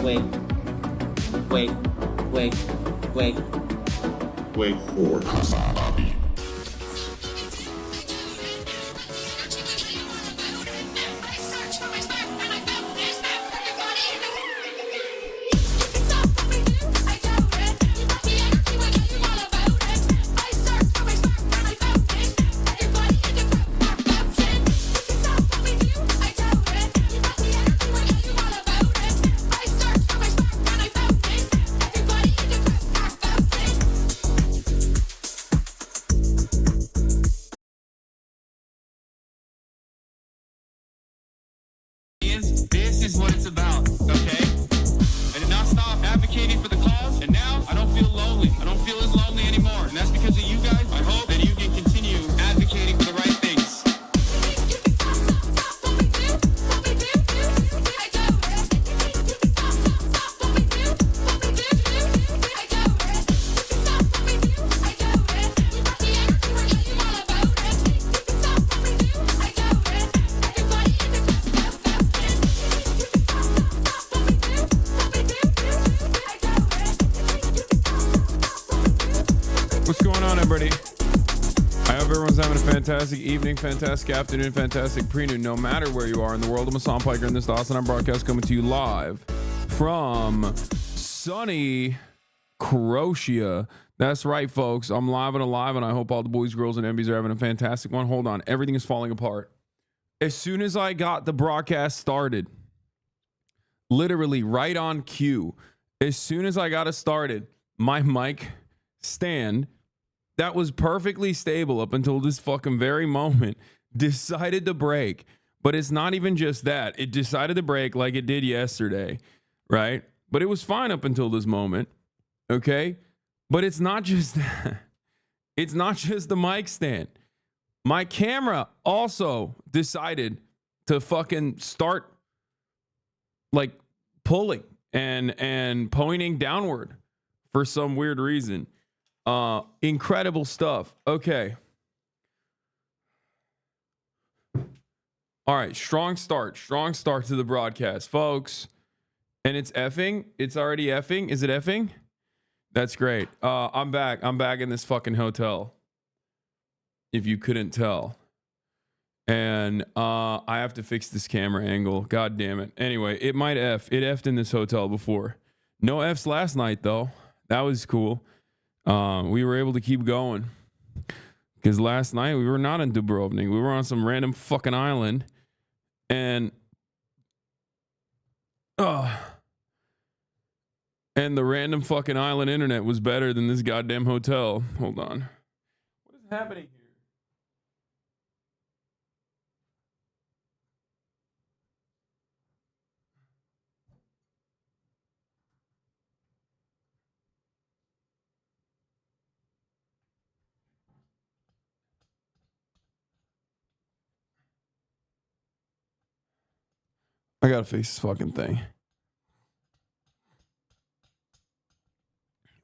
wait, wait, wait, wait. Wait for HasanAbi. This is what it's about, okay? I did not stop advocating for the cause, and now I don't feel lonely. I don't feel as lonely anymore, and that's because of you guys. I hope that you can continue advocating for the right things. What's going on, everybody? I hope everyone's having a fantastic evening, fantastic afternoon, fantastic pre-noon, no matter where you are in the world. I'm Hasan Piker, and this is the HasanAbi broadcast coming to you live from sunny Croatia. That's right, folks. I'm live and alive, and I hope all the boys, girls, and MBs are having a fantastic one. Hold on. Everything is falling apart. As soon as I got the broadcast started, literally right on cue, as soon as I got it started, my mic stand that was perfectly stable up until this fucking very moment decided to break. But it's not even just that. It decided to break like it did yesterday, right? But it was fine up until this moment, okay? But it's not just that. It's not just the mic stand. My camera also decided to fucking start like pulling and pointing downward for some weird reason. Incredible stuff. Okay. All right. Strong start to the broadcast, folks. And it's effing. It's already effing. Is it effing? That's great. I'm back. I'm back in this fucking hotel. If you couldn't tell. And I have to fix this camera angle. God damn it. Anyway, it might F. It F'd in this hotel before. No F's last night, though. That was cool. We were able to keep going. Because last night we were not in Dubrovnik. We were on some random fucking island. And the random fucking island internet was better than this goddamn hotel. Hold on. What is happening here? I gotta face this fucking thing.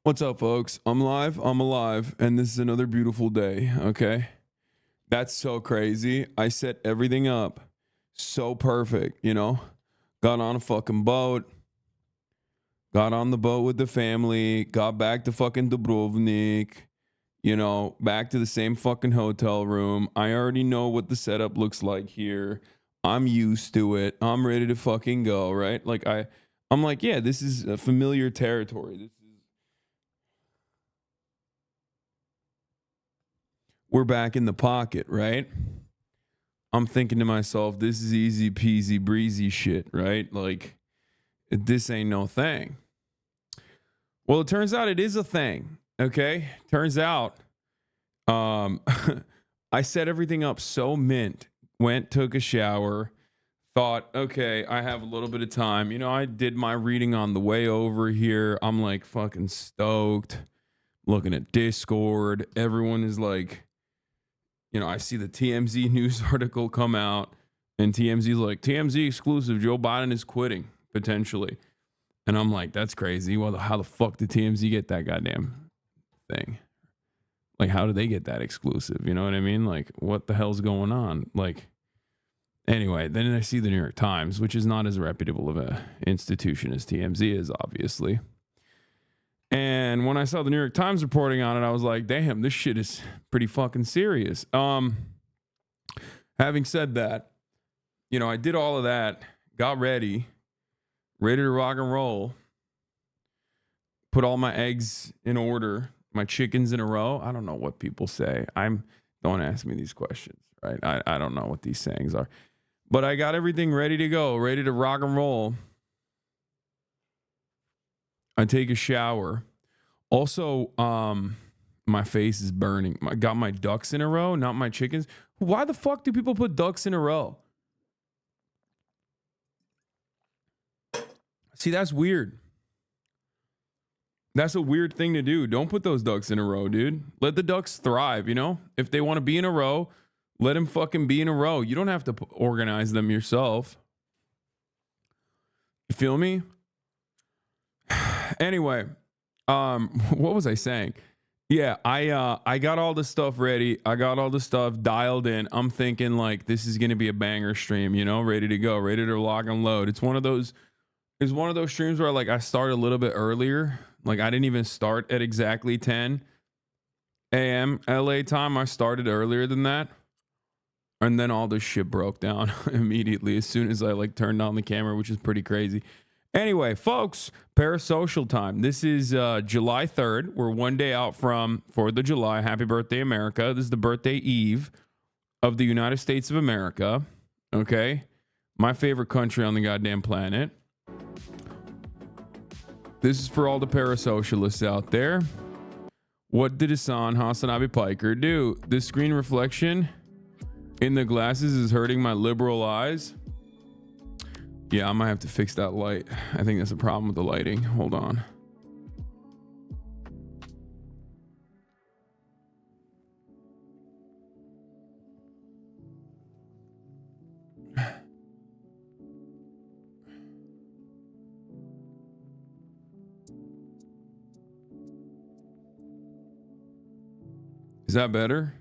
What's up, folks? I'm live, I'm alive, and this is another beautiful day, okay? That's so crazy. I set everything up so perfect, you know? Got on a fucking boat, got on the boat with the family, got back to fucking Dubrovnik, you know, back to the same fucking hotel room. I already know what the setup looks like here. I'm used to it. I'm ready to fucking go, right? Like I'm like, yeah, this is a familiar territory. We're back in the pocket, right? I'm thinking to myself, this is easy peasy breezy shit, right? Like, this ain't no thing. Well, it turns out it is a thing, okay? Turns out, I set everything up so mint. Went, took a shower, thought, okay, I have a little bit of time. You know, I did my reading on the way over here. I'm like fucking stoked. Looking at Discord. Everyone is like, you know, I see the TMZ news article come out, and TMZ's like, TMZ exclusive, Joe Biden is quitting, potentially. And I'm like, that's crazy. Well, how the fuck did TMZ get that goddamn thing? Like, how did they get that exclusive? You know what I mean? Like, what the hell's going on? Like, Anyway, then I see the New York Times, which is not as reputable of a institution as TMZ is, obviously. And when I saw the New York Times reporting on it, I was like, damn, this shit is pretty fucking serious. Having said that, you know, I did all of that, got ready to rock and roll, put all my eggs in order, my chickens in a row. I don't know what people say. Don't ask me these questions, right? I don't know what these sayings are. But I got everything ready to go, ready to rock and roll. I take a shower. Also, my face is burning. I got my ducks in a row, not my chickens. Why the fuck do people put ducks in a row? See, that's weird. That's a weird thing to do. Don't put those ducks in a row, dude. Let the ducks thrive, you know? If they want to be in a row, let them fucking be in a row. You don't have to organize them yourself. You feel me? Anyway, what was I saying? Yeah, I got all the stuff ready. I got all the stuff dialed in. I'm thinking like this is gonna be a banger stream, you know, ready to go, ready to lock and load. It's one of those streams where like I start a little bit earlier. Like I didn't even start at exactly 10 a.m. LA time. I started earlier than that. And then all this shit broke down immediately as soon as I like turned on the camera, which is pretty crazy. Anyway, folks, parasocial time. This is July 3rd. We're one day out from 4th of July. Happy birthday, America. This is the birthday eve of the United States of America. Okay? My favorite country on the goddamn planet. This is for all the parasocialists out there. What did HasanAbi Piker do? This screen reflection in the glasses is hurting my liberal eyes. Yeah, I might have to fix that light. I think that's a problem with the lighting. Hold on. Is that better?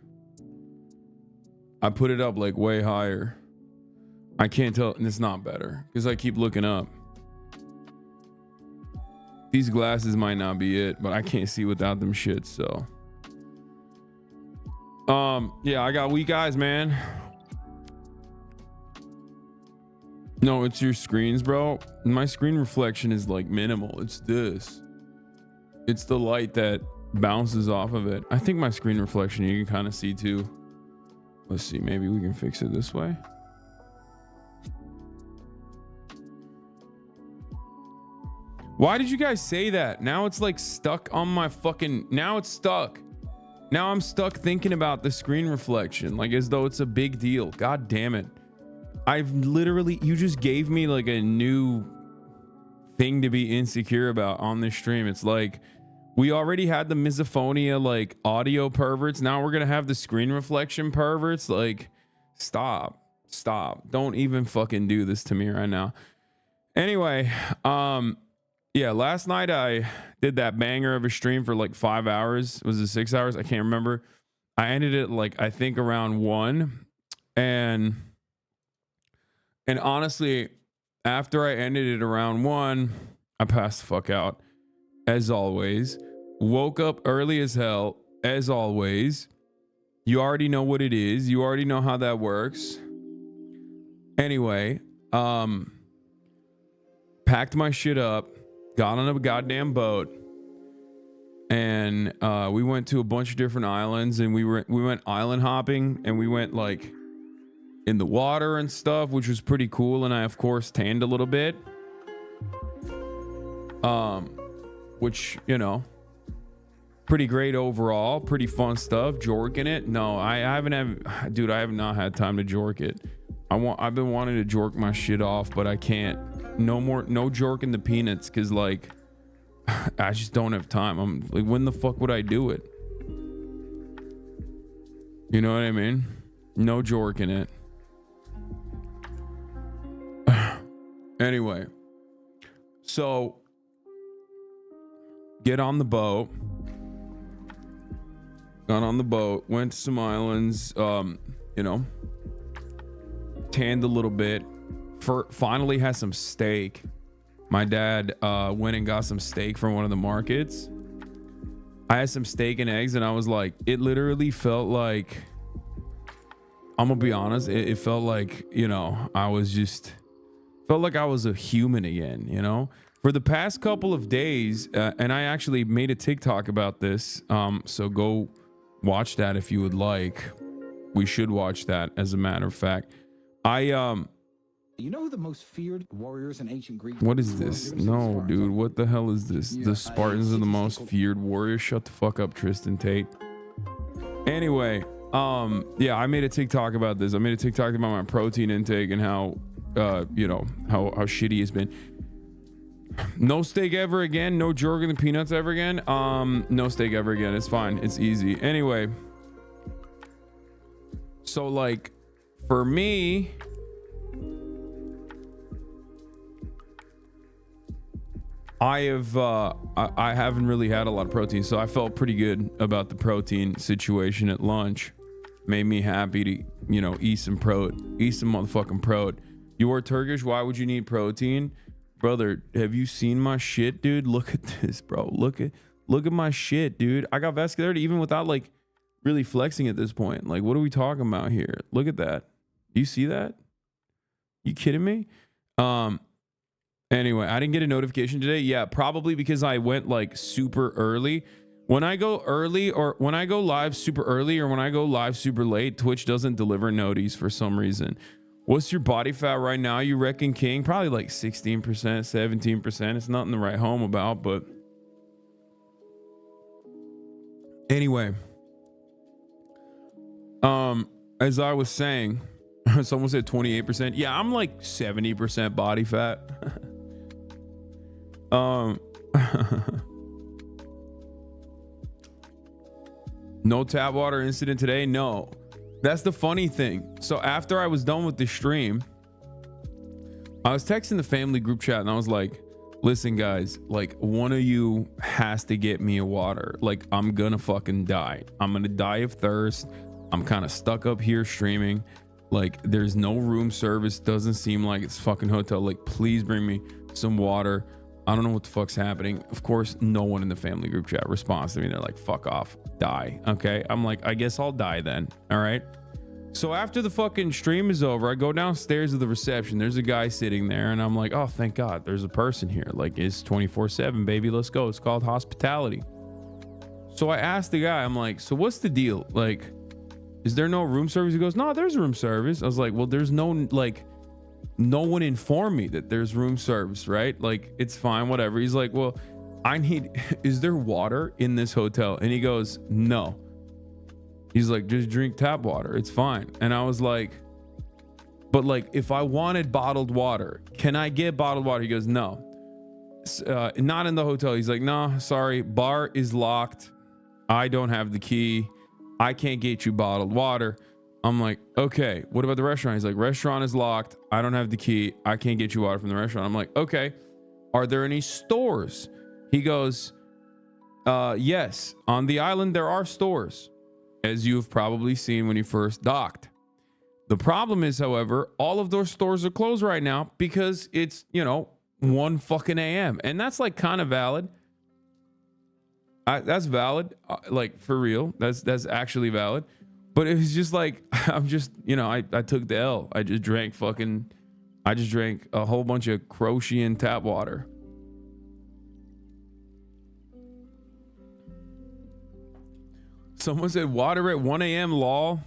I put it up like way higher. I can't tell, and it's not better because I keep looking up. These glasses might not be it, but I can't see without them shit. So, yeah, I got weak eyes, man. No, it's your screens, bro. My screen reflection is like minimal. It's this. It's the light that bounces off of it. I think my screen reflection you can kind of see too. Let's see, maybe we can fix it this way. Why did you guys say that? Now it's like stuck on my fucking, now it's stuck. Now I'm stuck thinking about the screen reflection, like as though it's a big deal. God damn it. I've literally, you just gave me like a new thing to be insecure about on this stream. It's like, we already had the misophonia, like audio perverts. Now we're going to have the screen reflection perverts. Like, stop. Don't even fucking do this to me right now. Anyway, yeah, last night I did that banger of a stream for like 5 hours. Was it 6 hours? I can't remember. I ended it like, I think around 1. And honestly, after I ended it around 1, I passed the fuck out. As always. Woke up early as hell. As always. You already know what it is. You already know how that works. Anyway, packed my shit up. Got on a goddamn boat, and we went to a bunch of different islands, and we went island hopping, and we went like in the water and stuff, which was pretty cool. And I of course tanned a little bit, which, you know, pretty great overall, pretty fun stuff. Jorking it? No, I haven't dude, I have not had time to jork it. I've been wanting to jork my shit off, but I can't. No jorking the peanuts, because like I just don't have time. I'm like, when the fuck would I do it? You know what I mean? No jorking it. Anyway, so get on the boat. Got on the boat, went to some islands, you know, tanned a little bit. Finally had some steak. My dad went and got some steak from one of the markets. I had some steak and eggs, and I was like, it literally felt like, I'm gonna be honest, it felt like, you know, felt like I was a human again, you know? For the past couple of days, and I actually made a TikTok about this, so go watch that if you would like. We should watch that, as a matter of fact. You know who the most feared warriors in ancient Greece? What is this? No, dude, what the hell is this? The Spartans are the most feared warriors. Shut the fuck up, Tristan Tate. Anyway, yeah, I made a TikTok about this. I made a TikTok about my protein intake and how, you know, how shitty it's been. No steak ever again. No Jorgen and peanuts ever again. No steak ever again. It's fine. It's easy. Anyway, so like for me, I haven't really had a lot of protein, so I felt pretty good about the protein situation at lunch. Made me happy to, you know, eat some motherfucking prot. You are Turkish. Why would you need protein, brother? Have you seen my shit, dude? Look at this, bro. Look at my shit, dude. I got vascularity even without like really flexing at this point. Like, what are we talking about here? Look at that. You see that? You kidding me? Anyway, I didn't get a notification today. Yeah, probably because I went like super early. When I go early, or when I go live super early, or when I go live super late, Twitch doesn't deliver noties for some reason. What's your body fat right now, you reckon, King? Probably like 16%, 17%. It's nothing to write home about, but anyway. As I was saying, someone said 28%. Yeah, I'm like 70% body fat. No tap water incident today. No, that's the funny thing. So after I was done with the stream, I was texting the family group chat and I was like, listen guys, like one of you has to get me a water. Like I'm gonna fucking die. I'm gonna die of thirst. I'm kind of stuck up here streaming. Like there's no room service. Doesn't seem like it's fucking hotel. Like please bring me some water. I don't know what the fuck's happening. Of course, no one in the family group chat responds to me. They're like, fuck off, die. Okay. I'm like, I guess I'll die then. All right. So after the fucking stream is over, I go downstairs to the reception. There's a guy sitting there and I'm like, oh, thank God there's a person here. Like it's 24/7, baby. Let's go. It's called hospitality. So I asked the guy, I'm like, so what's the deal? Like, is there no room service? He goes, no, there's room service. I was like, well, there's no, like, no one informed me that there's room service, right? Like it's fine, whatever. He's like, well, is there water in this hotel? And he goes, no. He's like, just drink tap water, it's fine. And I was like, but like if I wanted bottled water, can I get bottled water? He goes, no, not in the hotel. He's like, no, sorry, bar is locked. I don't have the key. I can't get you bottled water. I'm like, okay, what about the restaurant? He's like, restaurant is locked. I don't have the key. I can't get you water from the restaurant. I'm like, okay, are there any stores? He goes, yes, on the island there are stores, as you've probably seen when you first docked. The problem is, however, all of those stores are closed right now because it's, you know, 1 fucking a.m. And that's like kind of valid. That's valid. Like for real. That's actually valid. But it was just like, I'm just, you know, I took the L. I just drank a whole bunch of Croatian tap water. Someone said water at 1 a.m. lol.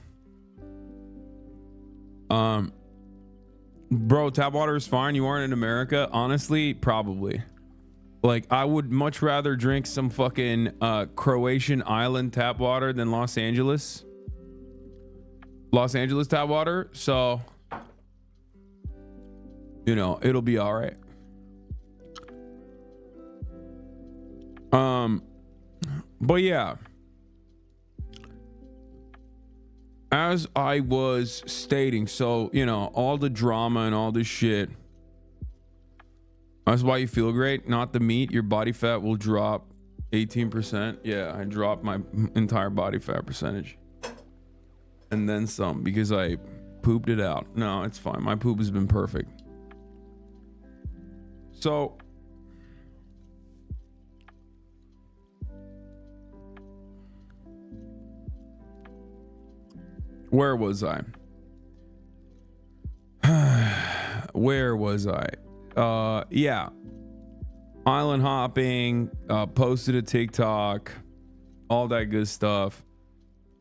Bro, tap water is fine. You aren't in America. Honestly, probably. Like, I would much rather drink some fucking Croatian island tap water than Los Angeles tap water. So, you know, it'll be all right. But yeah, as I was stating, so, you know, all the drama and all this shit, that's why you feel great, not the meat. Your body fat will drop 18%. Yeah, I dropped my entire body fat percentage and then some because I pooped it out. No, it's fine. My poop has been perfect. So where was I? Where was I? Yeah. Island hopping, posted a TikTok, all that good stuff.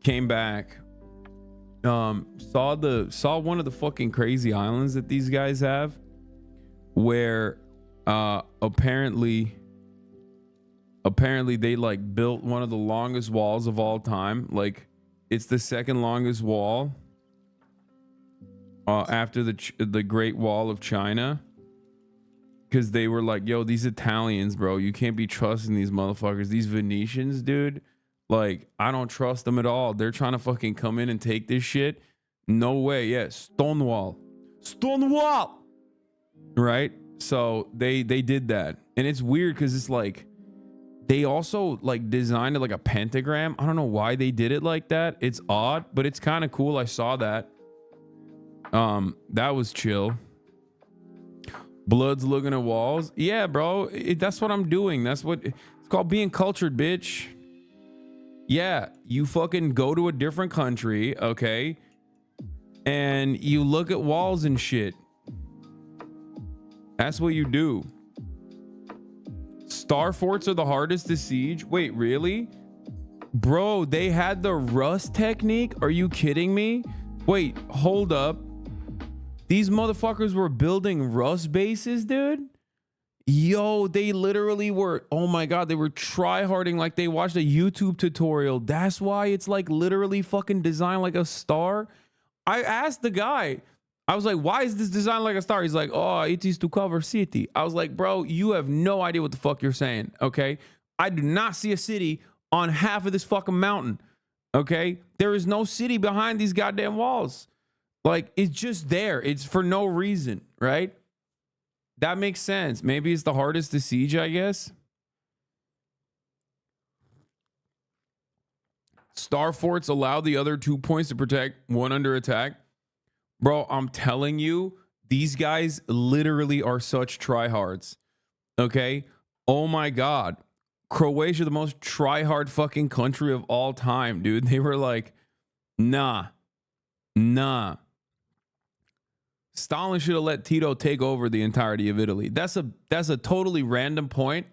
Came back. Saw one of the fucking crazy islands that these guys have, where apparently they like built one of the longest walls of all time. Like, it's the second longest wall after the Great Wall of China, because they were like, yo, these Italians, bro, you can't be trusting these motherfuckers. These Venetians, dude, like, I don't trust them at all. They're trying to fucking come in and take this shit. No way. Yeah, Stonewall, right? So they did that, and it's weird because it's like they also like designed it like a pentagram. I don't know why they did it like that. It's odd, but it's kind of cool. I saw that. That was chill. Blood's looking at walls. Yeah, bro. That's what I'm doing. That's what it's called, being cultured, bitch. Yeah, you fucking go to a different country, okay, and you look at walls and shit. That's what you do. Star forts are the hardest to siege. Wait, really? Bro, they had the rust technique? Are you kidding me? Wait, hold up. These motherfuckers were building rust bases, dude? Yo, they literally were, oh my God, they were tryharding like they watched a YouTube tutorial. That's why it's like literally fucking designed like a star. I asked the guy, I was like, why is this designed like a star? He's like, oh, it is to cover city. I was like, bro, you have no idea what the fuck you're saying, okay? I do not see a city on half of this fucking mountain, okay? There is no city behind these goddamn walls. Like, it's just there. It's for no reason, right? That makes sense. Maybe it's the hardest to siege, I guess. Star forts allow the other 2 points to protect one under attack. Bro, I'm telling you, these guys literally are such tryhards. Okay? Oh my God. Croatia, the most tryhard fucking country of all time, dude. They were like, nah. Stalin should have let Tito take over the entirety of Italy. That's a totally random point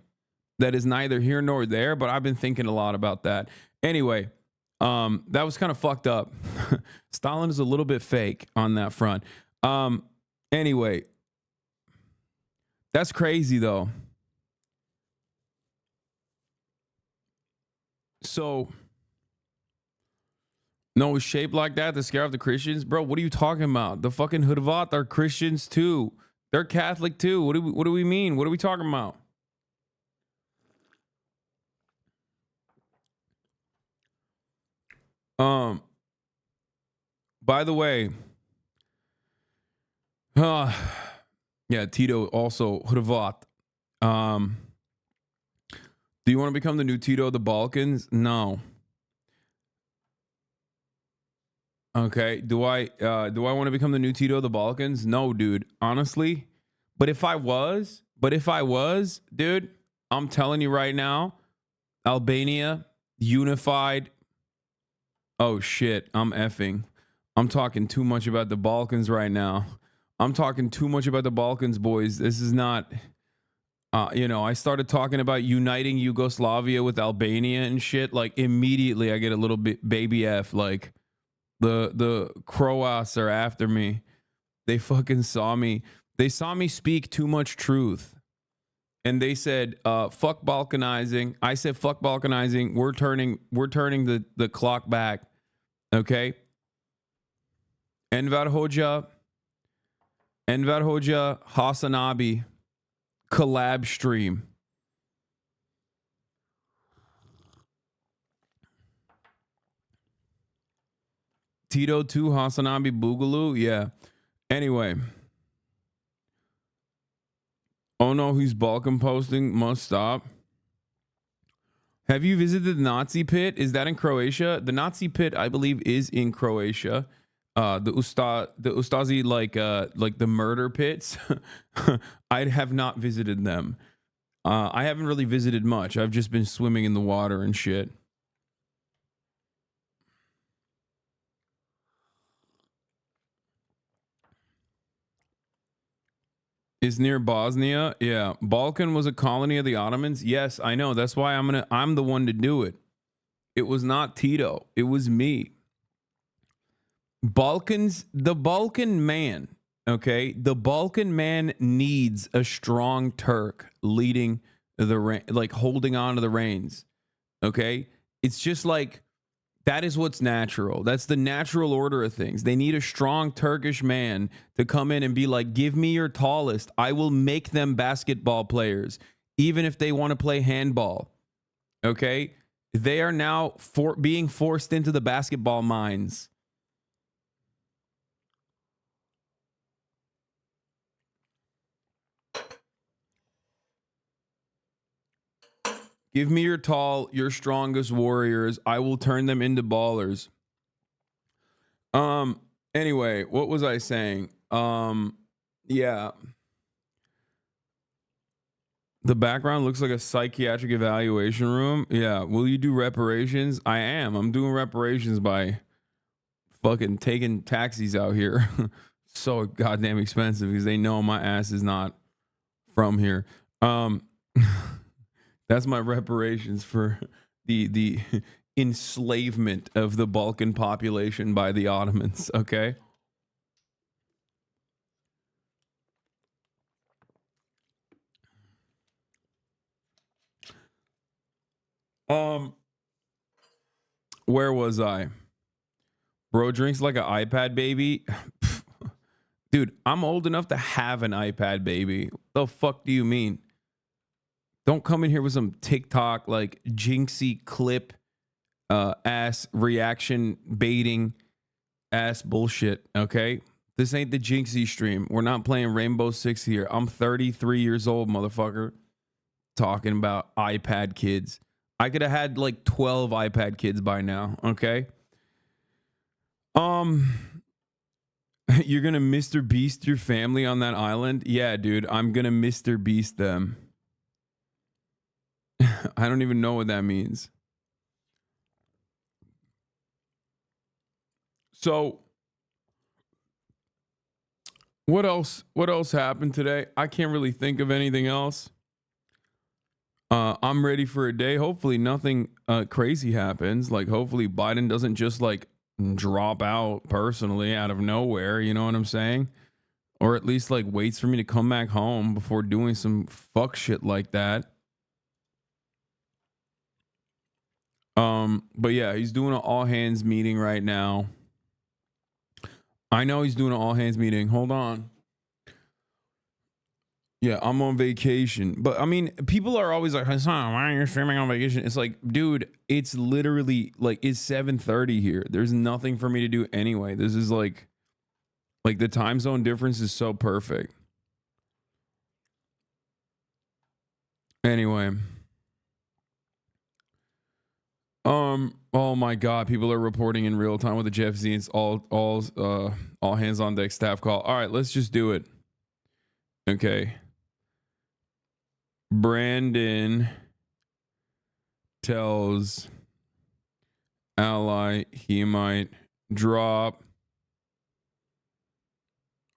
that is neither here nor there, but I've been thinking a lot about that. Anyway, that was kind of fucked up. Stalin is a little bit fake on that front. Anyway, that's crazy though. So, no, it's shaped like that to scare off the Christians, bro. What are you talking about? The fucking Hrvat are Christians too. They're Catholic too. What do we mean? What are we talking about? By the way, yeah, Tito also Hrvat. Do you want to become the new Tito of the Balkans? No. Okay. Do I want to become the new Tito of the Balkans? No, dude. Honestly. But if I was, dude, I'm telling you right now, Albania, unified. Oh shit, I'm talking too much about the Balkans right now. I'm talking too much about the Balkans, boys. This is not, I started talking about uniting Yugoslavia with Albania and shit. Like, immediately I get a little bit baby F. Like, the Croats are after me. They fucking saw me. They saw me speak too much truth. And they said, fuck balkanizing. I said, fuck balkanizing. We're turning the clock back. Okay. Enver Hoxha, HasanAbi, collab stream. Tito 2, HasanAbi Boogaloo. Yeah. Anyway. Oh no, he's Balkan posting. Must stop. Have you visited the Nazi pit? Is that in Croatia? The Nazi pit, I believe, is in Croatia. the Ustazi, like the murder pits. I have not visited them. I haven't really visited much. I've just been swimming in the water and shit. Is near Bosnia. Yeah. Balkan was a colony of the Ottomans. Yes, I know. That's why I'm the one to do it. It was not Tito. It was me. The Balkan man, okay? The Balkan man needs a strong Turk leading like holding on to the reins, okay? It's just like, that is what's natural. That's the natural order of things. They need a strong Turkish man to come in and be like, give me your tallest. I will make them basketball players, even if they want to play handball, okay? They are now being forced into the basketball mines. Give me your strongest warriors. I will turn them into ballers. Anyway, what was I saying? Yeah. The background looks like a psychiatric evaluation room. Yeah. Will you do reparations? I am. I'm doing reparations by fucking taking taxis out here. So goddamn expensive because they know my ass is not from here. That's my reparations for the enslavement of the Balkan population by the Ottomans, okay? Where was I? Bro drinks like an iPad baby. Dude, I'm old enough to have an iPad baby. The fuck do you mean? Don't come in here with some TikTok like jinxie clip ass reaction baiting ass bullshit, okay? This ain't the jinxie stream. We're not playing Rainbow Six here. I'm 33 years old, motherfucker. Talking about iPad kids. I could have had like 12 iPad kids by now, okay? You're gonna Mr. Beast your family on that island? Yeah, dude, I'm gonna Mr. Beast them. I don't even know what that means. So what else happened today? I can't really think of anything else. I'm ready for a day. Hopefully nothing crazy happens. Like hopefully Biden doesn't just like drop out personally out of nowhere, you know what I'm saying? Or at least like waits for me to come back home before doing some fuck shit like that. But yeah, he's doing an all hands meeting right now. I know he's doing an all hands meeting. Hold on. Yeah, I'm on vacation. But I mean, people are always like, Hasan, why are you streaming on vacation? It's like, dude, it's literally like it's 7:30 here. There's nothing for me to do anyway. This is like the time zone difference is so perfect. Anyway. Oh my God, people are reporting in real time with the Jeff Zines, all hands on deck staff call. All right, let's just do it. Okay. Brandon tells ally he might drop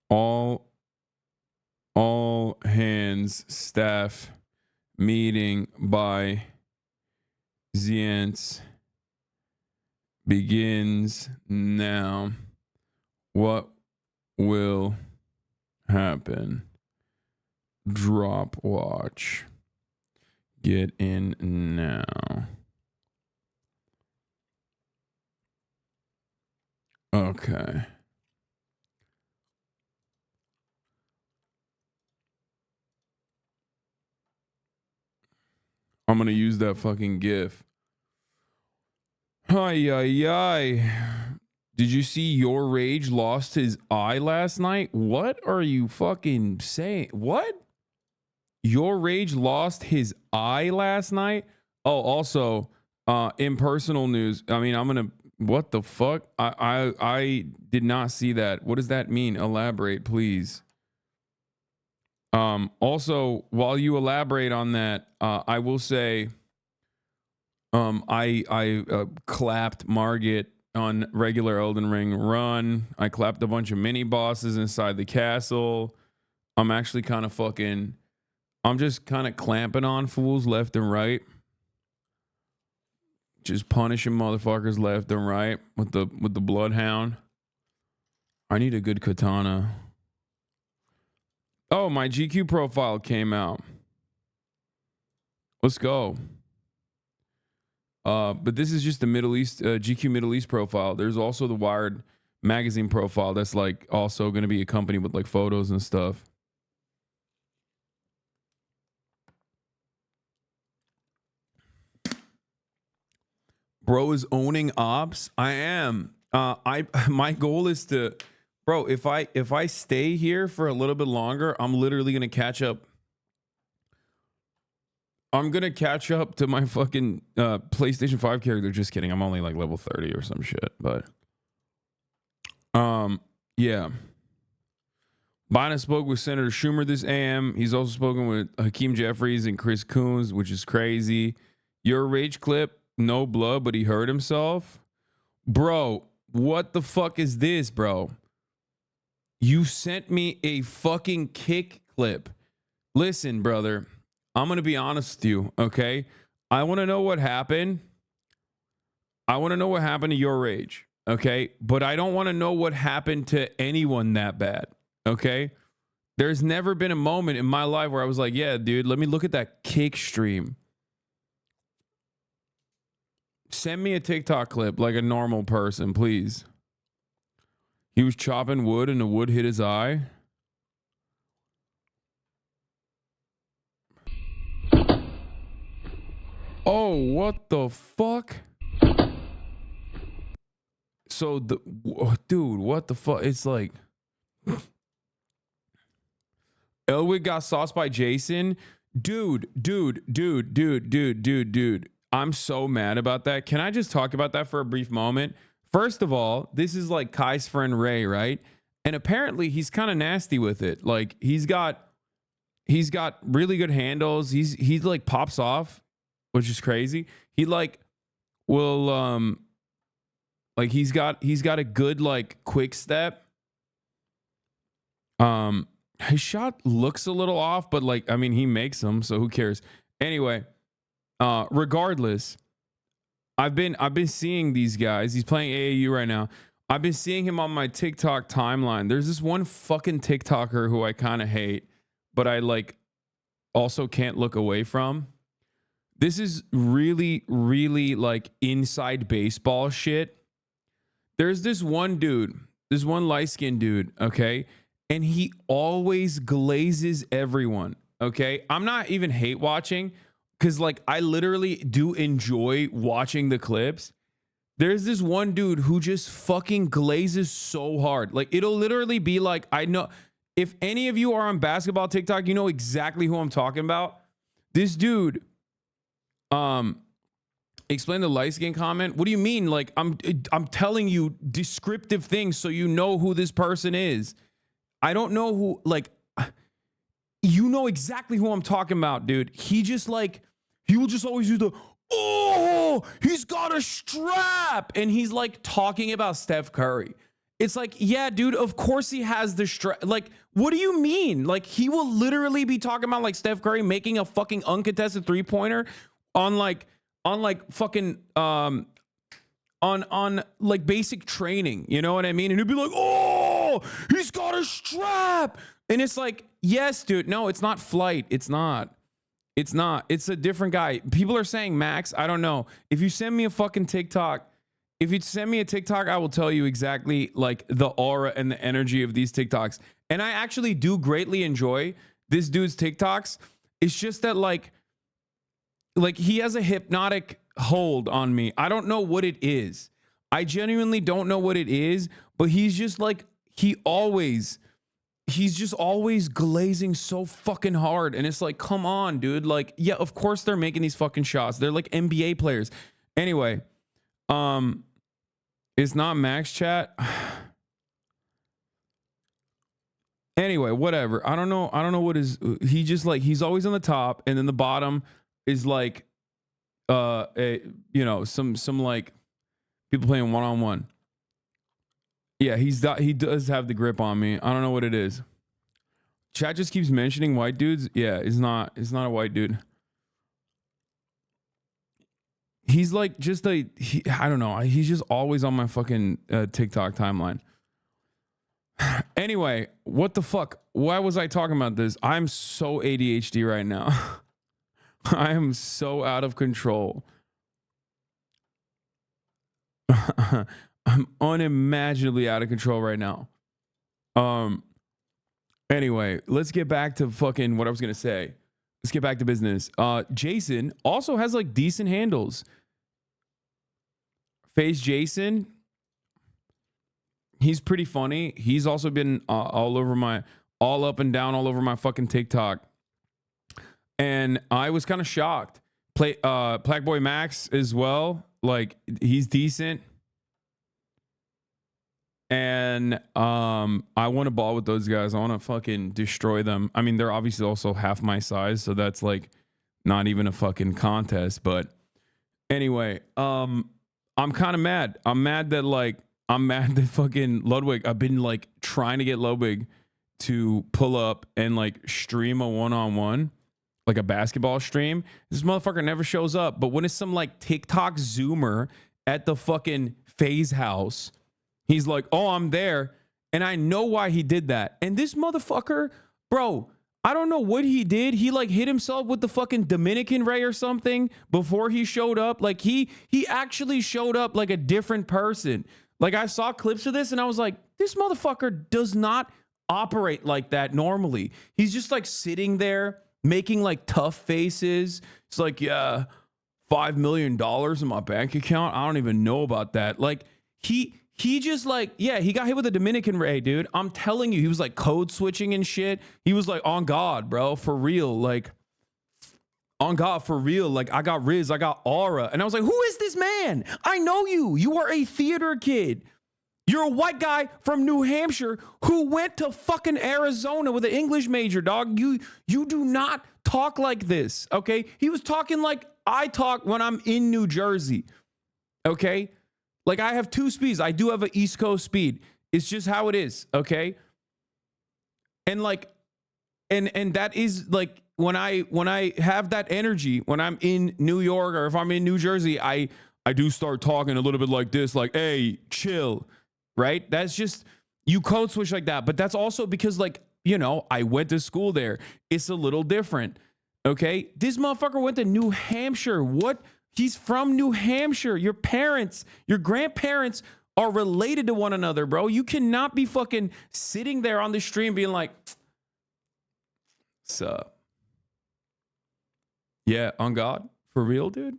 all hands staff meeting by Zientz begins now. What will happen? Drop watch. Get in now. Okay. I'm gonna use that fucking GIF. Hi. Did you see Your Rage lost his eye last night? What are you fucking saying? What? Your Rage lost his eye last night? Oh, also, in personal news, I mean, I'm gonna What the fuck? I did not see that. What does that mean? Elaborate, please. Also, while you elaborate on that, I will say, I clapped Margit on regular Elden Ring run. I clapped a bunch of mini bosses inside the castle. I'm actually kind of fucking, I'm just kind of clamping on fools left and right. Just punishing motherfuckers left and right with the bloodhound. I need a good katana. Oh, my GQ profile came out. Let's go. But this is just the Middle East, GQ Middle East profile. There's also the Wired magazine profile that's like also going to be accompanied with like photos and stuff. Bro is owning ops. I am. My goal is to, bro, if I stay here for a little bit longer, I'm literally going to catch up. I'm going to catch up to my fucking PlayStation 5 character. Just kidding. I'm only like level 30 or some shit, but yeah. Biden spoke with Senator Schumer this AM. He's also spoken with Hakeem Jeffries and Chris Coons, which is crazy. Your rage clip, no blood, but he hurt himself. Bro, what the fuck is this, bro? You sent me a fucking kick clip. Listen, brother, I'm going to be honest with you, okay? I want to know what happened. I want to know what happened to your rage, okay? But I don't want to know what happened to anyone that bad, okay? There's never been a moment in my life where I was like, yeah, dude, let me look at that kick stream. Send me a TikTok clip like a normal person, please. He was chopping wood and the wood hit his eye. Oh, what the fuck? So the dude, what the fuck? It's like Elwig got sauced by Jason. Dude. I'm so mad about that. Can I just talk about that for a brief moment? First of all, this is like Kai's friend Ray, right? And apparently he's kind of nasty with it. Like he's got really good handles. He's like pops off, which is crazy. He like will like he's got a good like quick step. His shot looks a little off, but like I mean he makes them, so who cares? Anyway, regardless, I've been seeing these guys. He's playing AAU right now. I've been seeing him on my TikTok timeline. There's this one fucking TikToker who I kind of hate, but I like also can't look away from. This is really, really like inside baseball shit. There's this one dude, this one light-skinned dude, okay? And he always glazes everyone, okay? I'm not even hate watching because like I literally do enjoy watching the clips. There's this one dude who just fucking glazes so hard. Like it'll literally be like, I know if any of you are on basketball TikTok, you know exactly who I'm talking about. This dude, explain the light skin comment. What do you mean? Like I'm telling you descriptive things so you know who this person is. I don't know who, like, you know exactly who I'm talking about, dude. He just like, he will just always use the, oh, he's got a strap. And he's like talking about Steph Curry. It's like, yeah, dude, of course he has the strap. Like, what do you mean? Like, he will literally be talking about like Steph Curry making a fucking uncontested 3-pointer on fucking, on like basic training. You know what I mean? And he'd be like, oh, he's got a strap. And it's like, yes, dude. No, it's not Flight. It's not. It's a different guy. People are saying Max. I don't know. If you send me a fucking TikTok, I will tell you exactly like the aura and the energy of these TikToks. And I actually do greatly enjoy this dude's TikToks. It's just that like he has a hypnotic hold on me. I don't know what it is. I genuinely don't know what it is, but he's just like, he's just always glazing so fucking hard. And it's like, come on, dude. Like, yeah, of course they're making these fucking shots. They're like NBA players. Anyway, It's not max chat. Anyway, whatever. I don't know what is. He just like he's always on the top, and then the bottom is like, some like people playing one-on-one. Yeah, he does have the grip on me. I don't know what it is. Chat just keeps mentioning white dudes. Yeah, it's not a white dude. He's like just I don't know. He's just always on my fucking TikTok timeline. Anyway, what the fuck? Why was I talking about this? I'm so ADHD right now. I am so out of control. I'm unimaginably out of control right now. Anyway, let's get back to fucking what I was gonna say. Let's get back to business. Jason also has like decent handles. Face Jason. He's pretty funny. He's also been all up and down all over my fucking TikTok. And I was kind of shocked. Black Boy Max as well. Like he's decent. And I want to ball with those guys. I want to fucking destroy them. I mean, they're obviously also half my size, so that's like not even a fucking contest. But anyway, I'm kind of mad. I'm mad that fucking Ludwig, I've been like trying to get Ludwig to pull up and like stream a one-on-one, like a basketball stream. This motherfucker never shows up. But when it's some like TikTok Zoomer at the fucking FaZe house, he's like, oh, I'm there. And I know why he did that. And this motherfucker, bro, I don't know what he did. He like hit himself with the fucking Dominican ray or something before he showed up. Like he actually showed up like a different person. Like I saw clips of this and I was like, this motherfucker does not operate like that normally. He's just like sitting there making like tough faces. It's like, yeah, $5 million in my bank account. I don't even know about that. Like he just like, yeah, he got hit with a Dominican ray, dude. I'm telling you, he was like code switching and shit. He was like, on God, bro, for real. Like, on God, for real. Like, I got Riz, I got Aura. And I was like, who is this man? I know you. You are a theater kid. You're a white guy from New Hampshire who went to fucking Arizona with an English major, dog. You do not talk like this, okay? He was talking like I talk when I'm in New Jersey, okay? Like I have two speeds. I do have an East Coast speed. It's just how it is, okay? And like, and that is like when I have that energy, when I'm in New York or if I'm in New Jersey, I do start talking a little bit like this, like, hey, chill, right? That's just, you code switch like that. But that's also because like, you know, I went to school there. It's a little different, okay? This motherfucker went to New Hampshire. What? He's from New Hampshire. Your parents, your grandparents are related to one another, bro. You cannot be fucking sitting there on the stream being like, sup? Yeah, on God? For real, dude?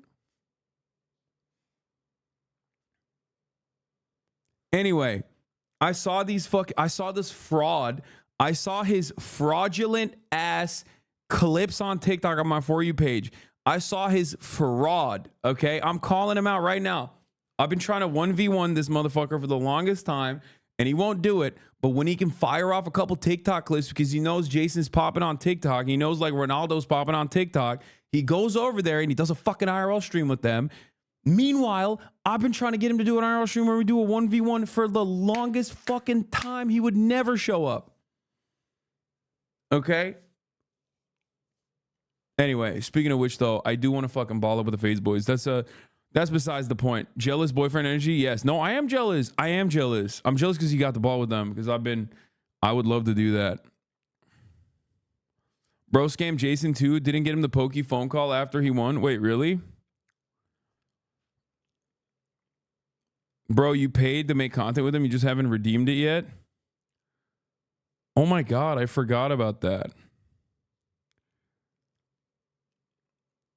Anyway, I saw this fraud. I saw his fraudulent ass clips on TikTok on my For You page. I saw his fraud, okay? I'm calling him out right now. I've been trying to 1v1 this motherfucker for the longest time, and he won't do it. But when he can fire off a couple TikTok clips because he knows Jason's popping on TikTok, he knows like Ronaldo's popping on TikTok, he goes over there and he does a fucking IRL stream with them. Meanwhile, I've been trying to get him to do an IRL stream where we do a 1v1 for the longest fucking time. He would never show up. Okay? Anyway, speaking of which, though, I do want to fucking ball up with the FaZe boys. That's besides the point. Jealous boyfriend energy? Yes. No, I am jealous. I am jealous. I'm jealous because he got the ball with them because I would love to do that. Bro scammed Jason too. Didn't get him the pokey phone call after he won. Wait, really? Bro, you paid to make content with him. You just haven't redeemed it yet? Oh my God, I forgot about that.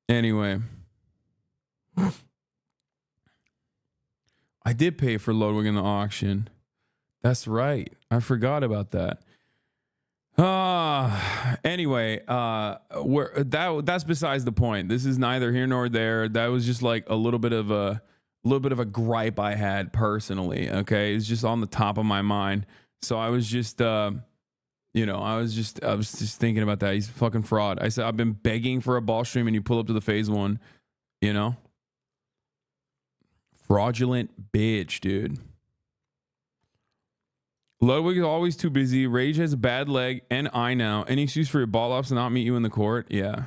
Anyway, I did pay for Ludwig in the auction. That's right. I forgot about that. Anyway, that's besides the point. This is neither here nor there. That was just like a little bit of little bit of a gripe I had personally. Okay, it's just on the top of my mind. So I was just, you know, I was just thinking about that. He's a fucking fraud. I said I've been begging for a ball stream, and you pull up to the phase one. You know, fraudulent bitch, dude. Ludwig is always too busy. Rage has a bad leg and eye now. Any excuse for your ball ups to not meet you in the court? Yeah.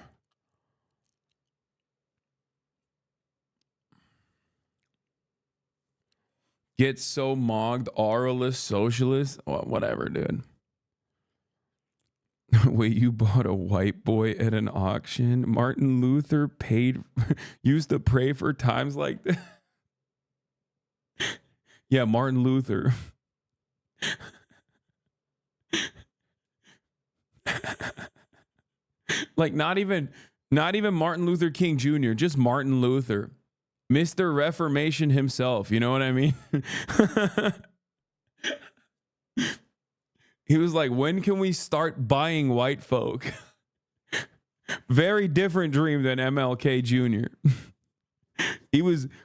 Get so mogged, auralist, socialist. Well, whatever, dude. Wait, you bought a white boy at an auction? Martin Luther used to pray for times like this. Yeah, Martin Luther. Like not even Martin Luther King Jr., just Martin Luther. Mr. Reformation himself, you know what I mean? He was like, when can we start buying white folk? Very different dream than MLK Jr.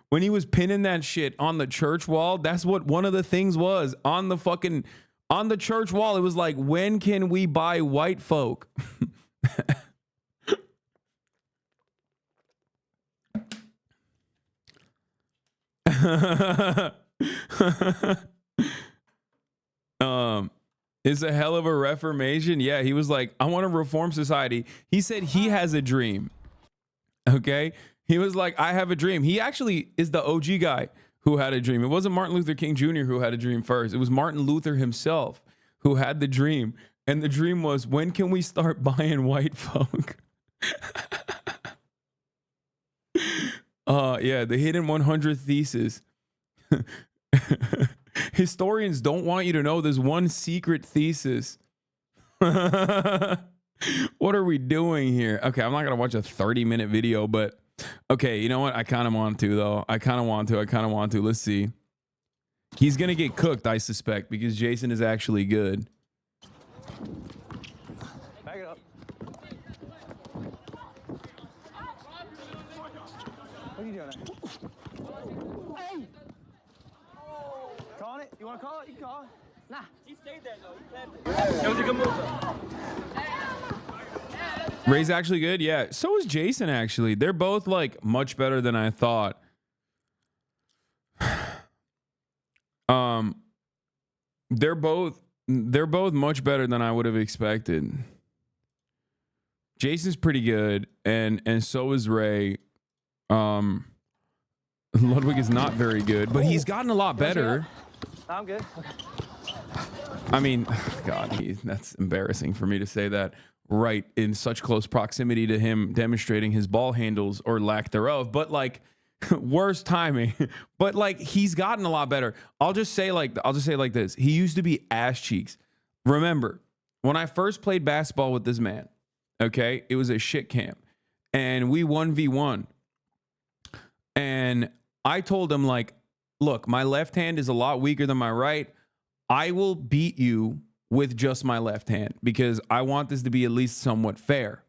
When he was pinning that shit on the church wall, that's what one of the things was on the church wall. It was like, when can we buy white folk? It's a hell of a reformation. Yeah, he was like, I want to reform society. He said he has a dream. Okay, he was like, I have a dream. He actually is the OG guy who had a dream. It wasn't Martin Luther King Jr. who had a dream first. It was Martin Luther himself who had the dream, and the dream was, when can we start buying white folk? Yeah, the hidden 100 thesis. Historians don't want you to know there's one secret thesis. What are we doing here? Okay, I'm not gonna watch a 30-minute video, but okay, you know what? I kind of want to, though. I kind of want to. Let's see. He's gonna get cooked, I suspect, because Jason is actually good. Back it up. What are you doing? Hey! Calling it? You want to call it? You can call it. Nah. He stayed there, though. He said it was a good move, though. Ray's actually good. Yeah. So is Jason, actually. They're both, like, much better than I thought. They're both much better than I would have expected. Jason's pretty good, and so is Ray. Ludwig is not very good, but he's gotten a lot better. I'm good. I mean, God, that's embarrassing for me to say that right in such close proximity to him demonstrating his ball handles or lack thereof. But like, worst timing. But like, he's gotten a lot better. I'll just say like this. He used to be ass cheeks. Remember, when I first played basketball with this man, okay, it was a shit camp, and we 1v1. And I told him, like, look, my left hand is a lot weaker than my right. I will beat you with just my left hand because I want this to be at least somewhat fair.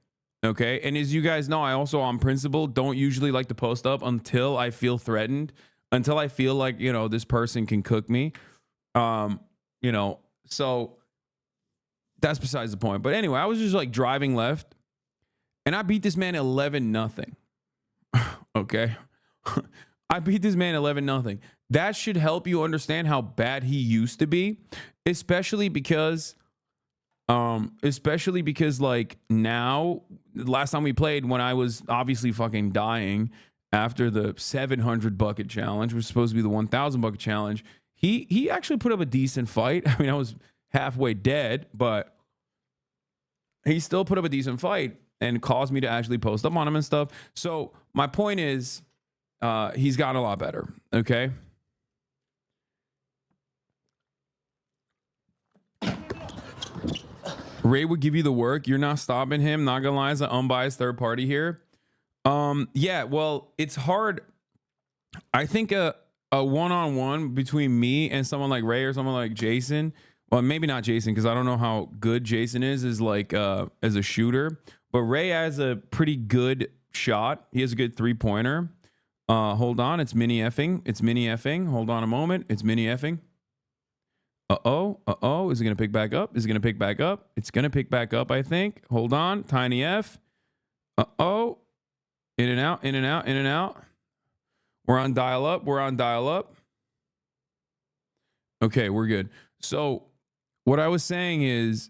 Okay. And as you guys know, I also, on principle, don't usually like to post up until I feel threatened, until I feel like, you know, this person can cook me. You know, so that's besides the point. But anyway, I was just like driving left and I beat this man 11-0. Okay. I beat this man 11-0. That should help you understand how bad he used to be, especially because like now, last time we played, when I was obviously fucking dying after the 700 bucket challenge, which was supposed to be the 1,000 bucket challenge, he actually put up a decent fight. I mean, I was halfway dead, but he still put up a decent fight and caused me to actually post up on him and stuff. So my point is, he's gotten a lot better. Okay. Ray would give you the work. You're not stopping him. Not gonna lie, as an unbiased third party here. Yeah, well, it's hard. I think a one-on-one between me and someone like Ray or someone like Jason. Well, maybe not Jason, because I don't know how good Jason is like as a shooter. But Ray has a pretty good shot. He has a good three-pointer. Hold on. It's mini effing. It's mini effing. Hold on a moment. It's mini effing. Uh-oh. Uh-oh. Is it going to pick back up? Is it going to pick back up? It's going to pick back up, I think. Hold on. Tiny F. Uh-oh. In and out. In and out. In and out. We're on dial up. We're on dial up. Okay, we're good. So what I was saying is,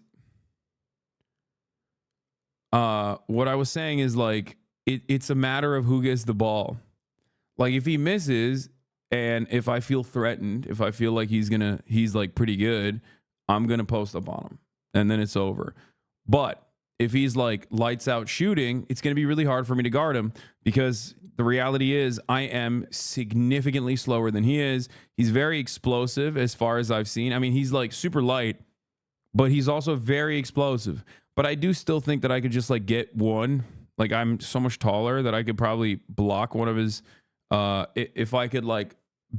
like, it's a matter of who gets the ball. Like, if he misses, and if I feel threatened, if I feel like he's like pretty good, I'm gonna post up on him, and then it's over. But if he's like lights out shooting, it's gonna be really hard for me to guard him, because the reality is I am significantly slower than he is. He's very explosive as far as I've seen. I mean, he's like super light, but he's also very explosive. But I do still think that I could just like get one. Like, I'm so much taller that I could probably block one of his, if I could like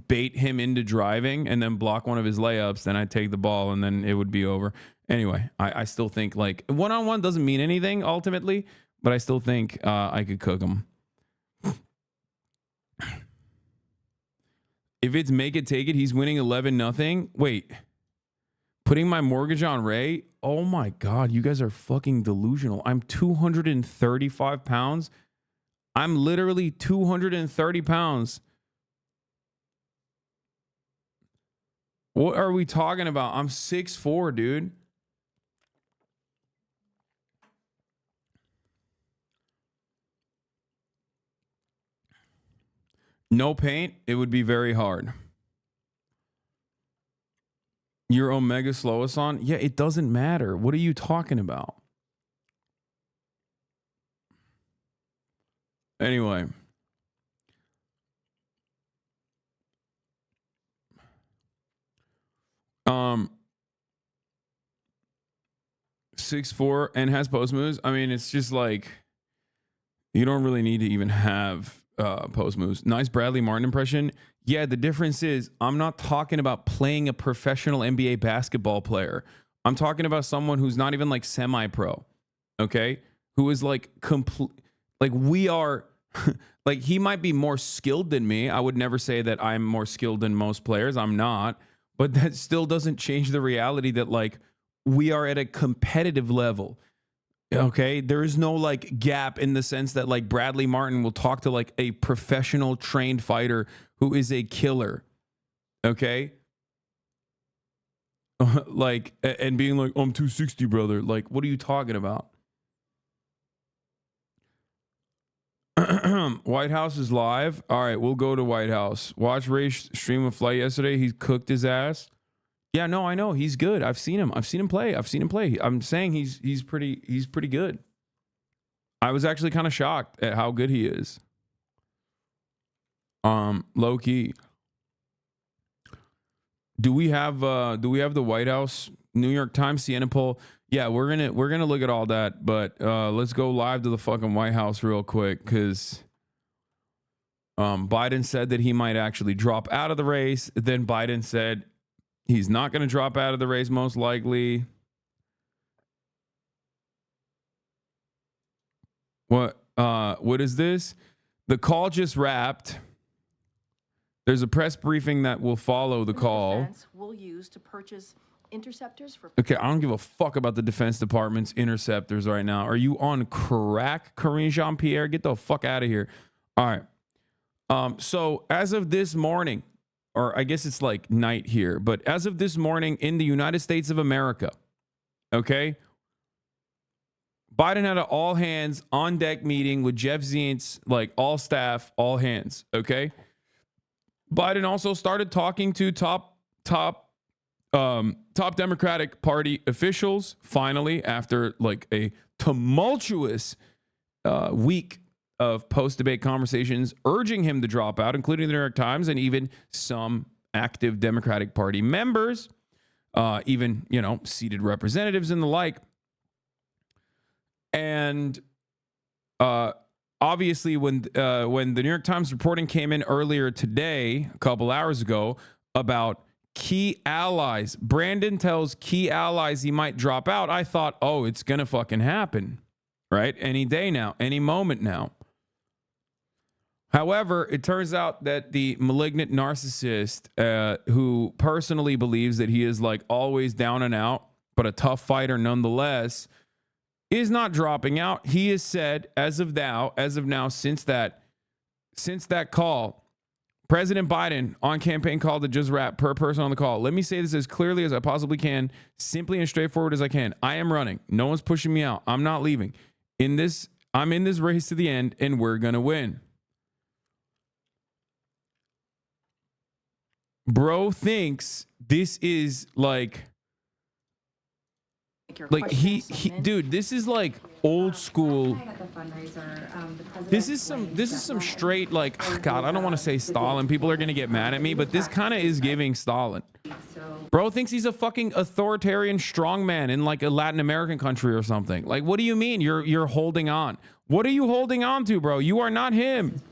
bait him into driving and then block one of his layups, then I'd take the ball and then it would be over. Anyway, I still think like one-on-one doesn't mean anything ultimately, but I still think I could cook him. If it's make it, take it, he's winning 11-0. Wait, putting my mortgage on Ray? Oh my God, you guys are fucking delusional. I'm 235 pounds. I'm literally 230 pounds. What are we talking about? I'm 6'4", dude. No paint, it would be very hard. Your Omega slow us on? Yeah, it doesn't matter. What are you talking about? Anyway. Um, 6'4" and has post moves. I mean, it's just like you don't really need to even have post moves. Nice Bradley Martin impression. Yeah, the difference is I'm not talking about playing a professional NBA basketball player. I'm talking about someone who's not even like semi-pro. Okay? Who is like complete, like we are like he might be more skilled than me. I would never say that I'm more skilled than most players. I'm not. But that still doesn't change the reality that like we are at a competitive level. Okay, there is no like gap in the sense that like Bradley Martin will talk to like a professional trained fighter who is a killer. Okay, like and being like, I'm 260, brother. Like, what are you talking about? White House is live. All right, we'll go to White House. Watch Ray stream a flight yesterday. He cooked his ass. Yeah, no, I know he's good. I've seen him. I've seen him play. I'm saying he's pretty good. I was actually kind of shocked at how good he is. Low key. Do we have the White House New York Times Siena poll? Yeah, we're gonna look at all that, but let's go live to the fucking White House real quick, because Biden said that he might actually drop out of the race. Then Biden said he's not going to drop out of the race, most likely. What is this? The call just wrapped. There's a press briefing that will follow the call. Will use to purchase interceptors for. Okay, I don't give a fuck about the Defense Department's interceptors right now. Are you on crack, Karine Jean-Pierre? Get the fuck out of here. All right. So as of this morning, or I guess it's like night here, but as of this morning in the United States of America, okay, Biden had an all hands on deck meeting with Jeff Zients, like all staff, all hands, okay? Biden also started talking to top Democratic Party officials, finally, after like a tumultuous week of post-debate conversations urging him to drop out, including the New York Times and even some active Democratic Party members, even, seated representatives and the like. And obviously, when the New York Times reporting came in earlier today, a couple hours ago, about key allies, Brandon tells key allies he might drop out, I thought, oh, it's going to fucking happen, right? Any day now, any moment now. However, it turns out that the malignant narcissist who personally believes that he is like always down and out, but a tough fighter nonetheless, is not dropping out. He has said as of now, since that call, President Biden on campaign call that just wrapped per person on the call. Let me say this as clearly as I possibly can, simply and straightforward as I can. I am running. No one's pushing me out. I'm not leaving. I'm in this race to the end, and we're going to win. Bro thinks this is like dude, this is like old school. This is some straight like, God, I don't want to say Stalin. People are going to get mad at me, but this kind of is giving Stalin. Bro thinks he's a fucking authoritarian strongman in like a Latin American country or something. Like, what do you mean you're holding on? What are you holding on to, bro? You are not him.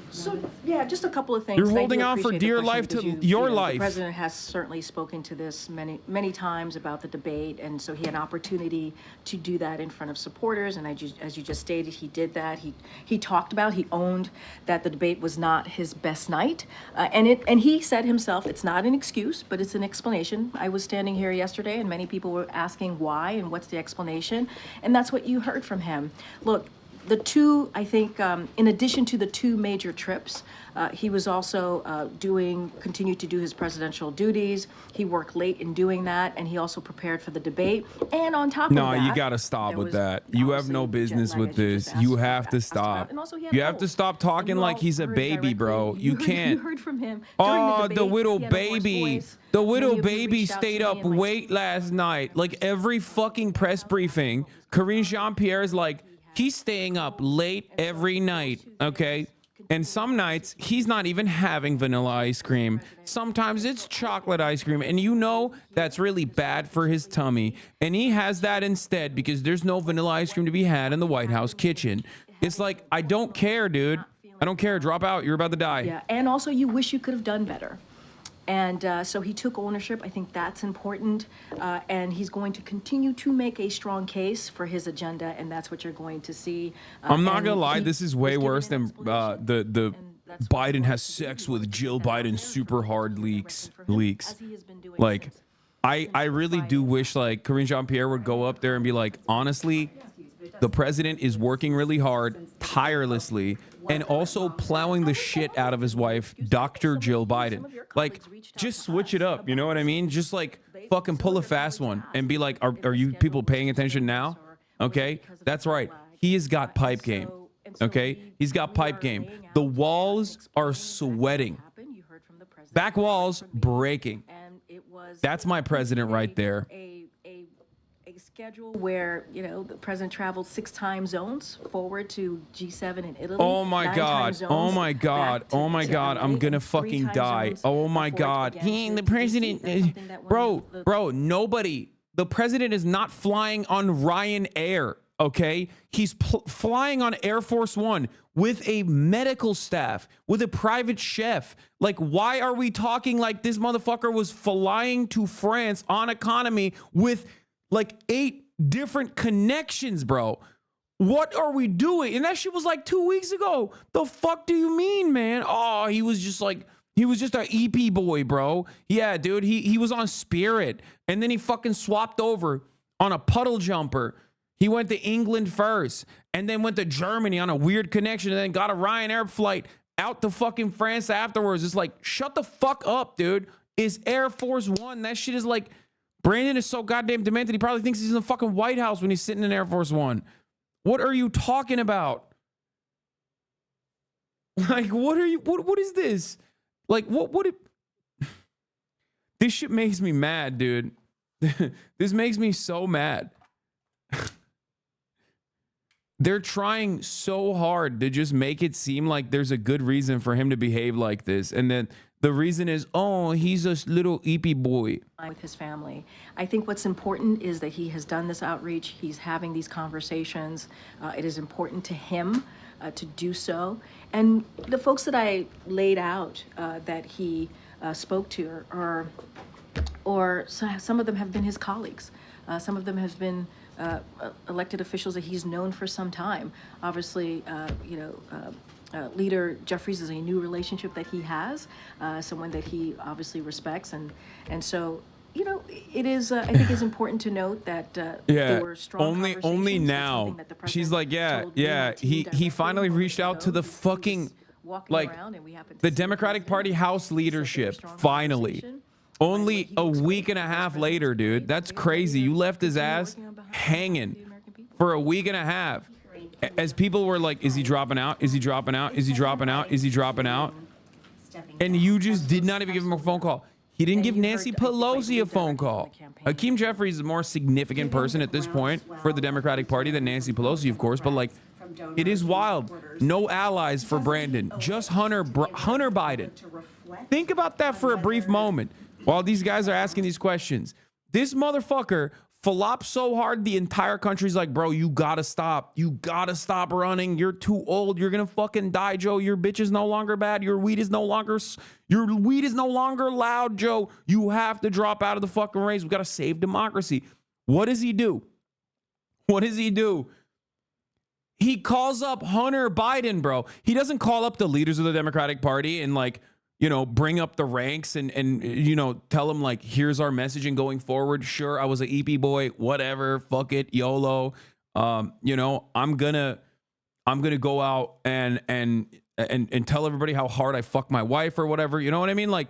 So, yeah, just a couple of things. You're holding on for dear life to your life. The president has certainly spoken to this many times about the debate, and so he had an opportunity to do that in front of supporters, and as you just stated, he did that. He owned that the debate was not his best night, and he said himself, it's not an excuse, but it's an explanation. I was standing here yesterday, and many people were asking why and what's the explanation, and that's what you heard from him. Look, the two, I think, in addition to the two major trips, he was also continued to do his presidential duties. He worked late in doing that, and he also prepared for the debate. And on top of that, you got to stop with that. You have no business with this. You have to stop. You have to stop talking like he's a baby, bro. You can't. You heard from him. Oh, the widow baby. The widow baby stayed up late last night. Like every fucking press briefing, Karine Jean-Pierre is like, he's staying up late every night, okay? And some nights, he's not even having vanilla ice cream. Sometimes it's chocolate ice cream. And you know that's really bad for his tummy. And he has that instead because there's no vanilla ice cream to be had in the White House kitchen. It's like, I don't care, dude. I don't care. Drop out. You're about to die. Yeah, and also you wish you could have done better. And so he took ownership. I think that's important. And he's going to continue to make a strong case for his agenda. And that's what you're going to see. I'm not going to lie. This is way worse than the Biden has sex with Jill Biden super hard leaks. Like, I really do wish like Karine Jean-Pierre would go up there and be like, honestly, the president is working really hard, tirelessly, and also plowing the shit out of his wife, Dr. Jill Biden. Like, just switch it up. You know what I mean? Just like fucking pull a fast one and be like, are you people paying attention now? Okay, that's right. He has got pipe game. Okay, he's got pipe game. The walls are sweating. Back walls breaking. That's my president right there. Schedule where, you know, the president traveled 6 time zones forward to G7 in Italy. Oh my God. Oh my God. Oh my God. I'm gonna fucking die. Oh my God. The president, bro, nobody. The president is not flying on Ryanair. Okay, he's flying on Air Force One with a medical staff, with a private chef. Like, why are we talking like this motherfucker was flying to France on economy with like 8 different connections, bro? What are we doing? And that shit was like 2 weeks ago. The fuck do you mean, man? Oh, he was just an EP boy, bro. Yeah, dude, he was on Spirit. And then he fucking swapped over on a puddle jumper. He went to England first and then went to Germany on a weird connection and then got a Ryanair flight out to fucking France afterwards. It's like, shut the fuck up, dude. It's Air Force One. That shit is like, Brandon is so goddamn demented. He probably thinks he's in the fucking White House when he's sitting in Air Force One. What are you talking about? Like, what is this? Like, this shit makes me mad, dude. This makes me so mad. They're trying so hard to just make it seem like there's a good reason for him to behave like this. And then the reason is, oh, he's a little eepy boy. With his family. I think what's important is that he has done this outreach. He's having these conversations. It is important to him to do so. And the folks that I laid out that he spoke to or some of them have been his colleagues. Some of them have been elected officials that he's known for some time. Obviously, Leader Jeffries is a new relationship that he has, someone that he obviously respects, and so. You know, it is. I think it's important to note that there were strong only conversations. now. She's like, yeah. He finally reached out to the fucking like the Democratic Party House leadership. Finally, only a week and a half later, dude. That's crazy. You left his ass hanging for a week and a half. As people were like, is he dropping out? Is he dropping out? Is he dropping out? Is he dropping out? And you just did not even give him a phone call. He didn't give Nancy Pelosi a phone call. Hakeem Jeffries is a more significant person at this point for the Democratic Party than Nancy Pelosi, of course. But like, it is wild. No allies for Brandon. Just Hunter Biden. Think about that for a brief moment while these guys are asking these questions. This motherfucker flopped so hard, the entire country's like, bro, you gotta stop. You gotta stop running. You're too old. You're gonna fucking die, Joe. Your bitch is no longer bad. Your weed is no longer loud, Joe. You have to drop out of the fucking race. We gotta save democracy. What does he do? What does he do? He calls up Hunter Biden, bro. He doesn't call up the leaders of the Democratic Party and like, you know, bring up the ranks and you know, tell them like, here's our messaging going forward. Sure, I was an EP boy, whatever, fuck it, YOLO. You know, I'm gonna go out and tell everybody how hard I fucked my wife or whatever. You know what I mean? Like,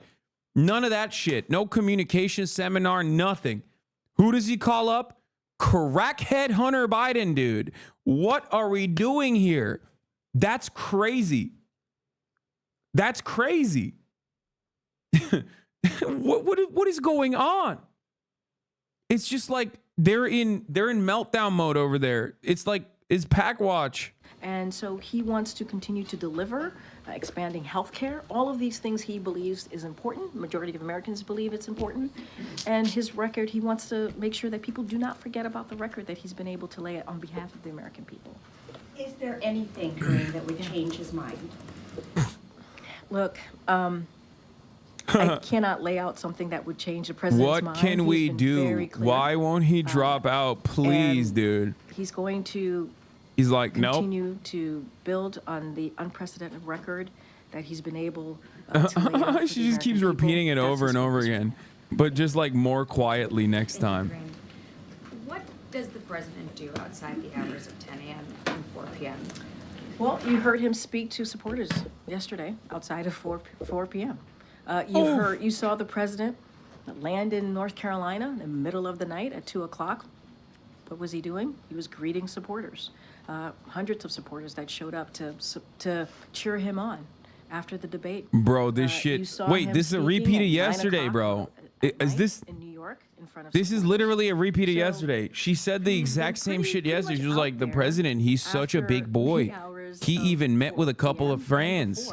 none of that shit. No communication seminar, nothing. Who does he call up? Crackhead Hunter Biden, dude. What are we doing here? That's crazy. That's crazy. What is going on? It's just like they're in meltdown mode over there. It's like it's pack watch. And so he wants to continue to deliver, expanding healthcare. All of these things he believes is important. Majority of Americans believe it's important. And his record, he wants to make sure that people do not forget about the record that he's been able to lay on behalf of the American people. Is there anything, Kareem, that would change his mind? Look, I cannot lay out something that would change the president's mind. What can we do? Why won't he drop out? Please, dude. He's going to He's like, nope. Continue to build on the unprecedented record that he's been able to lay out. She just keeps repeating it over and over again, but just like more quietly next time. What does the president do outside the hours of 10 a.m. and 4 p.m.? Well, you heard him speak to supporters yesterday outside of 4 p.m. You saw the president land in North Carolina in the middle of the night at 2 o'clock. What was he doing? He was greeting supporters, hundreds of supporters that showed up to cheer him on after the debate. Bro, this shit. Wait, this is a repeat of yesterday, bro. Is this in New York in front of? This is literally a repeat of yesterday. She said the exact same shit yesterday. She was like, the president, he's such a big boy. He even met with a couple of friends.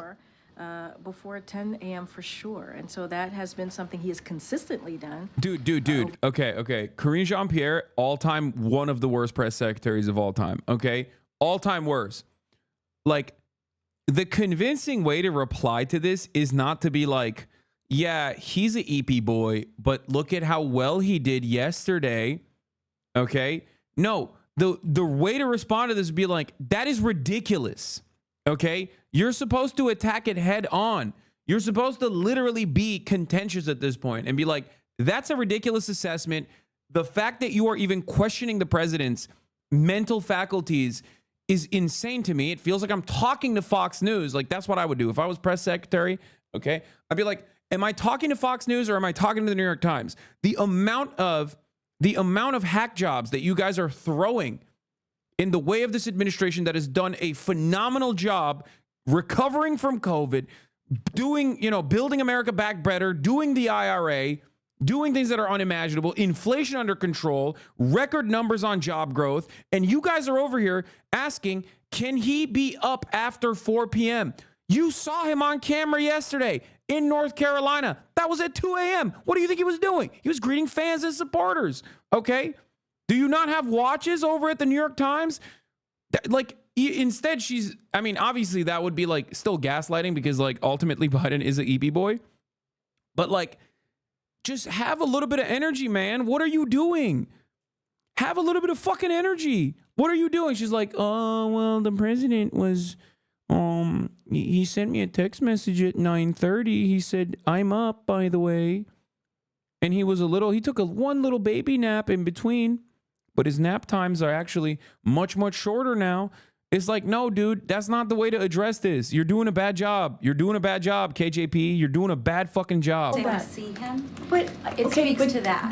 Before 10 a.m. for sure. And so that has been something he has consistently done. Dude. Okay. Karine Jean-Pierre, all-time one of the worst press secretaries of all time. Okay? All-time worst. Like, the convincing way to reply to this is not to be like, yeah, he's an EP boy, but look at how well he did yesterday. Okay? No, the way to respond to this would be like, that is ridiculous. Okay? You're supposed to attack it head on. You're supposed to literally be contentious at this point and be like, that's a ridiculous assessment. The fact that you are even questioning the president's mental faculties is insane to me. It feels like I'm talking to Fox News. Like, that's what I would do if I was press secretary. Okay? I'd be like, am I talking to Fox News or am I talking to the New York Times? The amount of hack jobs that you guys are throwing in the way of this administration that has done a phenomenal job recovering from COVID, doing, building America back better, doing the IRA, doing things that are unimaginable, inflation under control, record numbers on job growth. And you guys are over here asking, can he be up after 4 p.m.? You saw him on camera yesterday in North Carolina. That was at 2 a.m. What do you think he was doing? He was greeting fans and supporters. Okay. Do you not have watches over at the New York Times? Instead, obviously that would be like still gaslighting because like ultimately Biden is an EP boy. But just have a little bit of energy, man. What are you doing? Have a little bit of fucking energy. What are you doing? She's like, oh, well, the president was, he sent me a text message at 9:30. He said, I'm up, by the way. And he took one little baby nap in between, but his nap times are actually much, much shorter now. It's like, no, dude, that's not the way to address this. You're doing a bad job. You're doing a bad job, KJP. You're doing a bad fucking job. They want to see him. But It speaks to that.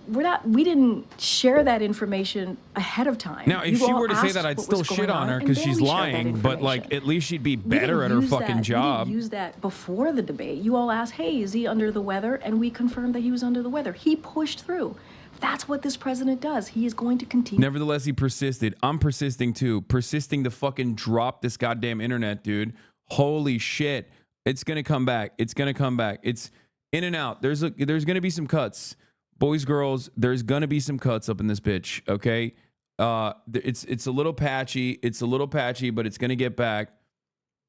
But we didn't share that information ahead of time. Now, if You she all were to say asked that, I'd what still was shit going on her and because then she's we shared that lying. But like, information. at least she'd be We better at didn't her use fucking that. job. We didn't use that before the debate. You all asked, hey, is he under the weather? And we confirmed that he was under the weather. He pushed through. That's what this president does. He is going to continue. Nevertheless, he persisted. I'm persisting too. Persisting to fucking drop this goddamn internet, dude. Holy shit. It's going to come back. It's going to come back. It's in and out. There's going to be some cuts. Boys, girls, there's going to be some cuts up in this bitch, okay? It's a little patchy. It's a little patchy, but it's going to get back.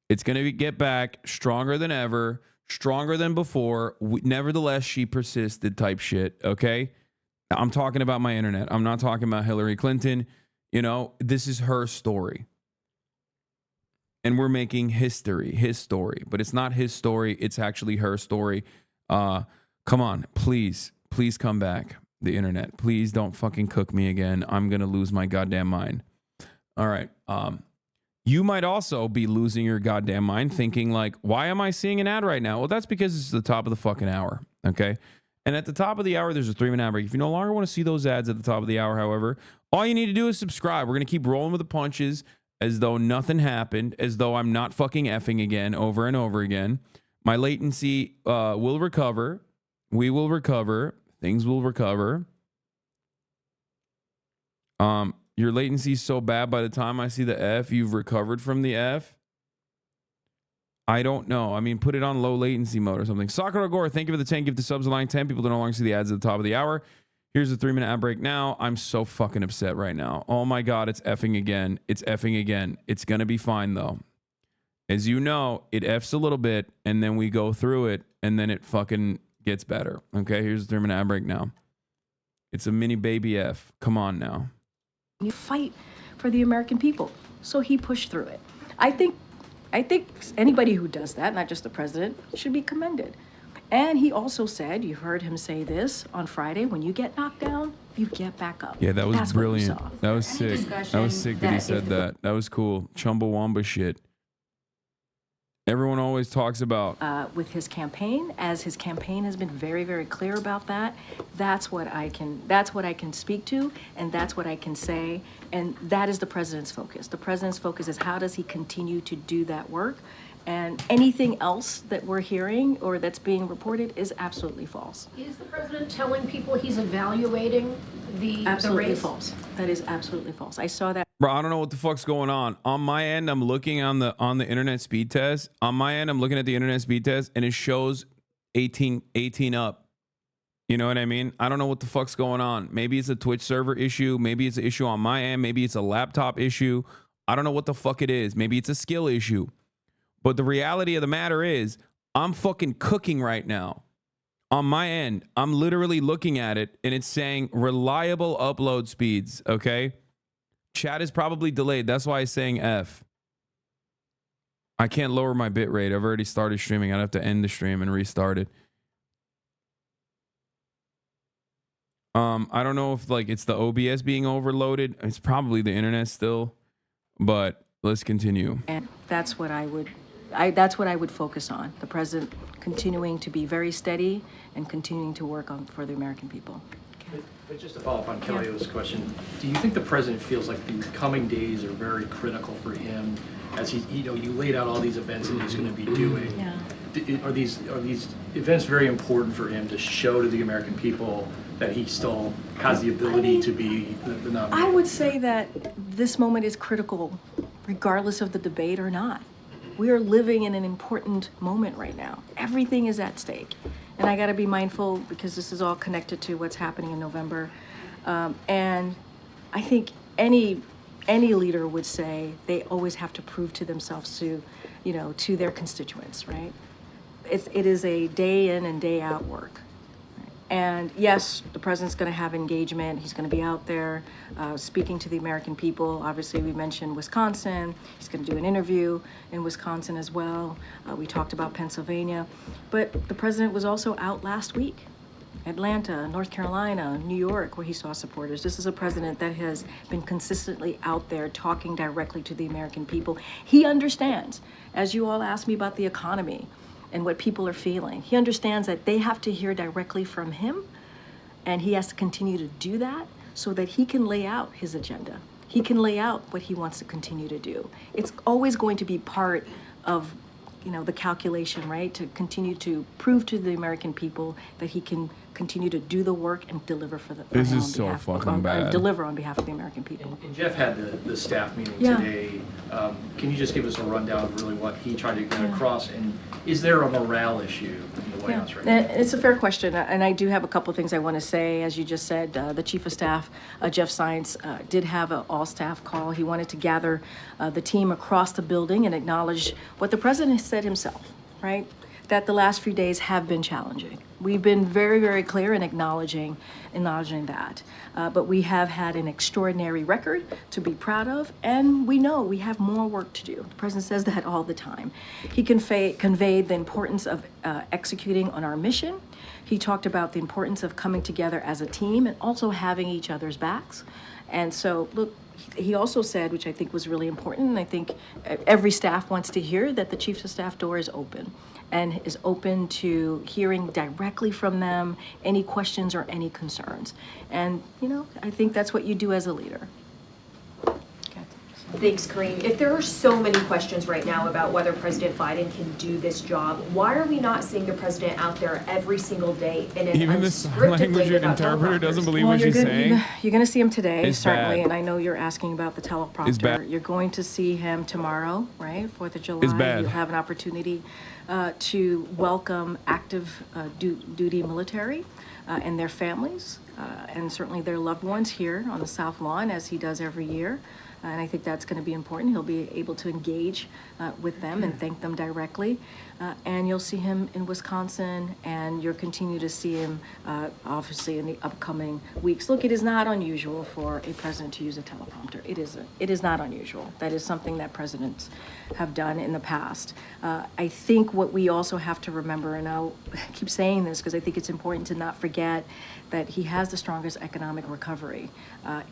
It's going to get back stronger than ever, stronger than before. Nevertheless, she persisted type shit, okay? I'm talking about my internet. I'm not talking about Hillary Clinton. You know, this is her story. And we're making history, his story. But it's not his story. It's actually her story. Come on, please come back, the internet. Please don't fucking cook me again. I'm going to lose my goddamn mind. All right. You might also be losing your goddamn mind thinking like, why am I seeing an ad right now? Well, that's because it's the top of the fucking hour, okay? And at the top of the hour, there's a 3-minute ad break. If you no longer want to see those ads at the top of the hour, however, all you need to do is subscribe. We're going to keep rolling with the punches as though nothing happened, as though I'm not fucking effing again over and over again. My latency will recover. We will recover. Things will recover. Your latency is so bad by the time I see the F, you've recovered from the F. I don't know. I mean, put it on low latency mode or something. Sakura Gore, thank you for the 10 gift to subs line 10. People don't no longer see the ads at the top of the hour. Here's a 3-minute ad break now. I'm so fucking upset right now. Oh my God, it's effing again. It's effing again. It's going to be fine though. As you know, it F's a little bit and then we go through it and then it fucking gets better. Okay, here's the 3-minute ad break now. It's a mini baby F. Come on now. You fight for the American people. So he pushed through it. I think anybody who does that, not just the president, should be commended. And he also said, you heard him say this on Friday, when you get knocked down, you get back up. Yeah, that was That's what you brilliant. saw. That was sick. That was sick that he said that. That was cool. Chumbawamba shit. Everyone always talks about with his campaign, as his campaign has been very, very clear about that. That's what I can speak to, and that's what I can say, and that is the president's focus. The president's focus is how does he continue to do that work, and anything else that we're hearing or that's being reported is absolutely false. Is the president telling people he's evaluating the Absolutely race? false. That is absolutely false. I saw that. Bro, I don't know what the fuck's going on. On my end, I'm looking on the internet speed test. On my end, I'm looking at the internet speed test and it shows 18 up. You know what I mean? I don't know what the fuck's going on. Maybe it's a Twitch server issue. Maybe it's an issue on my end. Maybe it's a laptop issue. I don't know what the fuck it is. Maybe it's a skill issue. But the reality of the matter is, I'm fucking cooking right now. On my end, I'm literally looking at it and it's saying reliable upload speeds, okay? Chat is probably delayed. That's why it's saying F. I can't lower my bit rate. I've already started streaming. I'd have to end the stream and restart it. I don't know if like it's the OBS being overloaded. It's probably the internet still, but let's continue. And that's what I would focus on. The president continuing to be very steady and continuing to work on for the American people. But just to follow up on Kelly's question, do you think the president feels like the coming days are very critical for him as he, you laid out all these events that he's going to be doing? Yeah. Are these events very important for him to show to the American people that he still has the ability to be the nominee? I would say that this moment is critical, regardless of the debate or not. We are living in an important moment right now. Everything is at stake. And I got to be mindful because this is all connected to what's happening in November. And I think any leader would say they always have to prove to themselves to their constituents, right? It is a day in and day out work. Right? And yes, the president's going to have engagement. He's going to be out there speaking to the American people. Obviously, we mentioned Wisconsin. He's going to do an interview in Wisconsin as well. We talked about Pennsylvania. But the president was also out last week. Atlanta, North Carolina, New York, where he saw supporters. This is a president that has been consistently out there talking directly to the American people. He understands, as you all asked me about the economy and what people are feeling, he understands that they have to hear directly from him, and he has to continue to do that so that he can lay out his agenda. He can lay out what he wants to continue to do. It's always going to be part of the calculation, right? To continue to prove to the American people that he can continue to do the work and deliver for the This is so fucking bad. Deliver on behalf of the American people. And Jeff had the staff meeting today. Can you just give us a rundown of really what he tried to get across? And is there a morale issue in the White House right now? It's a fair question, and I do have a couple of things I want to say. As you just said, the Chief of Staff, Jeff Zients, did have an all-staff call. He wanted to gather the team across the building and acknowledge what the president said himself, right? That the last few days have been challenging. We've been very, very clear in acknowledging that. But we have had an extraordinary record to be proud of, and we know we have more work to do. The president says that all the time. He conveyed the importance of executing on our mission. He talked about the importance of coming together as a team and also having each other's backs. And so, look, he also said, which I think was really important, and I think every staff wants to hear, that the Chief of Staff door is open and is open to hearing directly from them any questions or any concerns. And, I think that's what you do as a leader. Thanks, Kareem. If there are so many questions right now about whether President Biden can do this job, why are we not seeing the president out there every single day in an Even the sign language interpreter doesn't believe what she's saying? You're going to see him today, It's certainly, bad. and I know you're asking about the teleprompter. It's bad. You're going to see him tomorrow, right? 4th of July. It's bad. You'll have an opportunity to welcome active duty military and their families, and certainly their loved ones here on the South Lawn, as he does every year. And I think that's going to be important. He'll be able to engage with them and thank them directly. And you'll see him in Wisconsin, and you'll continue to see him, obviously, in the upcoming weeks. Look, it is not unusual for a president to use a teleprompter. It isn't. It is not unusual. That is something that presidents have done in the past. I think what we also have to remember, and I'll keep saying this because I think it's important to not forget, that he has the strongest economic recovery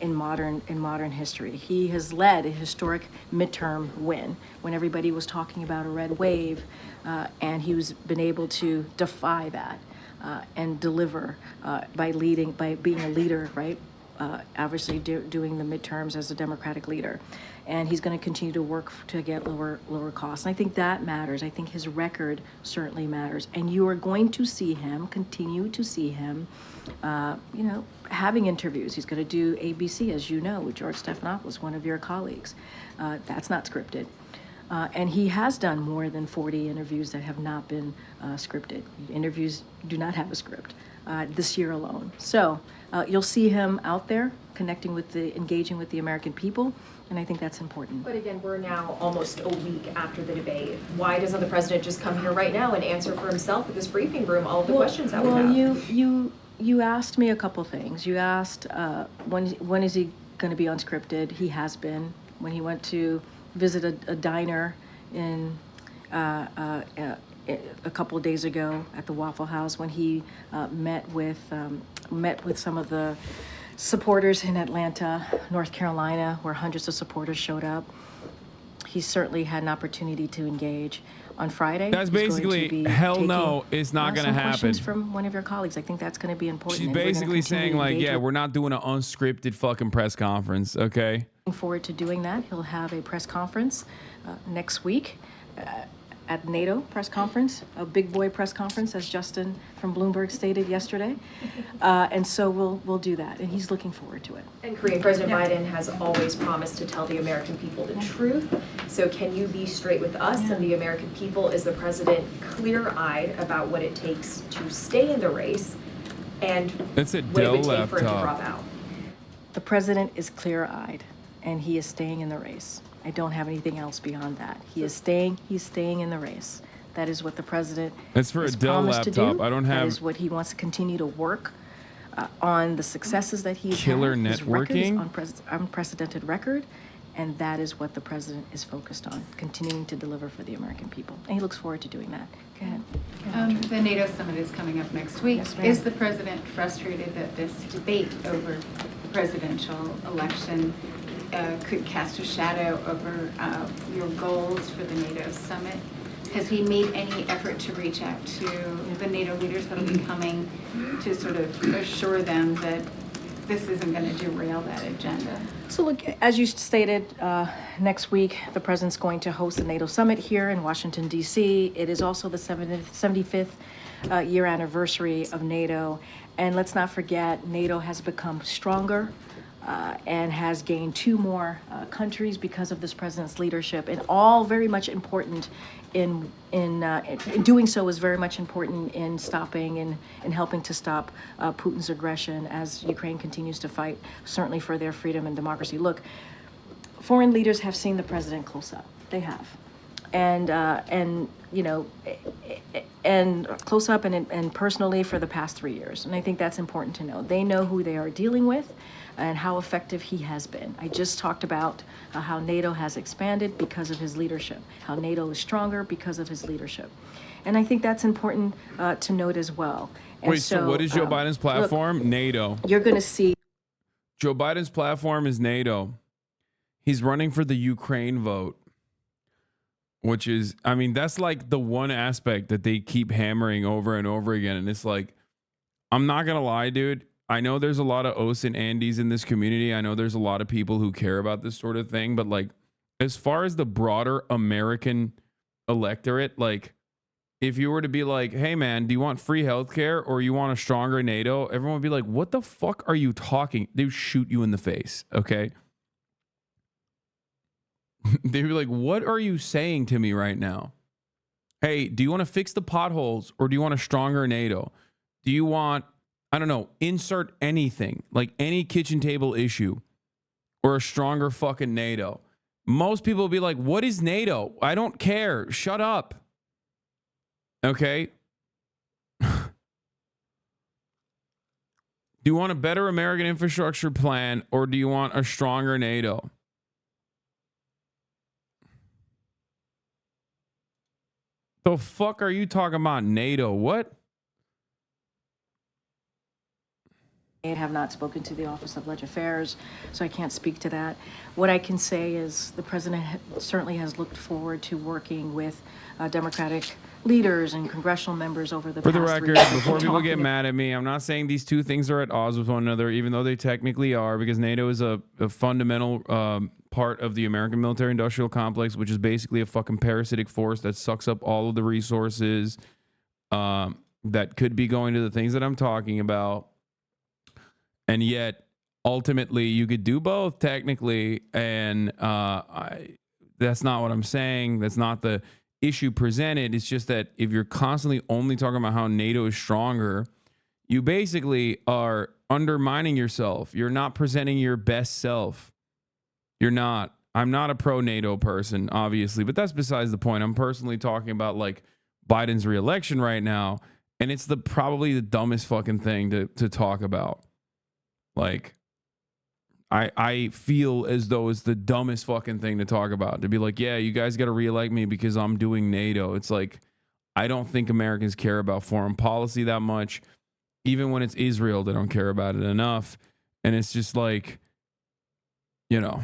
in modern history. He has led a historic midterm win when everybody was talking about a red wave, and he's been able to defy that and deliver by being a leader, right? Obviously doing the midterms as a Democratic leader. And he's going to continue to work to get lower costs. And I think that matters. I think his record certainly matters. And you are going to see him, continue to see him, having interviews. He's going to do ABC, as you know, with George Stephanopoulos, one of your colleagues. That's not scripted. And he has done more than 40 interviews that have not been scripted. Interviews do not have a script this year alone. So you'll see him out there engaging with the American people, and I think that's important. But again, we're now almost a week after the debate. Why doesn't the president just come here right now and answer for himself at this briefing room all of the questions that we have? You asked me a couple things. You asked when is he going to be unscripted? He has been. When he went to visit a diner in a couple of days ago at the Waffle House, when he met with some of the supporters in Atlanta, North Carolina, where hundreds of supporters showed up. He certainly had an opportunity to engage. On Friday, that's basically hell no, it's not going to happen. Questions from one of your colleagues. I think that's going to be important. She's basically saying, like, yeah, we're not doing an unscripted fucking press conference, okay? Looking forward to doing that. He'll have a press conference next week at NATO press conference, a big boy press conference, as Justin from Bloomberg stated yesterday. And so we'll do that, and he's looking forward to it. And Korean President Biden has always promised to tell the American people the truth. So can you be straight with us and the American people? Is the president clear-eyed about what it takes to stay in the race, and what it would take for him to drop out? The president is clear-eyed, and he is staying in the race. I don't have anything else beyond that. He's staying in the race. That is what the president It's for a has Dell promised to laptop. do. I don't That have is what he wants to continue to work on the successes that he's killer had. His record is networking. unprecedented record, and that is what the president is focused on, continuing to deliver for the American people. And he looks forward to doing that. Go ahead. The NATO summit is coming up next week. Yes, ma'am. Is the president frustrated that this debate over the presidential election could cast a shadow over your goals for the NATO summit? Has he made any effort to reach out to the NATO leaders that will be coming to sort of assure them that this isn't going to derail that agenda? So look, as you stated, next week, the president's going to host the NATO summit here in Washington, D.C. It is also the 75th year anniversary of NATO. And let's not forget, NATO has become stronger and has gained 2 more countries because of this president's leadership, and all very much important in doing so is very much important in stopping and helping to stop Putin's aggression as Ukraine continues to fight, certainly for their freedom and democracy. Look, foreign leaders have seen the president close up. They have. And you know, and close up and personally for the past 3 years. And I think that's important to know. They know who they are dealing with and how effective he has been. I just talked about how NATO has expanded because of his leadership, how NATO is stronger because of his leadership. And I think that's important to note as well. And Wait, so what is Joe Biden's platform? Look, NATO. You're going to see. Joe Biden's platform is NATO. He's running for the Ukraine vote, which is, I mean, that's like the one aspect that they keep hammering over and over again. And it's like, I'm not going to lie, dude. I know there's a lot of Os and Andes in this community. I know there's a lot of people who care about this sort of thing. But like, as far as the broader American electorate, like, if you were to be like, hey, man, do you want free healthcare or you want a stronger NATO? Everyone would be like, what the fuck are you talking? They would shoot you in the face. Okay. They'd be like, what are you saying to me right now? Hey, do you want to fix the potholes or do you want a stronger NATO? Do you want, I don't know, insert anything, like any kitchen table issue or a stronger fucking NATO? Most people will be like, what is NATO? I don't care. Shut up. Okay. Do you want a better American infrastructure plan or do you want a stronger NATO? The fuck are you talking about, NATO? What? I have not spoken to the Office of Legislative Affairs, so I can't speak to that. What I can say is the president certainly has looked forward to working with Democratic leaders and congressional members over the For past the 3 record, years. before people get mad at me, I'm not saying these two things are at odds with one another, even though they technically are, because NATO is a fundamental part of the American military-industrial complex, which is basically a fucking parasitic force that sucks up all of the resources that could be going to the things that I'm talking about. And yet, ultimately, you could do both technically, and that's not what I'm saying. That's not the issue presented. It's just that if you're constantly only talking about how NATO is stronger, you basically are undermining yourself. You're not presenting your best self. You're not. I'm not a pro-NATO person, obviously, but that's besides the point. I'm personally talking about like Biden's reelection right now, and it's probably the dumbest fucking thing to talk about. Like, I feel as though it's the dumbest fucking thing to talk about. To be like, yeah, you guys got to reelect me because I'm doing NATO. It's like, I don't think Americans care about foreign policy that much. Even when it's Israel, they don't care about it enough. And it's just like, you know,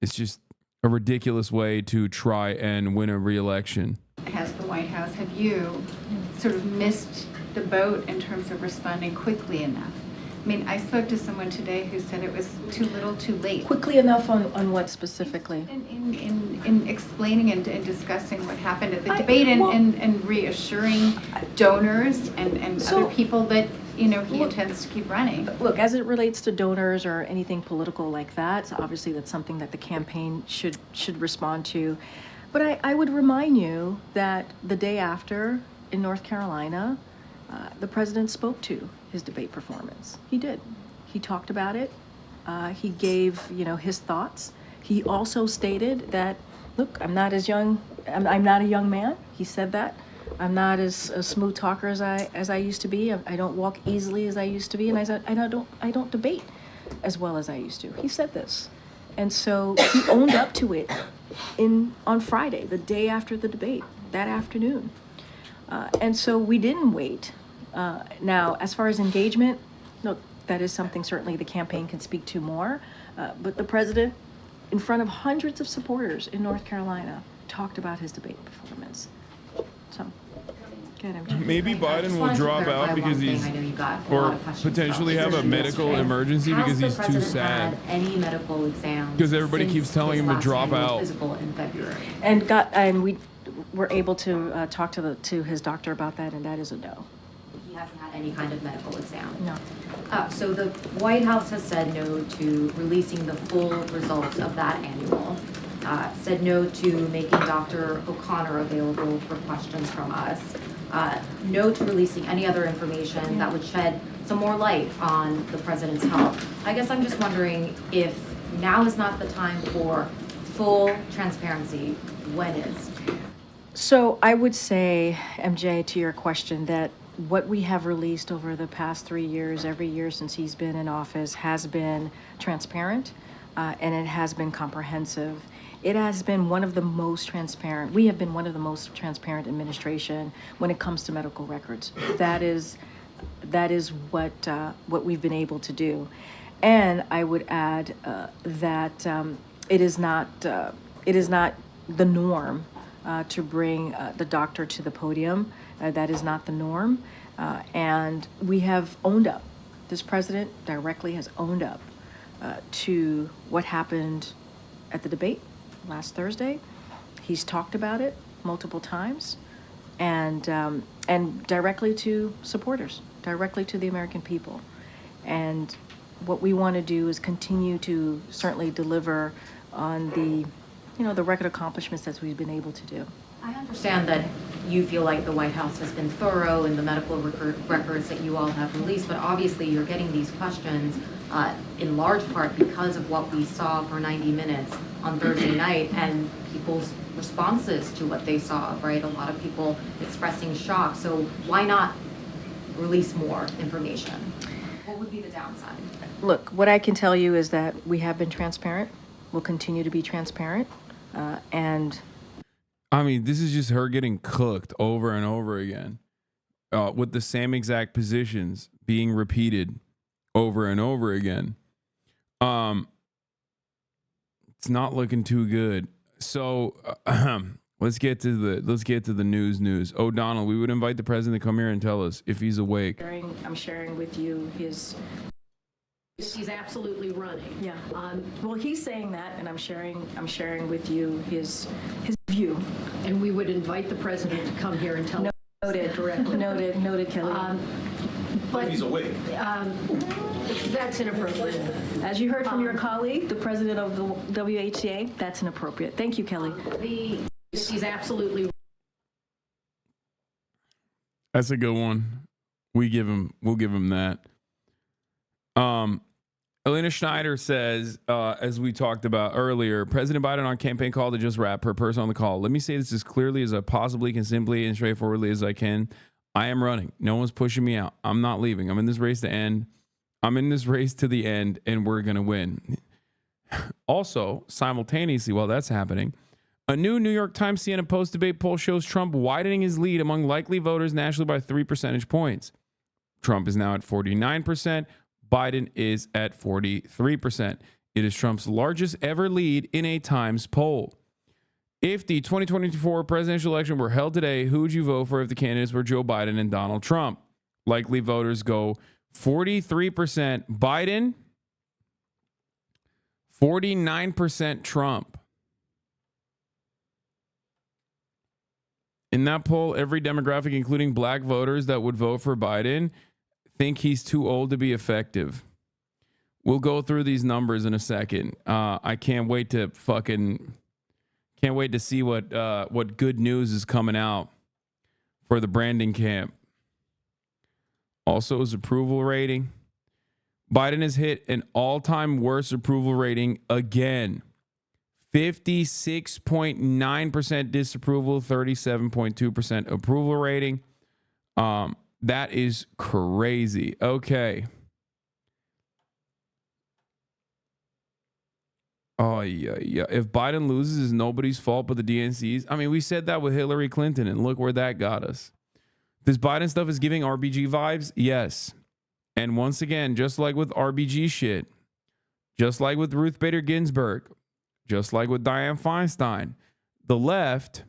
it's just a ridiculous way to try and win a reelection. Has the White House, have you sort of missed the boat in terms of responding quickly enough? I mean, I spoke to someone today who said it was too little too late. Quickly enough on what specifically? In explaining and discussing what happened at the debate and reassuring donors and other people that, you know, he intends to keep running. Look, as it relates to donors or anything political like that, obviously that's something that the campaign should respond to. But I would remind you that the day after in North Carolina, the president spoke to his debate performance. He did. He talked about it. He gave, you know, his thoughts. He also stated that, look, I'm not as young I'm not a young man. He said that. I'm not as a smooth talker as I used to be. I don't walk easily as I used to be, and I don't debate as well as I used to. He said this, and so he owned up to it on Friday, the day after the debate, that afternoon. And so we didn't wait. Now, as far as engagement, look, that is something certainly the campaign can speak to more. But the president, in front of hundreds of supporters in North Carolina, talked about his debate performance. So, go ahead, MJ. Maybe Biden will drop out because or potentially have a medical emergency because he's too sad. Had any medical exams? Because everybody keeps telling him to drop out. Physical in February. And we were able to talk to his doctor about that, and that is a no. He hasn't had any kind of medical exam. No. So the White House has said no to releasing the full results of that annual. Said no to making Dr. O'Connor available for questions from us. No to releasing any other information that would shed some more light on the president's health. I guess I'm just wondering if now is not the time for full transparency. When is? So I would say, MJ, to your question, that what we have released over the past 3 years, every year since he's been in office, has been transparent, and it has been comprehensive. It has been one of the most transparent. We have been one of the most transparent administration when it comes to medical records. That is what we've been able to do. And I would add that it is not the norm to bring the doctor to the podium. That is not the norm. And we have owned up. This president directly has owned up to what happened at the debate last Thursday. He's talked about it multiple times, and directly to supporters, directly to the American people. And what we want to do is continue to certainly deliver on the record accomplishments that we've been able to do. I understand that you feel like the White House has been thorough in the medical records that you all have released, but obviously you're getting these questions in large part because of what we saw for 90 minutes on Thursday night and people's responses to what they saw, right? A lot of people expressing shock. So why not release more information? What would be the downside? Look, what I can tell you is that we have been transparent. We'll continue to be transparent. And I mean, this is just her getting cooked over and over again with the same exact positions being repeated over and over again. It's not looking too good. So let's get to the news. O'Donnell, we would invite the president to come here and tell us if he's awake. I'm sharing with you his. He's absolutely running. Yeah. Well, he's saying that, and I'm sharing with you his view. And we would invite the president to come here and tell us directly. Noted, Kelly. But he's awake. That's inappropriate. As you heard from your colleague, the president of the WHCA, that's inappropriate. Thank you, Kelly. He's absolutely. That's a good one. We'll give him that. Elena Schneider says, as we talked about earlier, President Biden on campaign call to just wrap, her person on the call. Let me say this as clearly as I possibly can, simply and straightforwardly as I can. I am running. No one's pushing me out. I'm not leaving. I'm in this race to end. I'm in this race to the end, and we're going to win. Also, simultaneously, while that's happening, a new New York Times CNN post-debate poll shows Trump widening his lead among likely voters nationally by 3 percentage points. Trump is now at 49%. Biden is at 43%. It is Trump's largest ever lead in a Times poll. If the 2024 presidential election were held today, who would you vote for if the candidates were Joe Biden and Donald Trump? Likely voters go 43% Biden, 49% Trump. In that poll, every demographic, including black voters that would vote for Biden, think he's too old to be effective. We'll go through these numbers in a second. I can't wait to see what good news is coming out for the Brandon camp. Also, his approval rating. Biden has hit an all-time worst approval rating again. 56.9% disapproval, 37.2% approval rating. That is crazy. Okay. Oh, yeah. If Biden loses, it's nobody's fault but the DNC's. I mean, we said that with Hillary Clinton, and look where that got us. This Biden stuff is giving RBG vibes? Yes. And once again, just like with RBG shit, just like with Ruth Bader Ginsburg, just like with Dianne Feinstein, the left,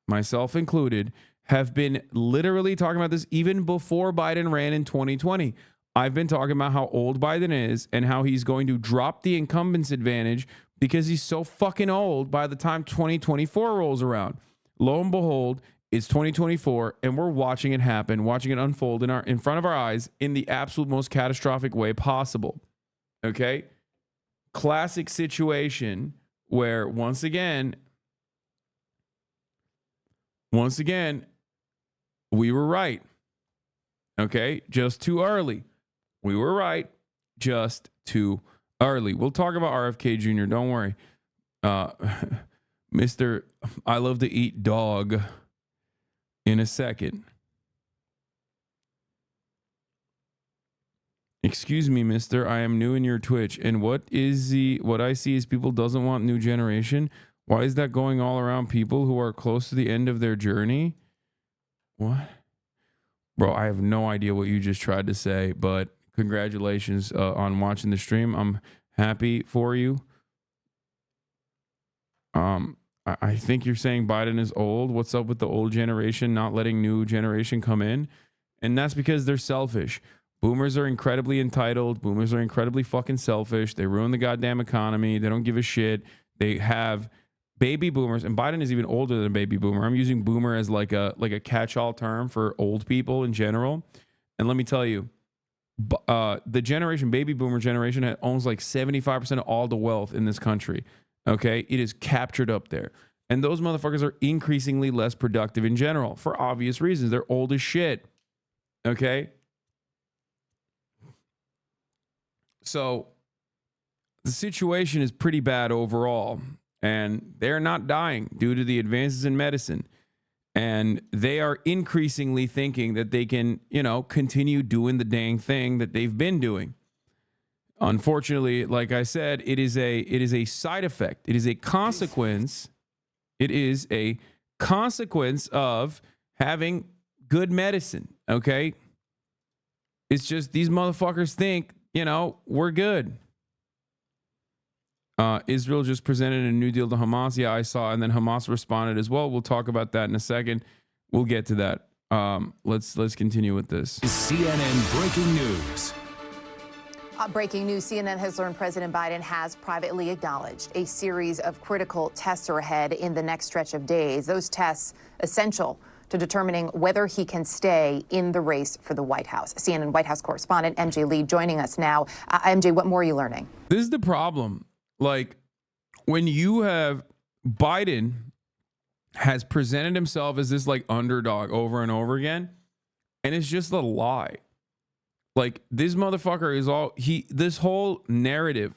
myself included, have been literally talking about this even before Biden ran in 2020. I've been talking about how old Biden is and how he's going to drop the incumbents advantage because he's so fucking old by the time 2024 rolls around. Lo and behold, it's 2024 and we're watching it happen, watching it unfold in front of our eyes in the absolute most catastrophic way possible. Okay? Classic situation where once again, we were right. Okay? Just too early. We were right. Just too early. We'll talk about RFK Jr. Don't worry. Mr. I love to eat dog in a second. Excuse me, mister. I am new in your Twitch. And what I see is people doesn't want new generation. Why is that going all around people who are close to the end of their journey? What? Bro, I have no idea what you just tried to say, but congratulations on watching the stream. I'm happy for you. I think you're saying Biden is old. What's up with the old generation not letting new generation come in? And that's because they're selfish. Boomers are incredibly entitled. Boomers are incredibly fucking selfish. They ruin the goddamn economy. They don't give a shit. They have baby boomers, and Biden is even older than a baby boomer. I'm using boomer as like a catch-all term for old people in general. And let me tell you, the baby boomer generation owns like 75% of all the wealth in this country. Okay, it is captured up there. And those motherfuckers are increasingly less productive in general for obvious reasons. They're old as shit. Okay. So the situation is pretty bad overall, and they're not dying due to the advances in medicine. And they are increasingly thinking that they can, continue doing the dang thing that they've been doing. Unfortunately, like I said, it is a side effect. It is a consequence. It is a consequence of having good medicine. Okay. It's just these motherfuckers think, we're good. Israel just presented a new deal to Hamas. Yeah, I saw. And then Hamas responded as well. We'll talk about that in a second. We'll get to that. Let's continue with this. CNN breaking news. Breaking news, CNN has learned President Biden has privately acknowledged a series of critical tests are ahead in the next stretch of days. Those tests essential to determining whether he can stay in the race for the White House. CNN White House correspondent MJ Lee joining us now. MJ, what more are you learning? This is the problem. Like, when you have Biden has presented himself as this like underdog over and over again, and it's just a lie. Like, this motherfucker is this whole narrative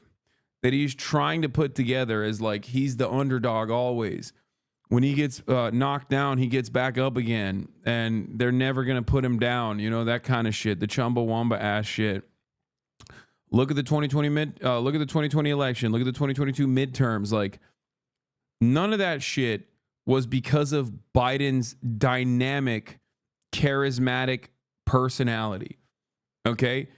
that he's trying to put together is like he's the underdog always. When he gets knocked down, he gets back up again, and they're never going to put him down. That kind of shit, the Chumbawamba ass shit. Look at the 2020 look at the 2020 election. Look at the 2022 midterms. Like, none of that shit was because of Biden's dynamic, charismatic personality. Okay.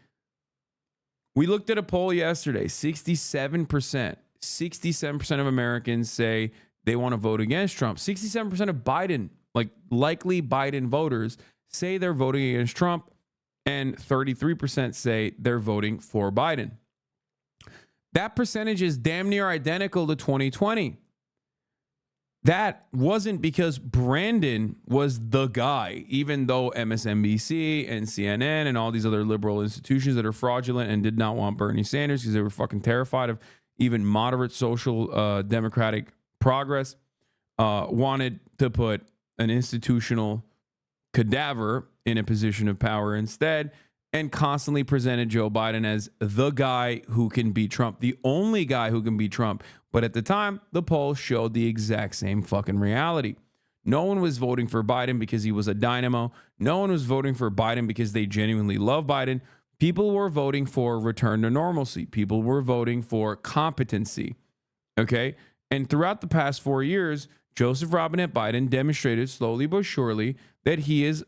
We looked at a poll yesterday. 67% of Americans say they want to vote against Trump. 67% of Biden, likely Biden voters, say they're voting against Trump. And 33% say they're voting for Biden. That percentage is damn near identical to 2020. That wasn't because Brandon was the guy, even though MSNBC and CNN and all these other liberal institutions that are fraudulent and did not want Bernie Sanders because they were fucking terrified of even moderate social democratic progress, wanted to put an institutional cadaver in a position of power instead. and constantly presented Joe Biden as the guy who can beat Trump, the only guy who can beat Trump. But at the time, the polls showed the exact same fucking reality. No one was voting for Biden because he was a dynamo. No one was voting for Biden because they genuinely love Biden. People were voting for return to normalcy. People were voting for competency. Okay? And throughout the past 4 years, Joseph Robinette Biden demonstrated slowly but surely that he is,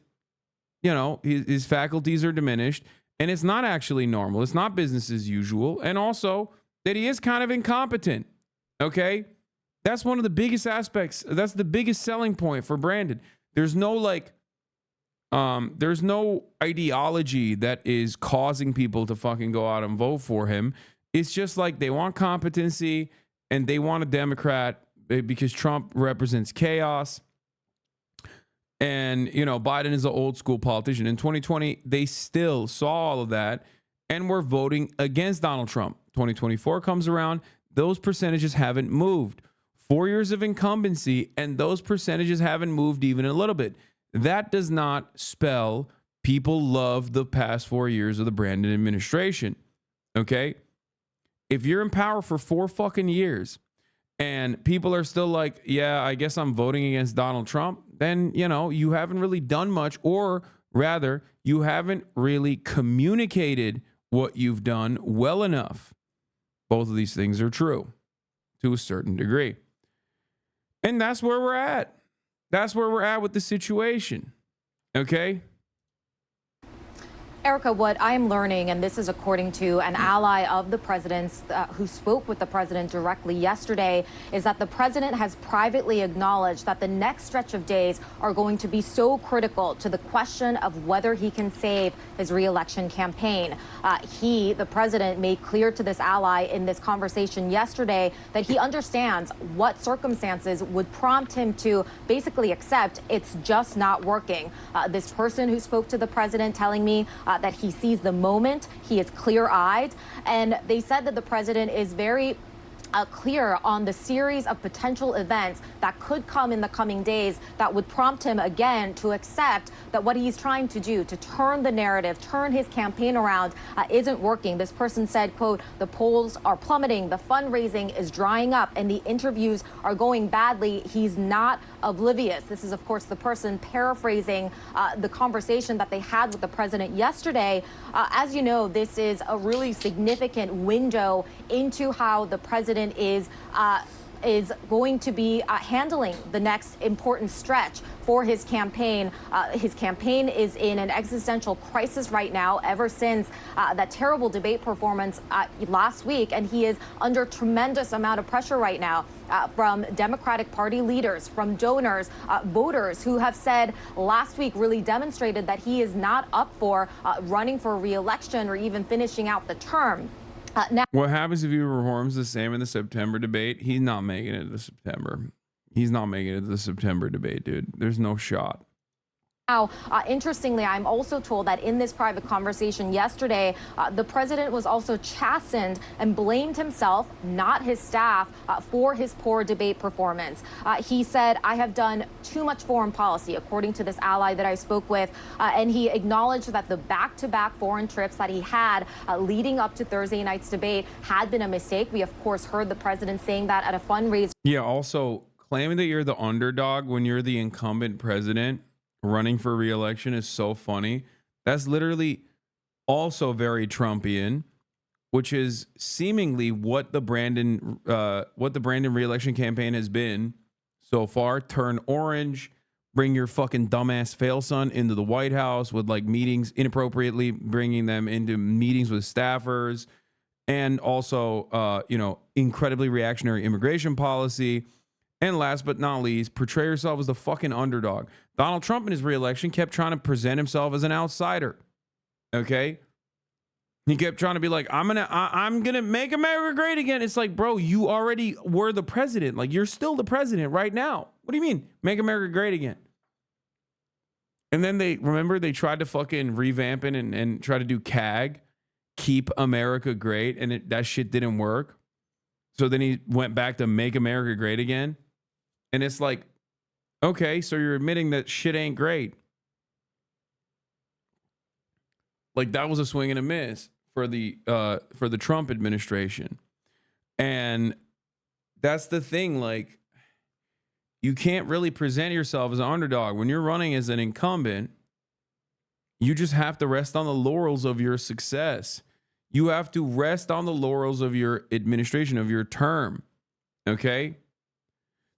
you know, his faculties are diminished and it's not actually normal. It's not business as usual. And also that he is kind of incompetent. Okay? That's one of the biggest aspects. That's the biggest selling point for Brandon. There's no ideology that is causing people to fucking go out and vote for him. It's just like they want competency and they want a Democrat because Trump represents chaos. And, you know, Biden is an old school politician. In 2020, they still saw all of that and were voting against Donald Trump. 2024 comes around, those percentages haven't moved. 4 years of incumbency, and those percentages haven't moved even a little bit. That does not spell people love the past 4 years of the Brandon administration. Okay? If you're in power for 4 fucking years and people are still like, yeah, I guess I'm voting against Donald Trump, then, you know, you haven't really done much, or rather, you haven't really communicated what you've done well enough. Both of these things are true to a certain degree. And that's where we're at. That's where we're at with the situation. Okay? Erica, what I'm learning, and this is according to an ally of the president's who spoke with the president directly yesterday, is that the president has privately acknowledged that the next stretch of days are going to be so critical to the question of whether he can save his re-election campaign. The president, made clear to this ally in this conversation yesterday that he understands what circumstances would prompt him to basically accept it's just not working. This person who spoke to the president telling me that he sees the moment, he is clear-eyed, and they said that the president is very clear on the series of potential events that could come in the coming days that would prompt him again to accept that what he's trying to do to turn the narrative, turn his campaign around, isn't working. This person said, quote, the polls are plummeting, the fundraising is drying up, and the interviews are going badly. He's not oblivious. This is, of course, the person paraphrasing the conversation that they had with the president yesterday. As you know, this is a really significant window into how the president is going to be handling the next important stretch for his campaign. His campaign is in an existential crisis right now ever since that terrible debate performance last week, and he is under tremendous amount of pressure right now from Democratic Party leaders, from donors, voters who have said last week, really demonstrated that he is not up for running for re-election or even finishing out the term. Now, what happens if he performs the same in the September debate? He's not making it to September. He's not making it to the September debate, dude. There's no shot. Now, interestingly, I'm also told that in this private conversation yesterday, the president was also chastened and blamed himself, not his staff, for his poor debate performance. He said, I have done too much foreign policy, according to this ally that I spoke with, and he acknowledged that the back-to-back foreign trips that he had leading up to Thursday night's debate had been a mistake. We, of course, heard the president saying that at a fundraiser. Yeah, also, claiming that you're the underdog when you're the incumbent president running for re-election is so funny. That's literally also very Trumpian, which is seemingly what the Brandon re-election campaign has been so far. Turn orange, bring your fucking dumbass fail son into the White House with like meetings, inappropriately bringing them into meetings with staffers, and also incredibly reactionary immigration policy. And last but not least, portray yourself as the fucking underdog. Donald Trump in his re-election kept trying to present himself as an outsider. Okay? He kept trying to be like, I'm gonna make America great again. It's like, bro, you already were the president. Like, you're still the president right now. What do you mean? Make America great again. And then they tried to fucking revamp it and try to do CAG, keep America great, and that shit didn't work. So then he went back to make America great again. And it's like, okay, so you're admitting that shit ain't great. Like that was a swing and a miss for the Trump administration. And that's the thing, like you can't really present yourself as an underdog when you're running as an incumbent. You just have to rest on the laurels of your success. You have to rest on the laurels of your administration, of your term. Okay?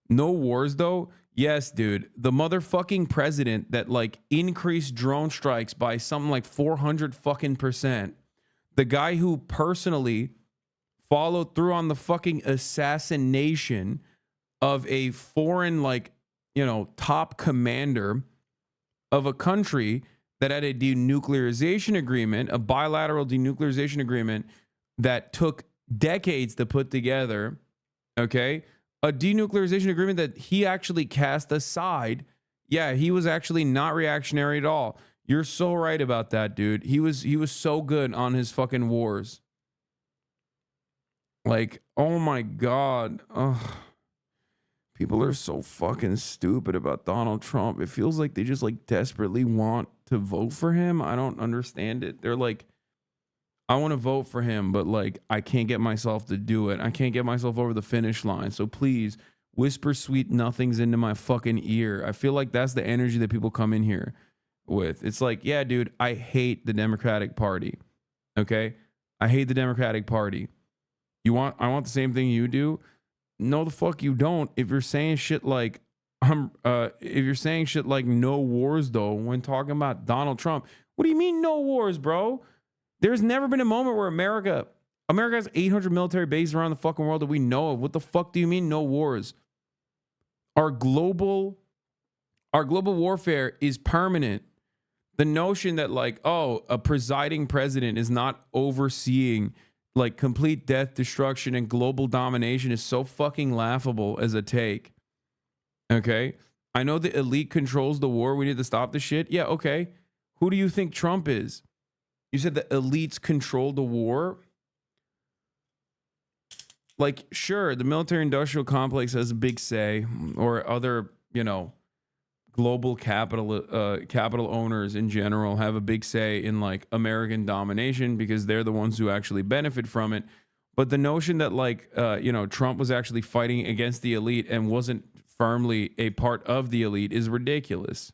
No wars though. Yes, dude. The motherfucking president that like increased drone strikes by something like 400%. The guy who personally followed through on the fucking assassination of a foreign, like, you know, top commander of a country that had a denuclearization agreement, a bilateral denuclearization agreement that took decades to put together. Okay? A denuclearization agreement that he actually cast aside. Yeah, he was actually not reactionary at all. You're so right about that, dude. He was so good on his fucking wars. Like, oh my God. Ugh. People are so fucking stupid about Donald Trump. It feels like they just like desperately want to vote for him. I don't understand it. They're like, I want to vote for him, but like, I can't get myself to do it. I can't get myself over the finish line. So please whisper sweet nothings into my fucking ear. I feel like that's the energy that people come in here with. It's like, yeah, dude, I hate the Democratic Party. Okay? I hate the Democratic Party. I want the same thing you do? No, the fuck you don't. If you're saying shit like, if you're saying shit like no wars though, when talking about Donald Trump, what do you mean no wars, bro? There's never been a moment where America has 800 military bases around the fucking world that we know of. What the fuck do you mean no wars? Our global warfare is permanent. The notion that like, oh, a presiding president is not overseeing like complete death, destruction, and global domination is so fucking laughable as a take. Okay? I know the elite controls the war. We need to stop the shit. Yeah, okay. Who do you think Trump is? You said the elites control the war? Like, sure, the military-industrial complex has a big say, or other, you know, global capital owners in general have a big say in like American domination because they're the ones who actually benefit from it. But the notion that like, you know, Trump was actually fighting against the elite and wasn't firmly a part of the elite is ridiculous.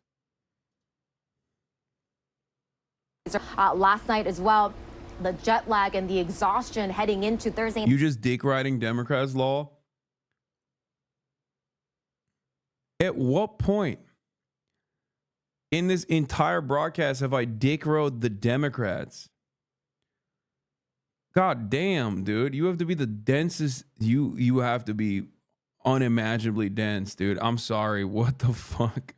Last night as well, the jet lag and the exhaustion heading into Thursday. You just dick riding Democrats, law? At what point in this entire broadcast have I dick rode the Democrats? God damn, dude. You have to be the densest. You have to be unimaginably dense, dude. I'm sorry. What the fuck?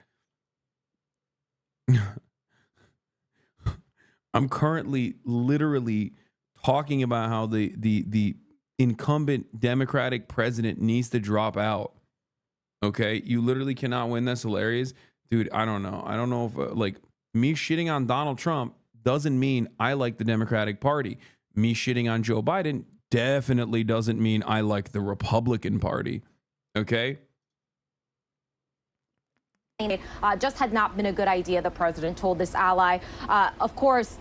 I'm currently literally talking about how the incumbent Democratic president needs to drop out. Okay? You literally cannot win. That's hilarious. Dude, I don't know. I don't know if like me shitting on Donald Trump doesn't mean I like the Democratic Party. Me shitting on Joe Biden definitely doesn't mean I like the Republican Party. Okay? Just had not been a good idea, the president told this ally. Of course,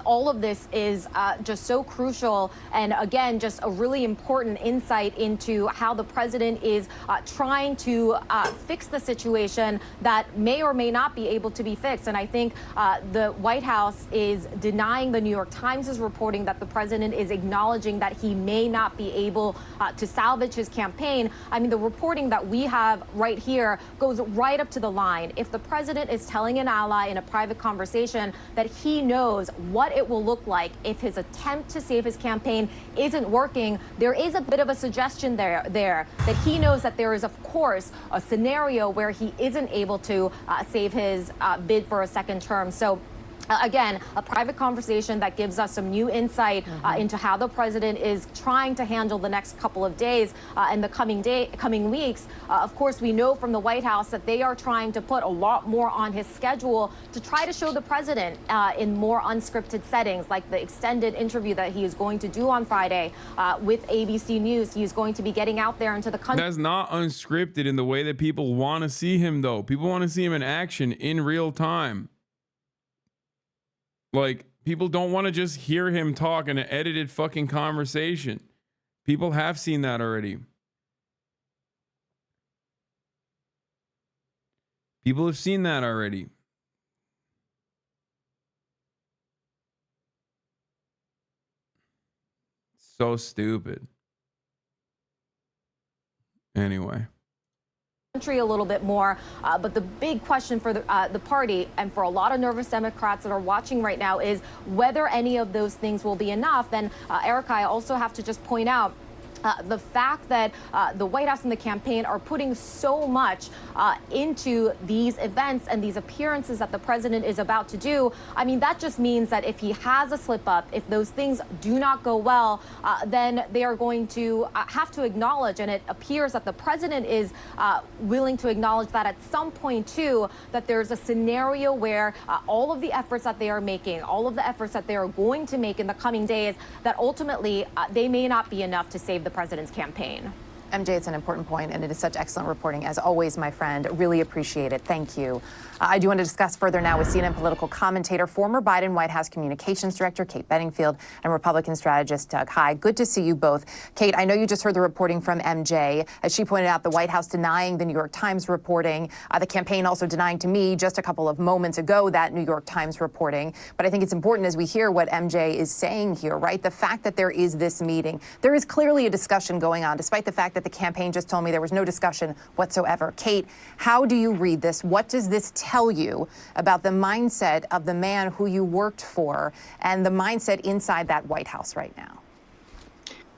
all of this is just so crucial, and again, just a really important insight into how the president is trying to fix the situation that may or may not be able to be fixed. And I think the White House is denying. The New York Times is reporting that the president is acknowledging that he may not be able to salvage his campaign. I mean, the reporting that we have right here goes right up to the line. If the president is telling an ally in a private conversation that he knows what it will look like if his attempt to save his campaign isn't working, there is a bit of a suggestion there that he knows that there is, of course, a scenario where he isn't able to save his bid for a second term. So again, a private conversation that gives us some new insight into how the president is trying to handle the next couple of days and the coming weeks. Of course, we know from the White House that they are trying to put a lot more on his schedule to try to show the president in more unscripted settings, like the extended interview that he is going to do on Friday with ABC News. He is going to be getting out there into the country. That's not unscripted in the way that people want to see him, though. People want to see him in action in real time. Like, People don't want to just hear him talk in an edited fucking conversation. People have seen that already. People have seen that already. So stupid. Anyway. Country a little bit more, but the big question for the party and for a lot of nervous Democrats that are watching right now is whether any of those things will be enough. And Erica, I also have to just point out the fact that the White House and the campaign are putting so much into these events and these appearances that the president is about to do. I mean, that just means that if he has a slip up, if those things do not go well, then they are going to have to acknowledge, and it appears that the president is willing to acknowledge that at some point too, that there's a scenario where all of the efforts that they are making, all of the efforts that they are going to make in the coming days, that ultimately they may not be enough to save the president's campaign. MJ, it's an important point, and it is such excellent reporting, as always, my friend. Really appreciate it. Thank you. I do want to discuss further now with CNN political commentator, former Biden White House Communications Director Kate Bedingfield, and Republican strategist Doug Heye. Good to see you both. Kate, I know you just heard the reporting from MJ. As she pointed out, the White House denying the New York Times reporting. The campaign also denying to me just a couple of moments ago that New York Times reporting. But I think it's important as we hear what MJ is saying here, right? The fact that there is this meeting. There is clearly a discussion going on, despite the fact that the campaign just told me there was no discussion whatsoever. Kate, how do you read this? What does this tell you about the mindset of the man who you worked for and the mindset inside that White House right now?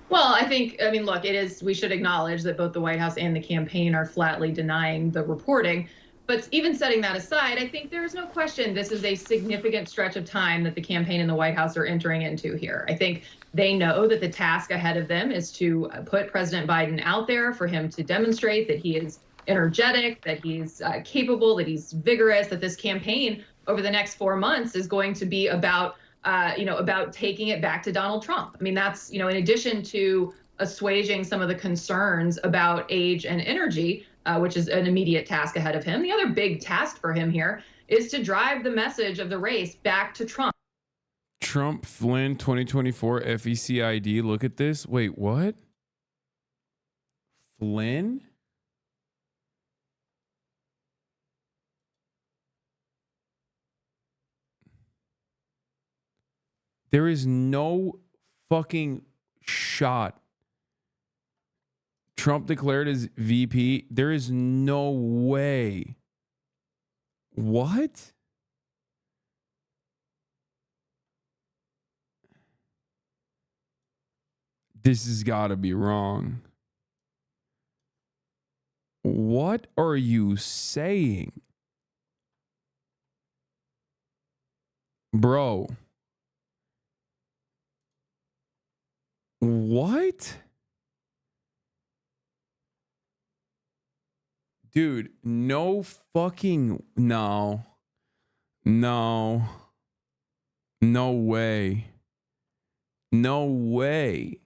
Well, I mean, look, we should acknowledge that both the White House and the campaign are flatly denying the reporting. But even setting that aside, I think there is no question this is a significant stretch of time that the campaign and the White House are entering into here. I think they know that the task ahead of them is to put President Biden out there, for him to demonstrate that he is energetic, that he's capable, that he's vigorous, that this campaign over the next 4 months is going to be about taking it back to Donald Trump. I mean, that's, in addition to assuaging some of the concerns about age and energy, which is an immediate task ahead of him. The other big task for him here is to drive the message of the race back to Trump. Trump, Flynn, 2024 FEC ID. Look at this. Wait, what? Flynn? There is no fucking shot. Trump declared as VP. There is no way. What? This has got to be wrong. What are you saying? Bro. What? Dude, no fucking no. No. No way. No way.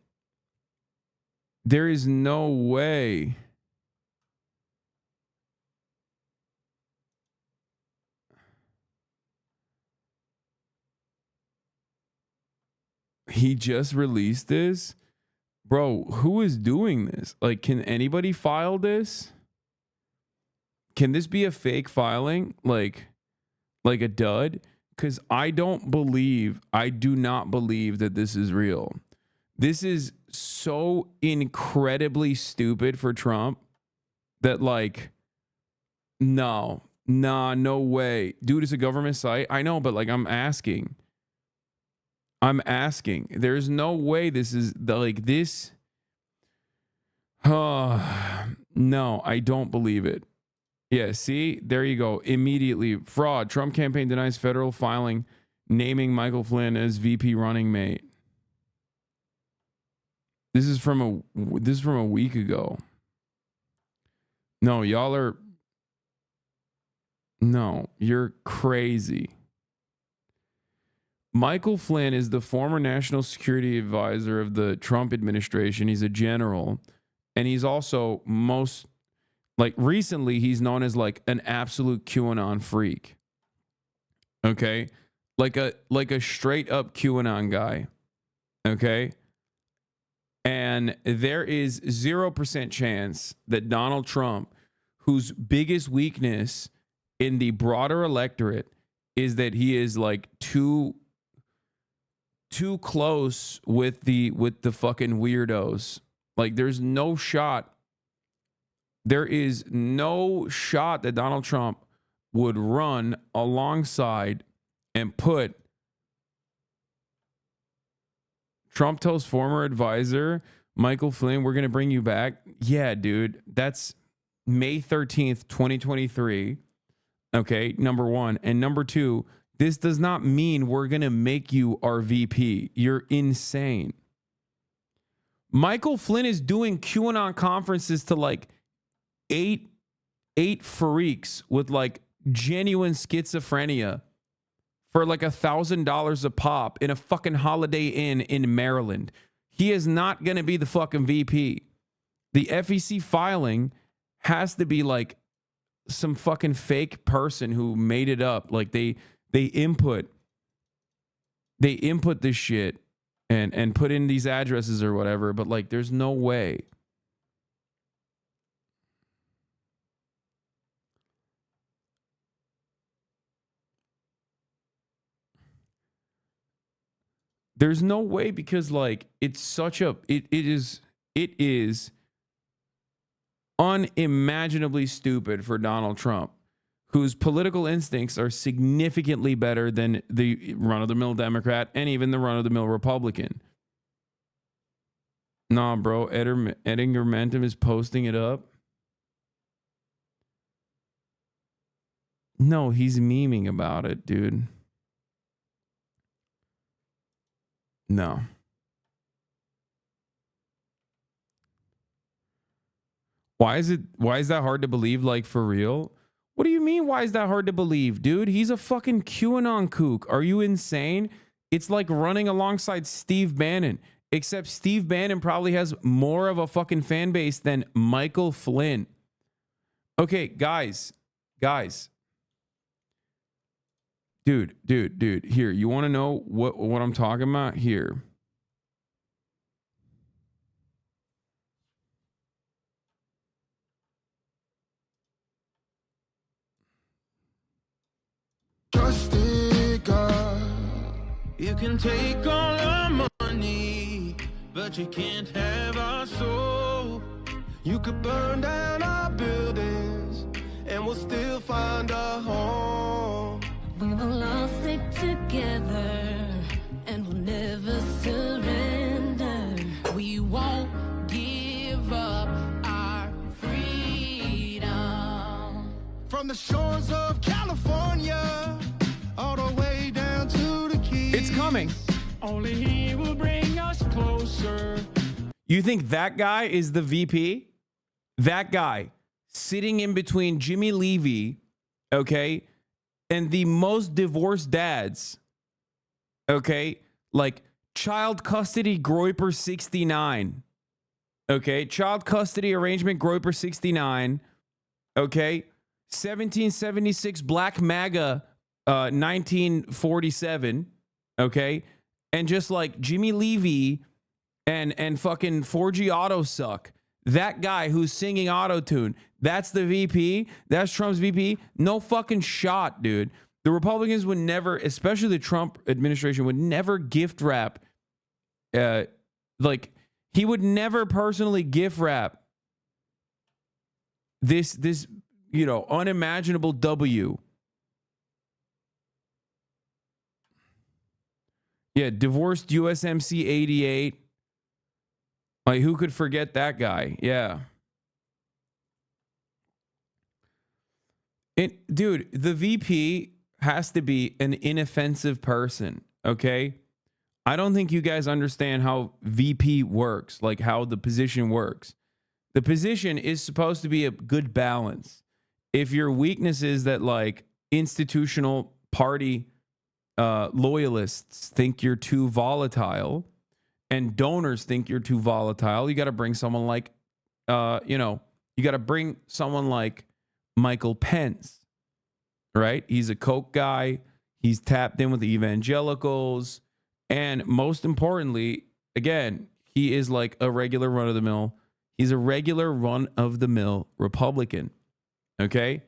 There is no way. He just released this? Bro, who is doing this? Like, can anybody file this? Can this be a fake filing? Like a dud? Because I do not believe that this is real. This is so incredibly stupid for Trump that, like, no way. Dude, it's a government site. I know, but, like, I'm asking. There's no way this is this. No, I don't believe it. Yeah, see? There you go. Immediately. Fraud. Trump campaign denies federal filing naming Michael Flynn as VP running mate. This is from a week ago. No, y'all are... No, you're crazy. Michael Flynn is the former national security advisor of the Trump administration. He's a general. And he's also recently he's known as like an absolute QAnon freak. Okay? like a straight up QAnon guy. Okay? And there is 0% chance that Donald Trump, whose biggest weakness in the broader electorate is that he is like too close with the fucking weirdos. Like there's no shot. There is no shot that Donald Trump would run alongside and put Trump tells former advisor Michael Flynn, we're going to bring you back. Yeah, dude, that's May 13th, 2023. Okay, number one. And number two, this does not mean we're going to make you our VP. You're insane. Michael Flynn is doing QAnon conferences to like eight freaks with like genuine schizophrenia for like $1,000 a pop in a fucking Holiday Inn in Maryland. He is not going to be the fucking VP. The FEC filing has to be like some fucking fake person who made it up. Like they input this shit and put in these addresses or whatever, but like there's no way. There's no way because like it's such a it is unimaginably stupid for Donald Trump, whose political instincts are significantly better than the run-of-the-mill Democrat and even the run-of-the-mill Republican. Nah, bro, Edinger Momentum is posting it up. No, he's memeing about it, dude. No. Why is that hard to believe? Like, for real? What do you mean, why is that hard to believe, dude? He's a fucking QAnon kook. Are you insane? It's like running alongside Steve Bannon, except Steve Bannon probably has more of a fucking fan base than Michael Flynn. Okay, guys. Dude, here, you want to know what I'm talking about? Here. Trusted God, you can take all our money, but you can't have our soul. You could burn down our buildings, and we'll still find a home. We will all stick together, and we'll never surrender. We won't give up our freedom. From the shores of California, all the way down to the Keys. It's coming. Only He will bring us closer. You think that guy is the VP? That guy sitting in between Jimmy Levy, okay, and the most divorced dads, okay, like child custody Groyper 69, okay, child custody arrangement Groyper 69, okay, 1776 Black MAGA 1947, okay, and just like Jimmy Levy and fucking 4G Auto Suck. That guy who's singing auto-tune, that's the VP? That's Trump's VP? No fucking shot, dude. The Republicans would never, especially the Trump administration, would never gift wrap. Like, he would never personally gift wrap this, you know, unimaginable W. Yeah, divorced USMC 88. Like, who could forget that guy? Yeah. Dude, the VP has to be an inoffensive person, okay? I don't think you guys understand how VP works, like how the position works. The position is supposed to be a good balance. If your weakness is that, like, institutional party loyalists think you're too volatile, and donors think you're too volatile, you got to bring someone like, you got to bring someone like Michael Pence, right? He's a Coke guy. He's tapped in with the evangelicals. And most importantly, again, he is like a regular run-of-the-mill. He's a regular run-of-the-mill Republican. Okay?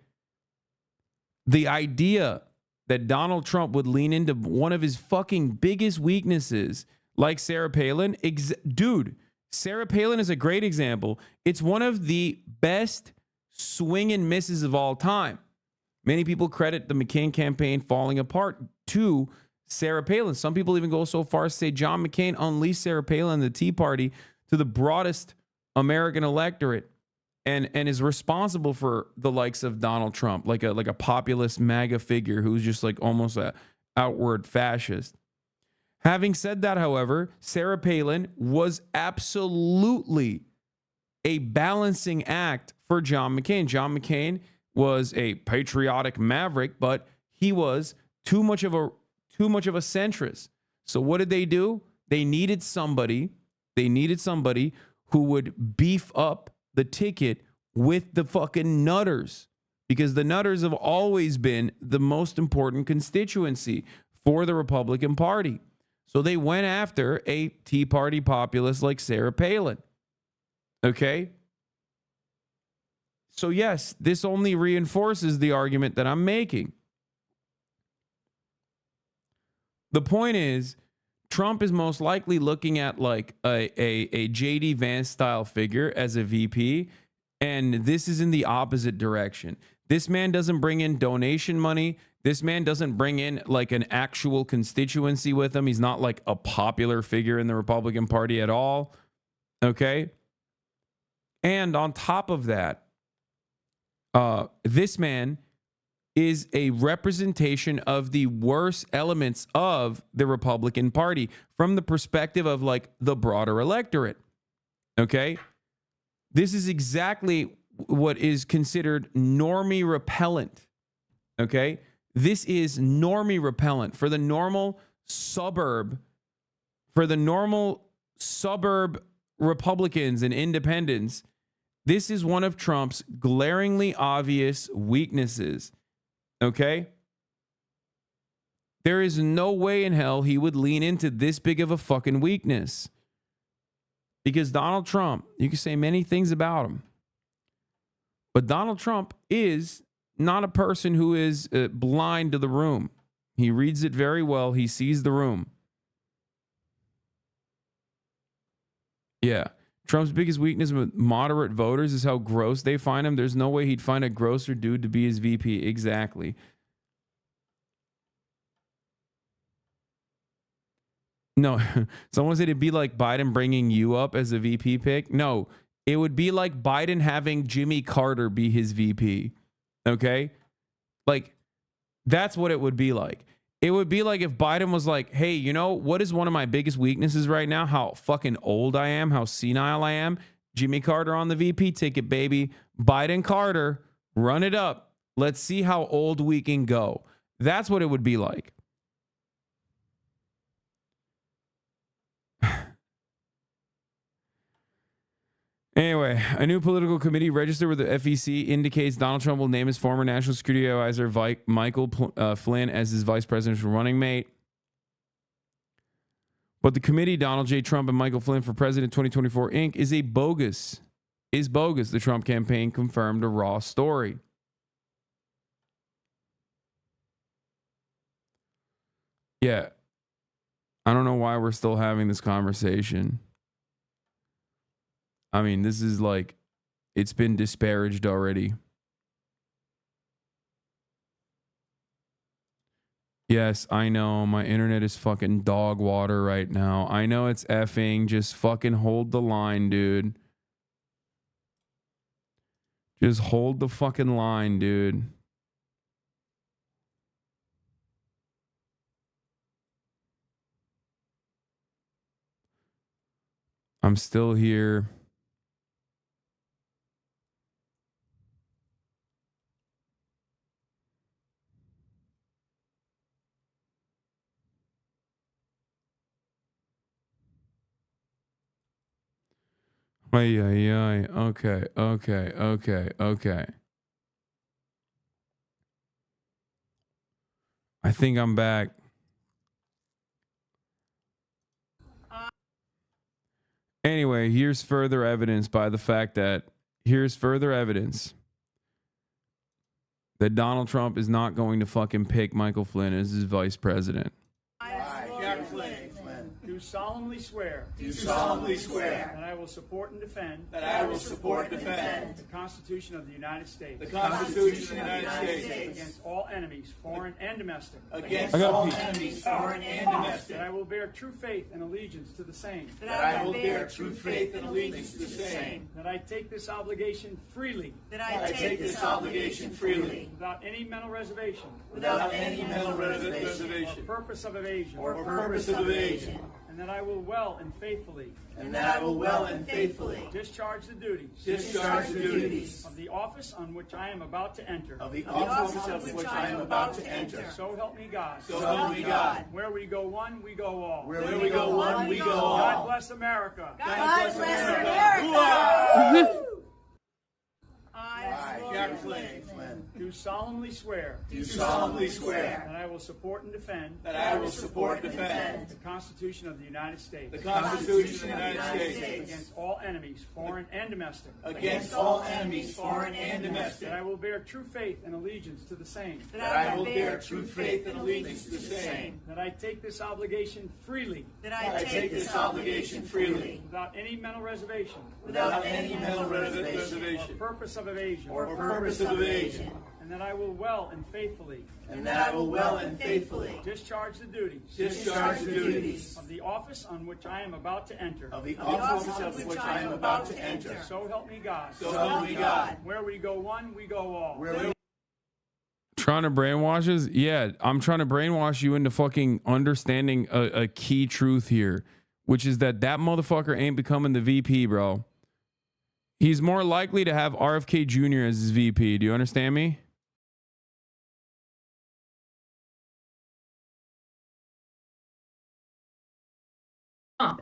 The idea that Donald Trump would lean into one of his fucking biggest weaknesses, like Sarah Palin, dude, Sarah Palin is a great example. It's one of the best swing and misses of all time. Many people credit the McCain campaign falling apart to Sarah Palin. Some people even go so far as to say John McCain unleashed Sarah Palin and the Tea Party to the broadest American electorate and is responsible for the likes of Donald Trump, like a populist MAGA figure who's just like almost an outward fascist. Having said that, however, Sarah Palin was absolutely a balancing act for John McCain. John McCain was a patriotic maverick, but he was too much of a centrist. So what did they do? They needed somebody who would beef up the ticket with the fucking nutters, because the nutters have always been the most important constituency for the Republican Party. So they went after a Tea Party populist like Sarah Palin. Okay? So yes, this only reinforces the argument that I'm making. The point is, Trump is most likely looking at like a J.D. Vance style figure as a VP, and this is in the opposite direction. This man doesn't bring in donation money. This man doesn't bring in like an actual constituency with him. He's not like a popular figure in the Republican Party at all. Okay? And on top of that, this man is a representation of the worst elements of the Republican Party from the perspective of like the broader electorate. Okay? This is exactly what is considered normie repellent. Okay? This is normie repellent for the normal suburb Republicans and independents. This is one of Trump's glaringly obvious weaknesses. Okay? There is no way in hell he would lean into this big of a fucking weakness. Because Donald Trump, you can say many things about him, but Donald Trump is not a person who is blind to the room. He reads it very well. He sees the room. Yeah. Trump's biggest weakness with moderate voters is how gross they find him. There's no way he'd find a grosser dude to be his VP. Exactly. No, someone said it'd be like Biden bringing you up as a VP pick. No, it would be like Biden having Jimmy Carter be his VP. Okay? Like, that's what it would be like. It would be like if Biden was like, hey, you know, what is one of my biggest weaknesses right now? How fucking old I am, how senile I am. Jimmy Carter on the VP ticket, baby. Biden Carter, run it up. Let's see how old we can go. That's what it would be like. Anyway, a new political committee registered with the FEC indicates Donald Trump will name his former national security advisor Michael Flynn as his vice presidential running mate. But the committee, Donald J. Trump and Michael Flynn for President 2024 Inc., is bogus. The Trump campaign confirmed a raw story. Yeah. I don't know why we're still having this conversation. I mean, this is like, it's been disparaged already. Yes, I know. My internet is fucking dog water right now. I know it's effing. Just fucking hold the line, dude. Just hold the fucking line, dude. I'm still here. Ay, ay, ay. Okay. I think I'm back. Anyway, here's further evidence that Donald Trump is not going to fucking pick Michael Flynn as his vice president. Do solemnly swear. Do solemnly swear. That I will support and defend. That I will support and defend. The Constitution of the United States. The Constitution of the United States. Against all enemies, foreign and domestic. Against all enemies, foreign and domestic. That I will bear true faith and allegiance to the same. That I will bear true faith and allegiance to the same. That I take this obligation freely. That I take this obligation freely. Without any mental reservation. Without any mental reservation. Or purpose of evasion. Or purpose of evasion. And that I will well and faithfully. And that I will well and faithfully. Discharge the duties. Discharge the duties. Of the office on which I am about to enter. Of the office of which I am about to enter. So help me God. So help me God. Where we go one, we go all. Where we go one, we go all. God bless America. God bless America. I, Flynn, do solemnly swear. Do solemnly swear. That I will support and defend. That I will support and defend. The Constitution of the United States. The Constitution of the United States. Against all enemies, foreign and domestic. Against all enemies, foreign and domestic. That I will bear true faith and allegiance to the same. That I will bear true faith and allegiance to the same. That I take this obligation freely. That I take this obligation freely. Without any mental reservation. Without any mental reservation. Or purpose of evasion. Or purpose of evasion. And that I will well and faithfully. And that I will well and faithfully. Discharge the duties. Discharge the duties. Of the office on which I am about to enter. Of the office of which I am about to enter. So help me God. So help me God. Where we go one, we go all. Trying to brainwash us? Yeah, I'm trying to brainwash you into fucking understanding a key truth here, which is that motherfucker ain't becoming the VP, bro. He's more likely to have RFK Jr. as his VP. Do you understand me?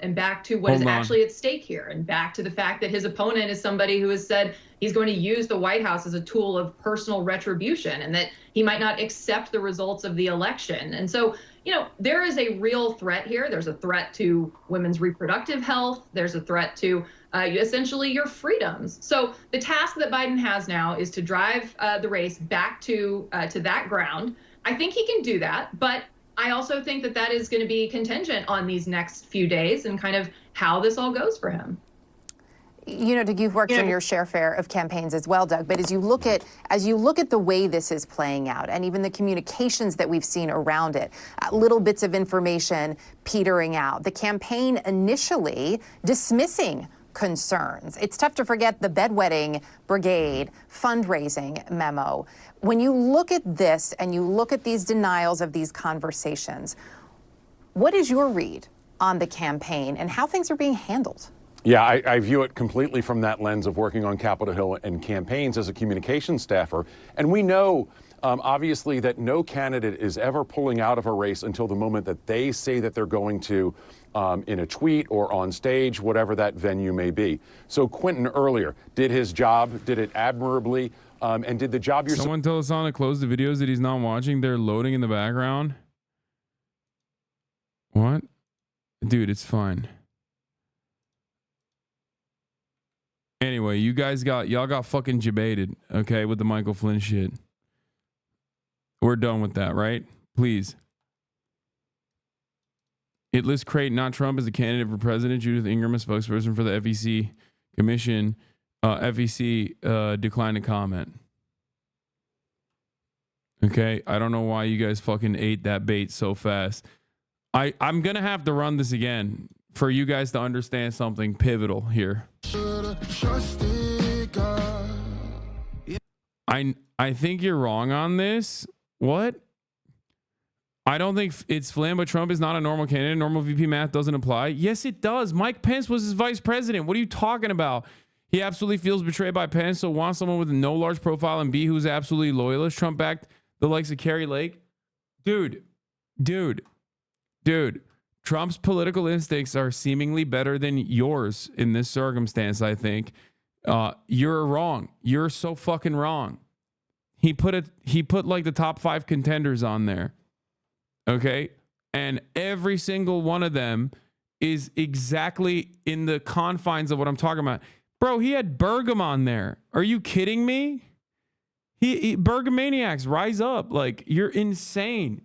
And back to what is actually at stake here, and back to the fact that his opponent is somebody who has said he's going to use the White House as a tool of personal retribution, and that he might not accept the results of the election. And so, you know, there is a real threat here. There's a threat to women's reproductive health. There's a threat to essentially your freedoms. So the task that Biden has now is to drive the race back to that ground. I think he can do that, but I also think that that is going to be contingent on these next few days and kind of how this all goes for him. You know, Doug, you've worked on your share of campaigns as well, Doug. But as you look at the way this is playing out, and even the communications that we've seen around it, little bits of information petering out, the campaign initially dismissing concerns. It's tough to forget the bedwetting brigade fundraising memo. When you look at this and you look at these denials of these conversations, what is your read on the campaign and how things are being handled? Yeah, I view it completely from that lens of working on Capitol Hill and campaigns as a communications staffer. And we know, obviously, that no candidate is ever pulling out of a race until the moment that they say that they're going to, in a tweet or on stage, whatever that venue may be. So Quentin earlier did his job, did it admirably, and did the job you're... Someone tell Hasan to close the videos that he's not watching. They're loading in the background. What? Dude, it's fine. Anyway, y'all got fucking debated, okay, with the Michael Flynn shit. We're done with that, right? Please. It lists Creighton, not Trump, as a candidate for president. Judith Ingram, a spokesperson for the FEC commission. FEC declined to comment. Okay, I don't know why you guys fucking ate that bait so fast. I'm going to have to run this again for you guys to understand something pivotal here. I think you're wrong on this. What? I don't think it's Flynn, but Trump is not a normal candidate. Normal VP math doesn't apply. Yes, it does. Mike Pence was his vice president. What are you talking about? He absolutely feels betrayed by Pence, so wants someone with no large profile and B who's absolutely loyalist. Trump backed the likes of Carrie Lake. Dude. Trump's political instincts are seemingly better than yours in this circumstance, I think. You're wrong. You're so fucking wrong. He put like the top 5 contenders on there. Okay. And every single one of them is exactly in the confines of what I'm talking about. Bro, he had Bergam on there. Are you kidding me? Bergamaniacs, rise up. Like, you're insane.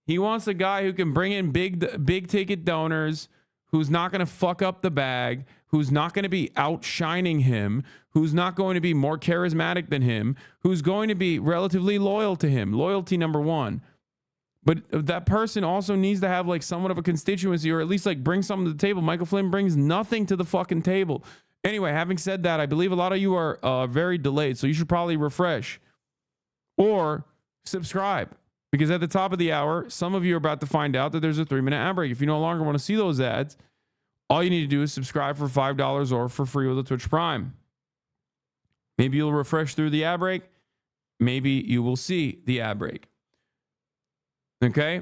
He wants a guy who can bring in big ticket donors, who's not going to fuck up the bag, who's not going to be outshining him, who's not going to be more charismatic than him, who's going to be relatively loyal to him. Loyalty number one. But that person also needs to have like somewhat of a constituency, or at least like bring something to the table. Michael Flynn brings nothing to the fucking table. Anyway, having said that, I believe a lot of you are very delayed, so you should probably refresh or subscribe, because at the top of the hour, some of you are about to find out that there's a 3-minute ad break. If you no longer want to see those ads, all you need to do is subscribe for $5 or for free with a Twitch Prime. Maybe you'll refresh through the ad break. Maybe you will see the ad break. Okay?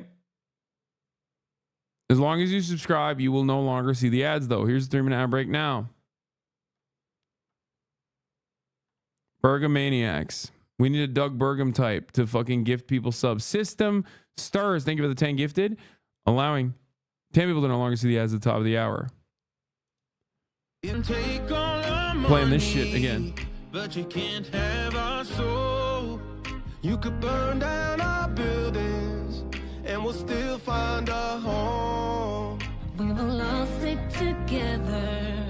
As long as you subscribe, you will no longer see the ads, though. Here's the 3-minute ad break now. Bergamaniacs. We need a Doug Burgum type to fucking gift people subs. System Stars. Thank you for the 10 gifted. Allowing 10 people to no longer see the ads at the top of the hour. Playing this shit again. But you can't have our soul. You could burn down our buildings and we'll still find a home. We will all stick together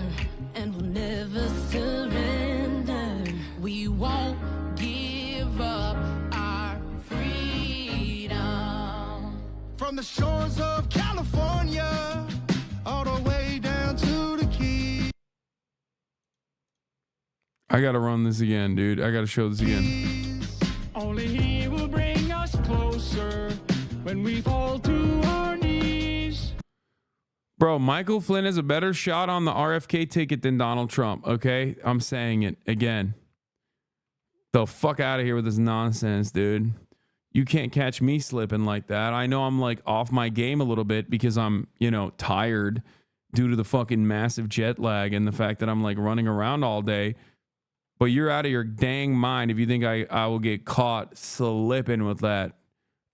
and we'll never surrender. We won't give up our freedom. From the shores of California all the way down to the Keys. I gotta run this again, dude. I gotta show this again. Only he will bring us closer when we fall to our knees. Bro, Michael Flynn has a better shot on the RFK ticket than Donald Trump, okay? I'm saying it again. The fuck out of here with this nonsense, dude. You can't catch me slipping like that. I know I'm like off my game a little bit because I'm, tired due to the fucking massive jet lag and the fact that I'm like running around all day. But you're out of your dang mind if you think I will get caught slipping with that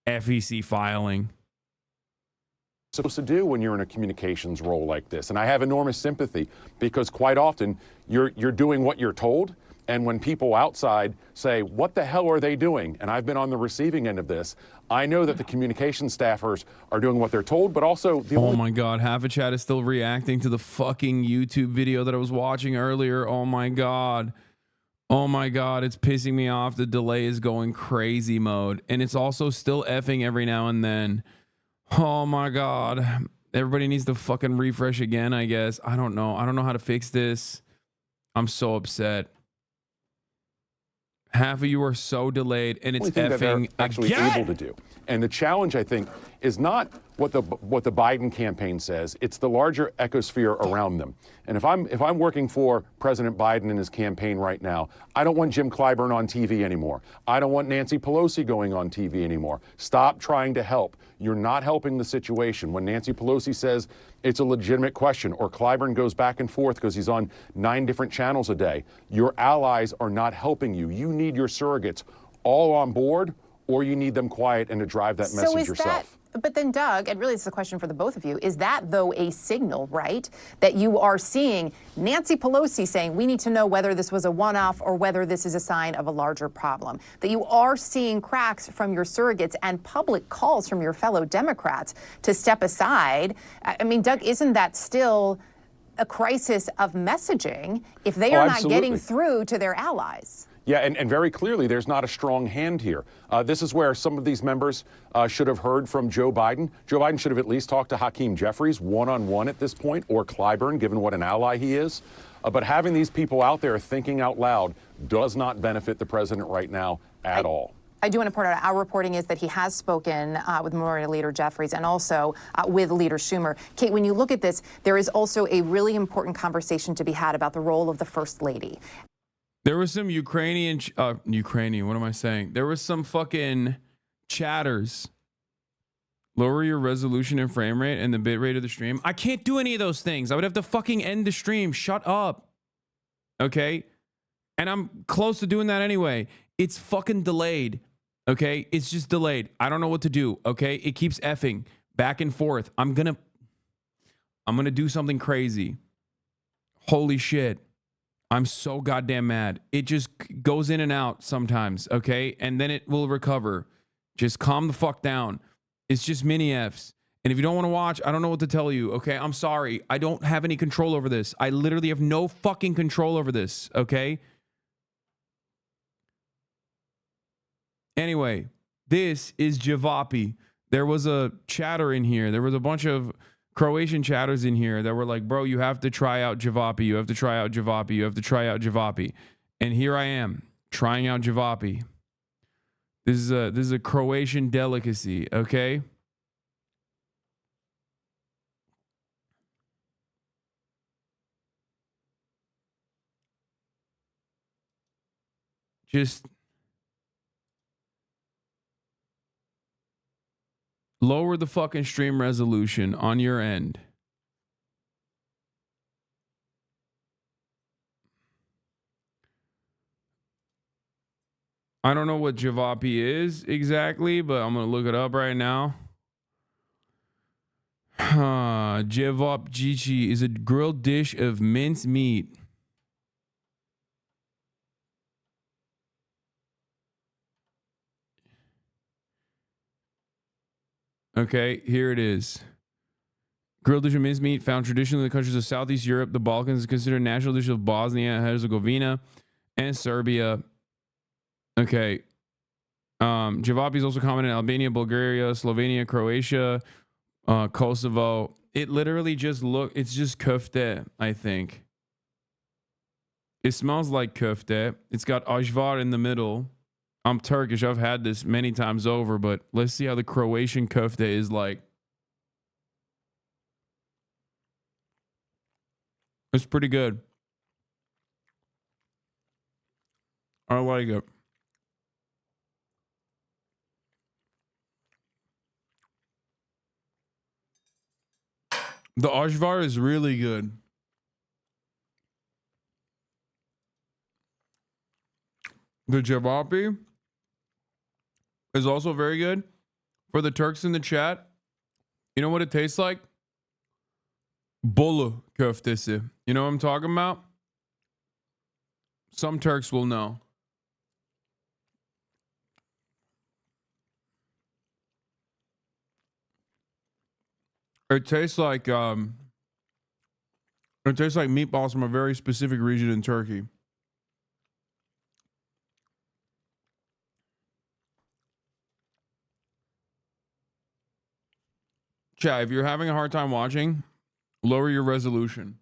FEC filing. Supposed to do when you're in a communications role like this. And I have enormous sympathy because quite often you're doing what you're told. And when people outside say, what the hell are they doing? And I've been on the receiving end of this. I know that the communication staffers are doing what they're told, but also oh my God, half a chat is still reacting to the fucking YouTube video that I was watching earlier. Oh my God. Oh my God, it's pissing me off. The delay is going crazy mode. And it's also still effing every now and then. Oh my God. Everybody needs to fucking refresh again, I guess. I don't know. I don't know how to fix this. I'm so upset. Half of you are so delayed, and it's effing actually able to do. And the challenge, I think, is not what the Biden campaign says. It's the larger ecosphere around them. And if I'm working for President Biden and his campaign right now, I don't want Jim Clyburn on TV anymore. I don't want Nancy Pelosi going on TV anymore. Stop trying to help. You're not helping the situation. When Nancy Pelosi says it's a legitimate question, or Clyburn goes back and forth because he's on 9 different channels a day, your allies are not helping you. You need your surrogates all on board, or you need them quiet and to drive that message yourself. But then, Doug, and really it's a question for the both of you, is that, though, a signal, right, that you are seeing Nancy Pelosi saying we need to know whether this was a one-off or whether this is a sign of a larger problem, that you are seeing cracks from your surrogates and public calls from your fellow Democrats to step aside? I mean, Doug, isn't that still a crisis of messaging if they are not getting through to their allies? Yeah, and very clearly, there's not a strong hand here. This is where some of these members should have heard from Joe Biden. Joe Biden should have at least talked to Hakeem Jeffries one-on-one at this point, or Clyburn, given what an ally he is. But having these people out there thinking out loud does not benefit the president right now at all. I do want to point out our reporting is that he has spoken with Minority Leader Jeffries and also with Leader Schumer. Kate, when you look at this, there is also a really important conversation to be had about the role of the First Lady. There was some Ukrainian, what am I saying? There was some fucking chatters. Lower your resolution and frame rate and the bit rate of the stream. I can't do any of those things. I would have to fucking end the stream. Shut up. Okay? And I'm close to doing that anyway. It's fucking delayed. Okay, it's just delayed. I don't know what to do. Okay, it keeps effing back and forth. I'm gonna do something crazy. Holy shit. I'm so goddamn mad. It just goes in and out sometimes, okay? And then it will recover. Just calm the fuck down. It's just mini Fs. And if you don't want to watch, I don't know what to tell you, okay? I'm sorry. I don't have any control over this. I literally have no fucking control over this, okay? Anyway, this is Javapi. There was a chatter in here. There was a bunch of Croatian chatters in here that were like, bro, you have to try out Javapi. You have to try out Javapi. You have to try out Javapi. And here I am trying out Javapi. This is a Croatian delicacy, okay? Just lower the fucking stream resolution on your end. I don't know what Javapi is exactly, but I'm going to look it up right now. Javapi is a grilled dish of minced meat. Okay, here it is. Grilled dish of minced meat found traditionally in the countries of Southeast Europe. The Balkans is considered a national dish of Bosnia and Herzegovina and Serbia. Okay. Javapi is also common in Albania, Bulgaria, Slovenia, Croatia, Kosovo. It literally just it's just köfte, I think. It smells like köfte. It's got ajvar in the middle. I'm Turkish. I've had this many times over, but let's see how the Croatian köfte is like. It's pretty good. I like it. The ajvar is really good. The Javapi is also very good. For the Turks in the chat, you know what it tastes like? Bolu köftesi. You know what I'm talking about? Some Turks will know. It tastes like meatballs from a very specific region in Turkey. Chat, if you're having a hard time watching, lower your resolution.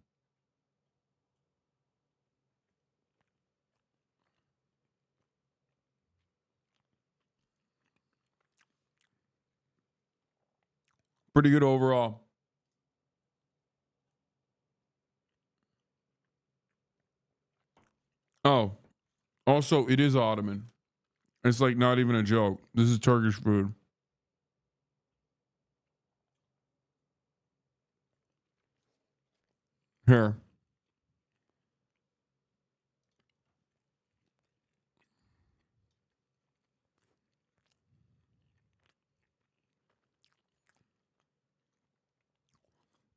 Pretty good overall. Oh, also, it is Ottoman. It's like not even a joke. This is Turkish food. Here.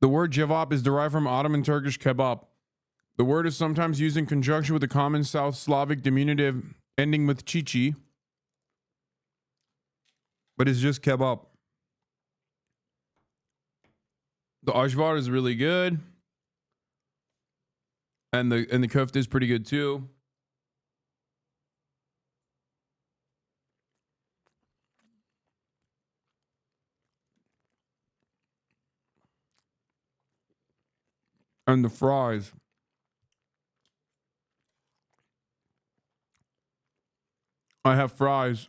The word cevap is derived from Ottoman Turkish kebab. The word is sometimes used in conjunction with the common South Slavic diminutive ending with chichi, but it's just kebab. The ajvar is really good, and the köfte is pretty good too. And the fries. I have fries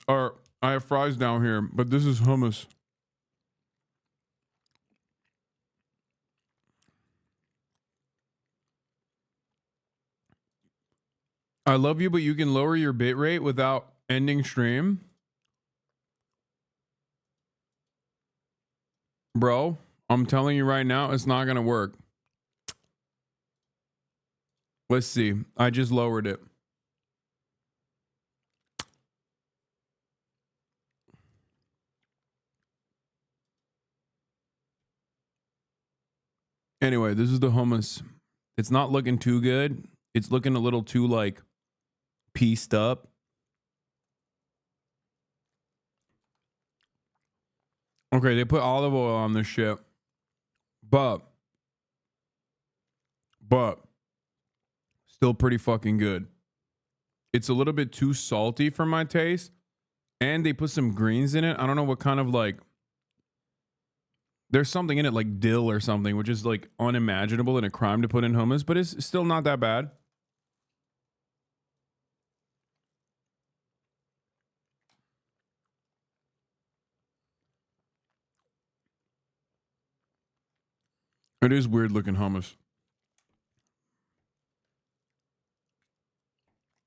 down here, but this is hummus. I love you, but you can lower your bit rate without ending stream. Bro, I'm telling you right now, it's not going to work. Let's see. I just lowered it. Anyway, this is the hummus. It's not looking too good. It's looking a little too like pieced up. Okay, they put olive oil on this shit. But still pretty fucking good. It's a little bit too salty for my taste. And they put some greens in it. I don't know what kind of like, there's something in it like dill or something, which is like unimaginable and a crime to put in hummus, but it's still not that bad. It is weird looking hummus.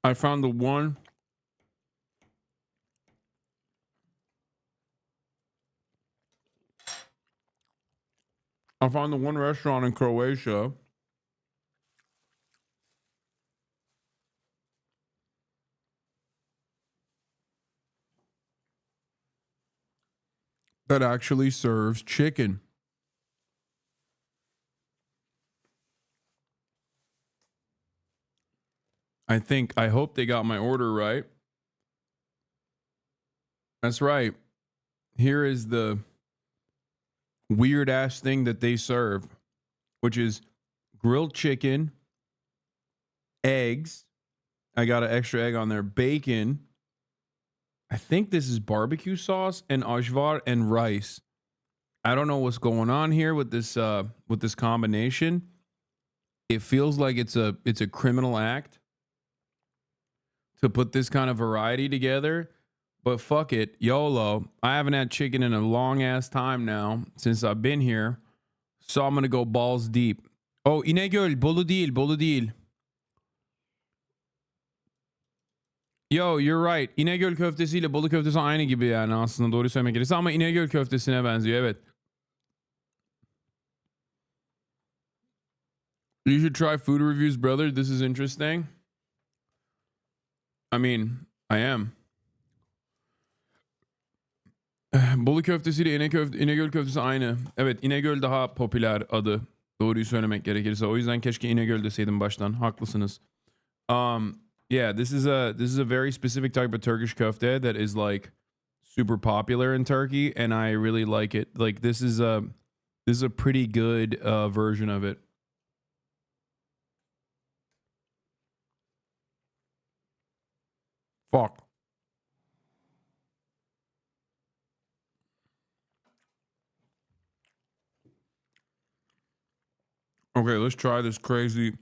I found the one restaurant in Croatia that actually serves chicken. I hope they got my order right. That's right. Here is the weird ass thing that they serve, which is grilled chicken, eggs. I got an extra egg on there, bacon. I think this is barbecue sauce and ajvar and rice. I don't know what's going on here with this combination. It feels like it's a criminal act to put this kind of variety together, but fuck it, YOLO. I haven't had chicken in a long ass time now since I've been here, so I'm gonna go balls deep. Oh, İnegöl, Bolu değil. Yo, you're right. İnegöl köftesiyle Bolu köftesi aynı gibi yani aslında doğru söylemek gerekirse ama İnegöl köftesine benziyor, evet. You should try food reviews, brother. This is interesting. I mean, I am. Bolu köftesiyle İnegöl köftesi aynı. Evet, İnegöl daha popüler adı. Doğruyu söylemek gerekirse. O yüzden keşke İnegöl deseydim baştan. Haklısınız. Yeah, this is a very specific type of Turkish köfte that is like super popular in Turkey, and I really like it. Like this is a pretty good version of it. Fuck. Okay, let's try this crazy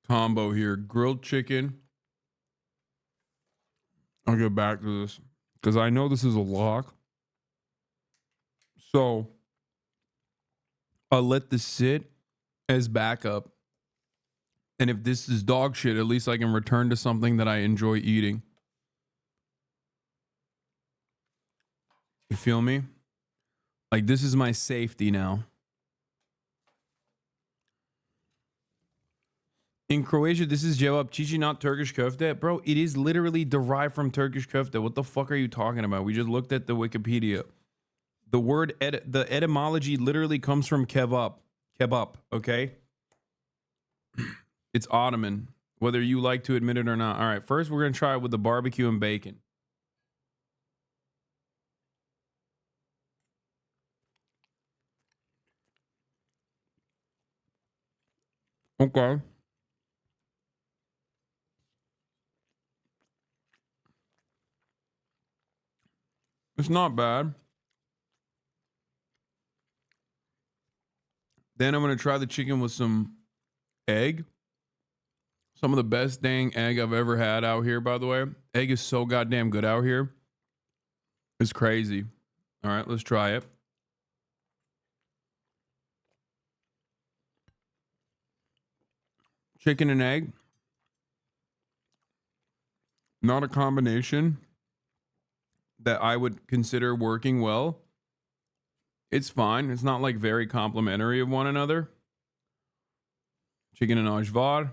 combo here. Grilled chicken. I'll get back to this because I know this is a lock. So I'll let this sit as backup. And if this is dog shit, at least I can return to something that I enjoy eating. You feel me? Like this is my safety now. In Croatia, this is cevapcici, not Turkish köfte. Bro, it is literally derived from Turkish köfte. What the fuck are you talking about? We just looked at the Wikipedia. The word, the etymology literally comes from kebab. Kebab, okay? It's Ottoman, whether you like to admit it or not. All right, first we're going to try it with the barbecue and bacon. Okay. It's not bad. Then I'm going to try the chicken with some egg. Some of the best dang egg I've ever had out here, by the way. Egg is so goddamn good out here. It's crazy. All right, let's try it. Chicken and egg. Not a combination that I would consider working well. It's fine. It's not like very complimentary of one another. Chicken and ajvar.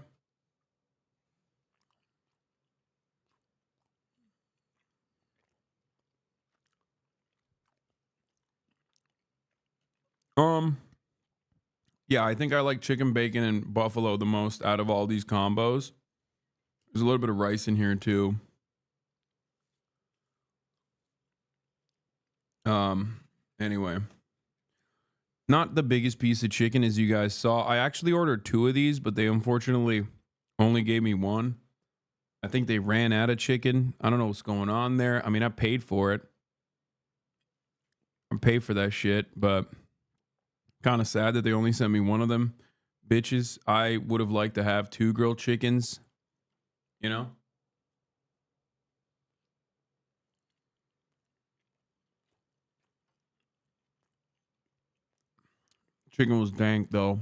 Yeah, I think I like chicken, bacon, and buffalo the most out of all these combos. There's a little bit of rice in here too. Anyway. Not the biggest piece of chicken as you guys saw. I actually ordered 2 of these, but they unfortunately only gave me 1. I think they ran out of chicken. I don't know what's going on there. I mean, I paid for it. I paid for that shit, but kind of sad that they only sent me 1 of them. Bitches, I would have liked to have 2 grilled chickens, you know? Chicken was dank though.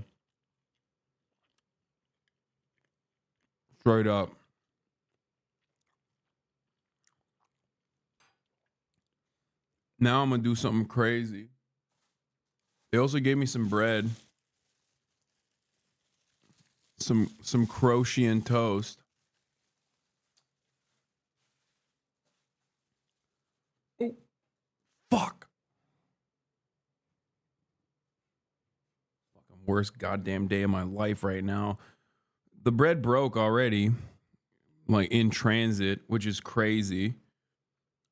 Straight up. Now I'm gonna do something crazy. They also gave me some bread. Some Croatian toast. Oh, fuck. Fucking worst goddamn day of my life right now. The bread broke already, like in transit, which is crazy.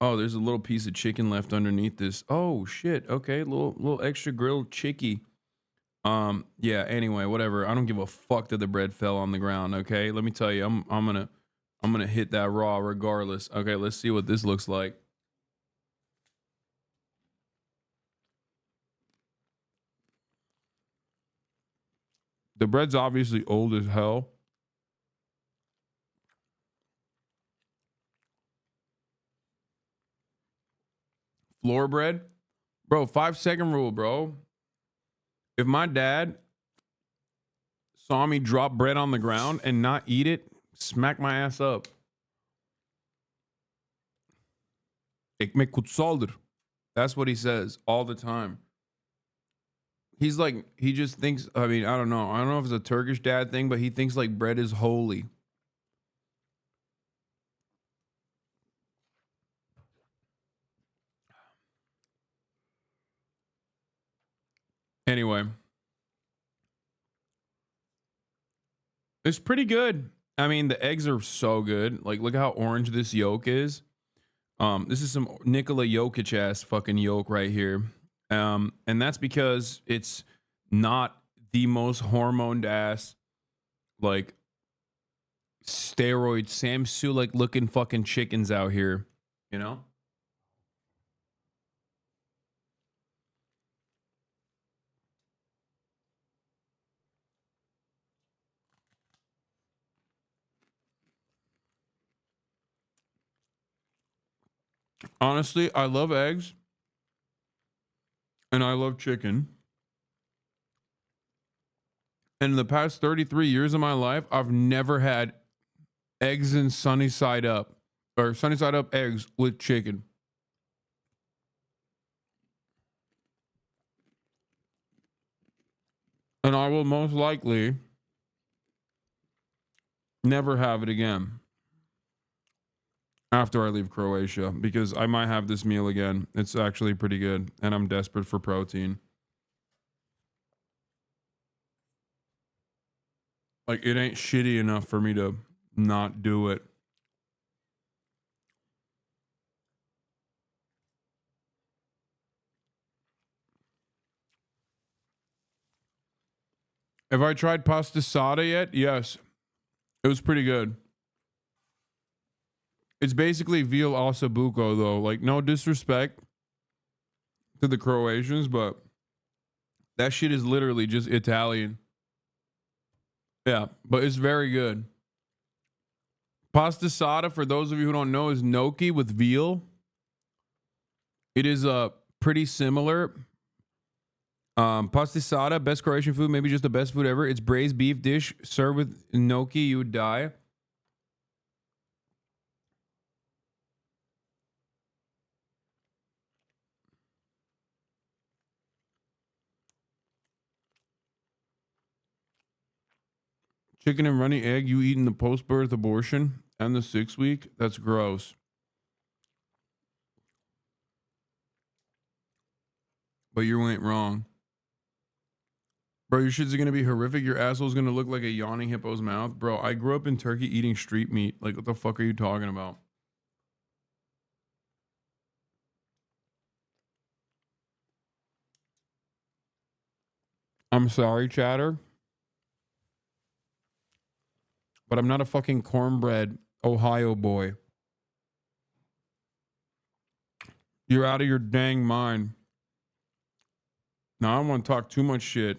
Oh, there's a little piece of chicken left underneath this. Oh shit. Okay, little extra grilled chickie. Yeah, anyway, whatever. I don't give a fuck that the bread fell on the ground, okay? Let me tell you, I'm gonna hit that raw regardless. Okay, let's see what this looks like. The bread's obviously old as hell. Floor bread? Bro, 5-second rule, bro. If my dad saw me drop bread on the ground and not eat it, smack my ass up. Ekmek kutsaldır. That's what he says all the time. He's like, he just thinks, I mean, I don't know. I don't know if it's a Turkish dad thing, but he thinks like bread is holy. Anyway. It's pretty good. I mean, the eggs are so good. Like, look at how orange this yolk is. This is some Nikola Jokic ass fucking yolk right here. And that's because it's not the most hormoned ass, like, steroid Samsu like looking fucking chickens out here, you know? Honestly, I love eggs and I love chicken. And in the past 33 years of my life, I've never had eggs and sunny side up or sunny side up eggs with chicken. And I will most likely never have it again after I leave Croatia because I might have this meal again. It's actually pretty good and I'm desperate for protein. Like, it ain't shitty enough for me to not do it. Have I tried pastasada yet? Yes. It was pretty good. It's basically veal ossobuco, though. Like, no disrespect to the Croatians, but that shit is literally just Italian. Yeah, but it's very good. Pastasada, for those of you who don't know, is gnocchi with veal. It is pretty similar. Pastasada, best Croatian food, maybe just the best food ever. It's braised beef dish served with gnocchi. You would die. Chicken and runny egg you eat in the post-birth abortion and the 6th week? That's gross. But you ain't wrong. Bro, your shit's gonna be horrific. Your asshole's gonna look like a yawning hippo's mouth. Bro, I grew up in Turkey eating street meat. Like, what the fuck are you talking about? I'm sorry, chatter. But I'm not a fucking cornbread Ohio boy. You're out of your dang mind. Now, I don't want to talk too much shit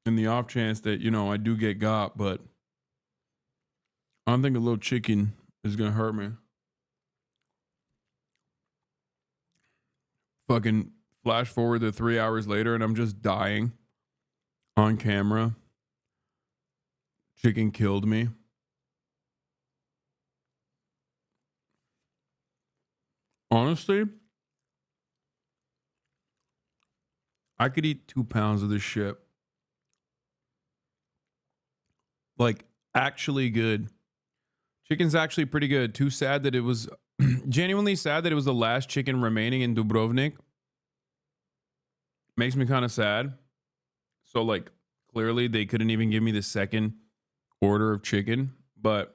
in the off chance that, you know, I do get got, but I don't think a little chicken is going to hurt me. Fucking flash forward to 3 hours later and I'm just dying on camera. Chicken killed me. Honestly, I could eat 2 pounds of this shit. Like, actually good. Chicken's actually pretty good. Too sad that it was, genuinely sad that it was the last chicken remaining in Dubrovnik. Makes me kind of sad. So, like, clearly they couldn't even give me the second order of chicken, but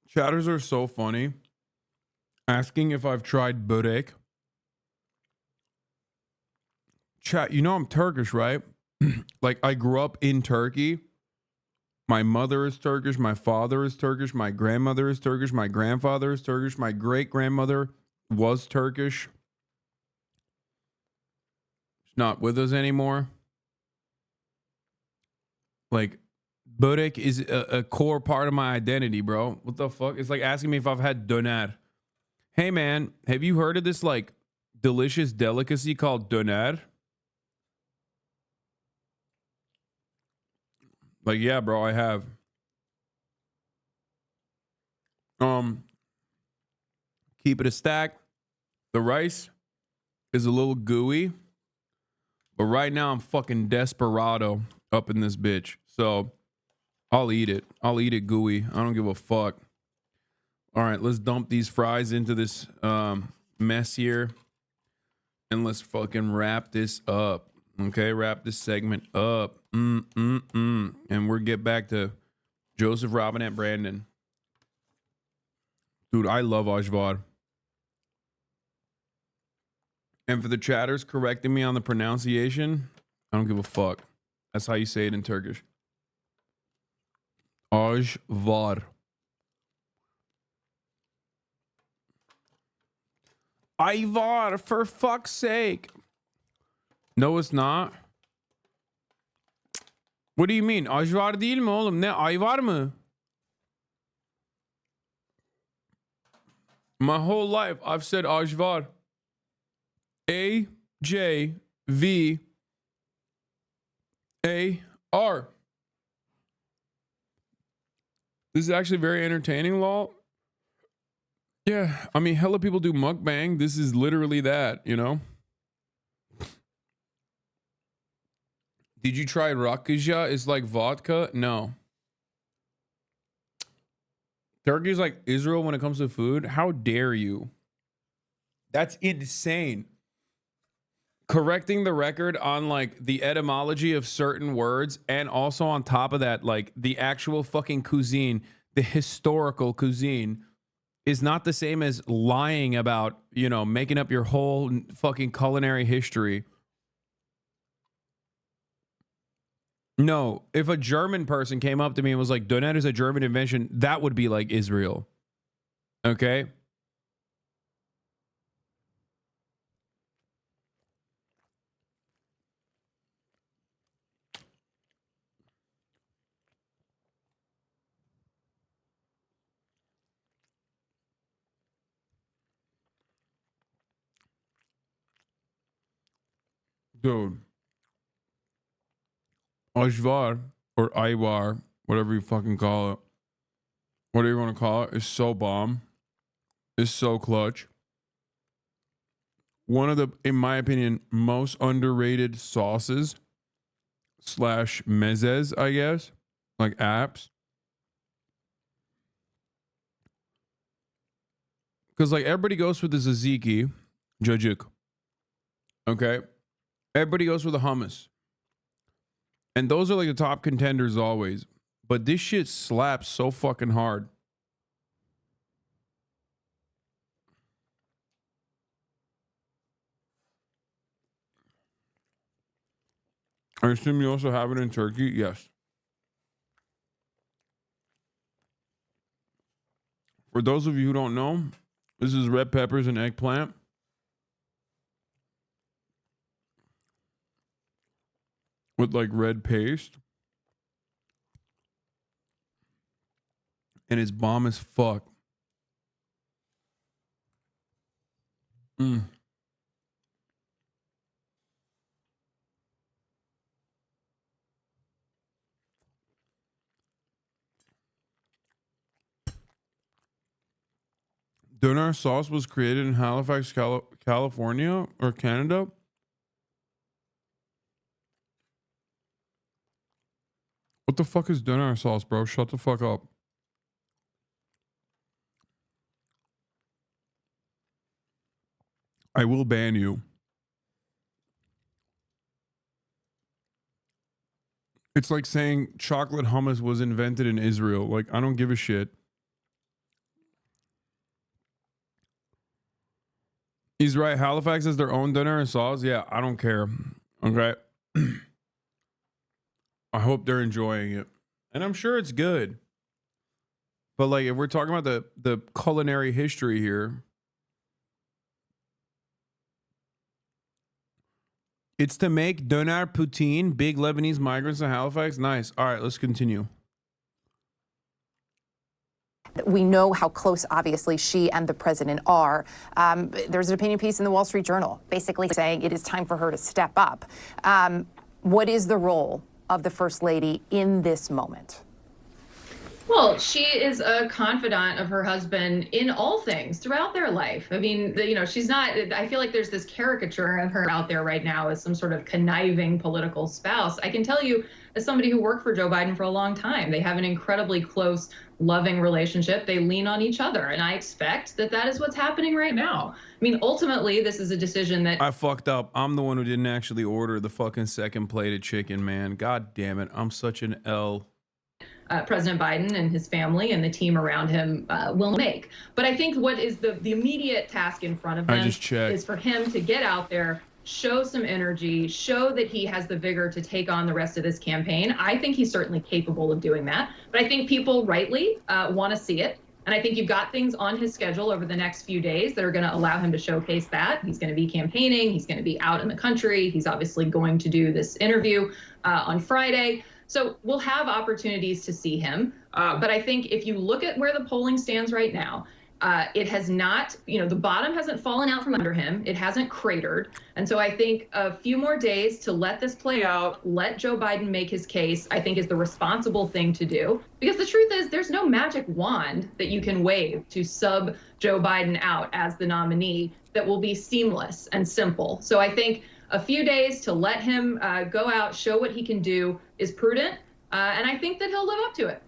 chatters are so funny. Asking if I've tried börek. Chat, you know I'm Turkish, right? Like, I grew up in Turkey. My mother is Turkish. My father is Turkish. My grandmother is Turkish. My grandfather is Turkish. My great-grandmother was Turkish. She's not with us anymore. Like, börek is a core part of my identity, bro. What the fuck? It's like asking me if I've had döner. Hey, man, have you heard of this, like, delicious delicacy called döner? Like, yeah, bro, I have. Keep it a stack. The rice is a little gooey. But right now, I'm fucking desperado up in this bitch. So, I'll eat it. I'll eat it gooey. I don't give a fuck. All right, let's dump these fries into this mess here. And let's fucking wrap this up. Okay, wrap this segment up. And we'll get back to Joseph Robinette Brandon. Dude, I love Ajvar. And for the chatters correcting me on the pronunciation, I don't give a fuck. That's how you say it in Turkish. Ajvar. Ajvar, for fuck's sake. No, it's not. What do you mean? Ajvar değil mi oğlum? Ne? Ayvar mı? My whole life, I've said Ajvar. A-J-V-A-R. This is actually very entertaining, lol. Yeah, I mean, hella people do mukbang. This is literally that, you know? Did you try rakıja? It's like vodka? No. Turkey is like Israel when it comes to food. How dare you? That's insane. Correcting the record on like the etymology of certain words, and also on top of that, like the actual fucking cuisine, the historical cuisine, is not the same as lying about, you know, making up your whole fucking culinary history. No, if a German person came up to me and was like, "Döner is a German invention," that would be like Israel. Okay? Dude. Ajvar or Ayvar, whatever you fucking call it, whatever you want to call it, is so bomb. It's so clutch. One of the, in my opinion, most underrated sauces / mezes, I guess. Like apps. Because like everybody goes for the tzatziki, jajuk. Okay? Everybody goes for the hummus. And those are like the top contenders always. But this shit slaps so fucking hard. I assume you also have it in Turkey? Yes. For those of you who don't know, this is red peppers and eggplant. With like red paste. And it's bomb as fuck. Doner sauce was created in Halifax, California or Canada. What the fuck is doner sauce, bro? Shut the fuck up. I will ban you. It's like saying chocolate hummus was invented in Israel. Like, I don't give a shit. He's right. Halifax has their own dinner and sauce. Yeah, I don't care. Okay. I hope they're enjoying it. And I'm sure it's good. But like if we're talking about the culinary history here, it's to make doner poutine, big Lebanese migrants in Halifax. Nice. All right, let's continue. We know how close, obviously, she and the president are. There's an opinion piece in the Wall Street Journal basically saying it is time for her to step up. What is the role of the First Lady in this moment? Well, she is a confidant of her husband in all things throughout their life. I mean, she's not, I feel like there's this caricature of her out there right now as some sort of conniving political spouse. I can tell you, as somebody who worked for Joe Biden for a long time, they have an incredibly close, loving relationship. They lean on each other. And I expect that that is what's happening right now. I mean, ultimately, this is a decision that I fucked up. I'm the one who didn't actually order the fucking second plate of chicken, man. God damn it. I'm such an L. President Biden and his family and the team around him will make. But I think what is the immediate task in front of them is for him to get out there, show some energy, show that he has the vigor to take on the rest of this campaign. I think he's certainly capable of doing that. But I think people rightly want to see it. And I think you've got things on his schedule over the next few days that are going to allow him to showcase that. He's going to be campaigning. He's going to be out in the country. He's obviously going to do this interview on Friday. So we'll have opportunities to see him. But I think if you look at where the polling stands right now, it has not, the bottom hasn't fallen out from under him. It hasn't cratered. And so I think a few more days to let this play out, let Joe Biden make his case, I think is the responsible thing to do. Because the truth is there's no magic wand that you can wave to sub Joe Biden out as the nominee that will be seamless and simple. So I think a few days to let him go out, show what he can do is prudent. And I think that he'll live up to it.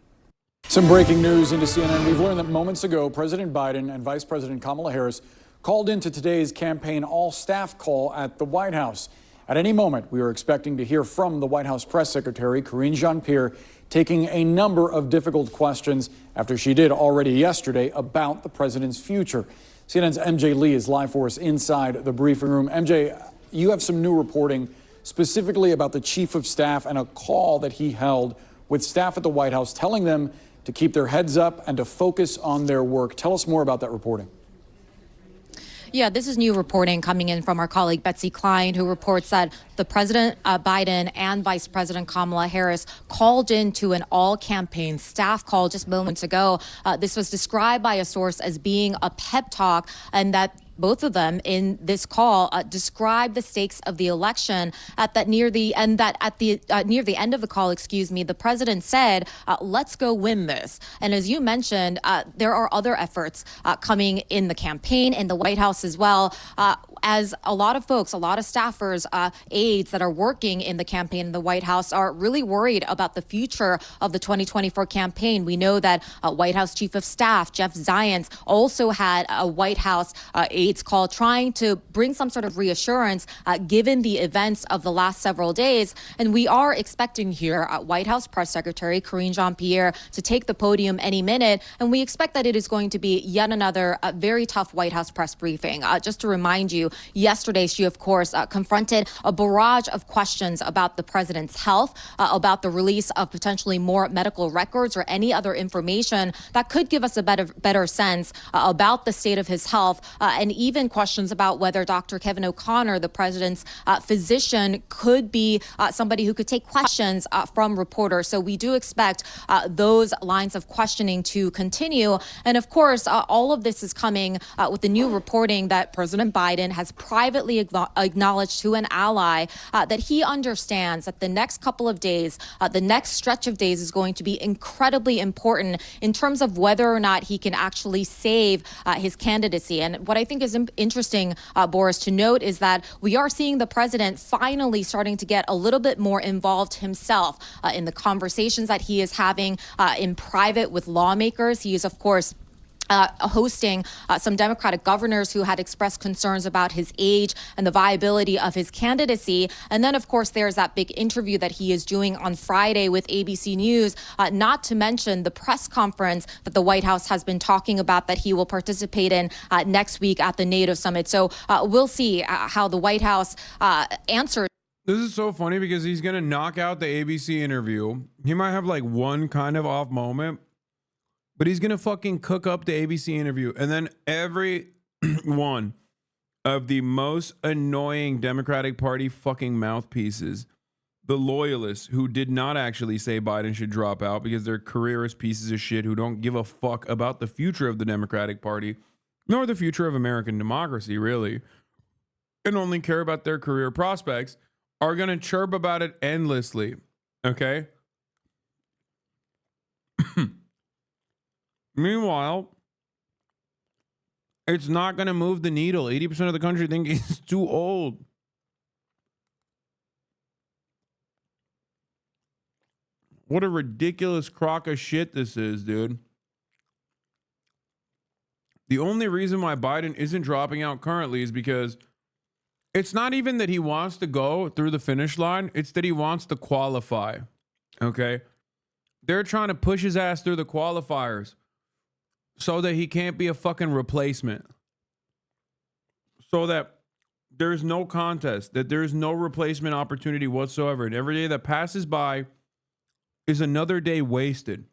Some breaking news into CNN. We've learned that moments ago, President Biden and Vice President Kamala Harris called into today's campaign all-staff call at the White House. At any moment, we are expecting to hear from the White House Press Secretary, Karine Jean-Pierre, taking a number of difficult questions after she did already yesterday about the president's future. CNN's MJ Lee is live for us inside the briefing room. MJ, you have some new reporting specifically about the chief of staff and a call that he held with staff at the White House telling them to keep their heads up and to focus on their work. Tell us more about that reporting. Yeah, this is new reporting coming in from our colleague Betsy Klein, who reports that the President Biden and Vice President Kamala Harris called into an all-campaign staff call just moments ago. This was described by a source as being a pep talk, and that both of them in this call described the stakes of the election near the end of the call, the president said, let's go win this. And as you mentioned, there are other efforts coming in the campaign, in the White House as well. as a lot of folks, a lot of staffers, aides that are working in the campaign in the White House are really worried about the future of the 2024 campaign. We know that White House Chief of Staff Jeff Zients also had a White House aides call trying to bring some sort of reassurance given the events of the last several days. And we are expecting here White House Press Secretary Karine Jean-Pierre to take the podium any minute. And we expect that it is going to be yet another very tough White House press briefing. Just to remind you, yesterday she, of course, confronted a barrage of questions about the president's health, about the release of potentially more medical records or any other information that could give us a better sense about the state of his health, and even questions about whether Dr. Kevin O'Connor, the president's physician, could be somebody who could take questions from reporters. So we do expect those lines of questioning to continue. And of course, all of this is coming with the new reporting that President Biden has privately acknowledged to an ally that he understands that the next couple of days, the next stretch of days is going to be incredibly important in terms of whether or not he can actually save his candidacy. And what I think is interesting, Boris, to note is that we are seeing the president finally starting to get a little bit more involved himself in the conversations that he is having in private with lawmakers. He is, of course, hosting some Democratic governors who had expressed concerns about his age and the viability of his candidacy. And then, of course, there's that big interview that he is doing on Friday with ABC News, not to mention the press conference that the White House has been talking about that he will participate in next week at the NATO summit. So we'll see how the White House answers. This is so funny because he's going to knock out the ABC interview. He might have like one kind of off moment, but he's going to fucking cook up the ABC interview. And then every one of the most annoying Democratic Party fucking mouthpieces, the loyalists who did not actually say Biden should drop out because they're careerist pieces of shit who don't give a fuck about the future of the Democratic Party, nor the future of American democracy, really, and only care about their career prospects, are going to chirp about it endlessly. Okay? Meanwhile, it's not going to move the needle. 80% of the country think he's too old. What a ridiculous crock of shit this is, dude. The only reason why Biden isn't dropping out currently is because it's not even that he wants to go through the finish line. It's that he wants to qualify. Okay? They're trying to push his ass through the qualifiers so that he can't be a fucking replacement. So that there's no contest, that there's no replacement opportunity whatsoever. And every day that passes by is another day wasted.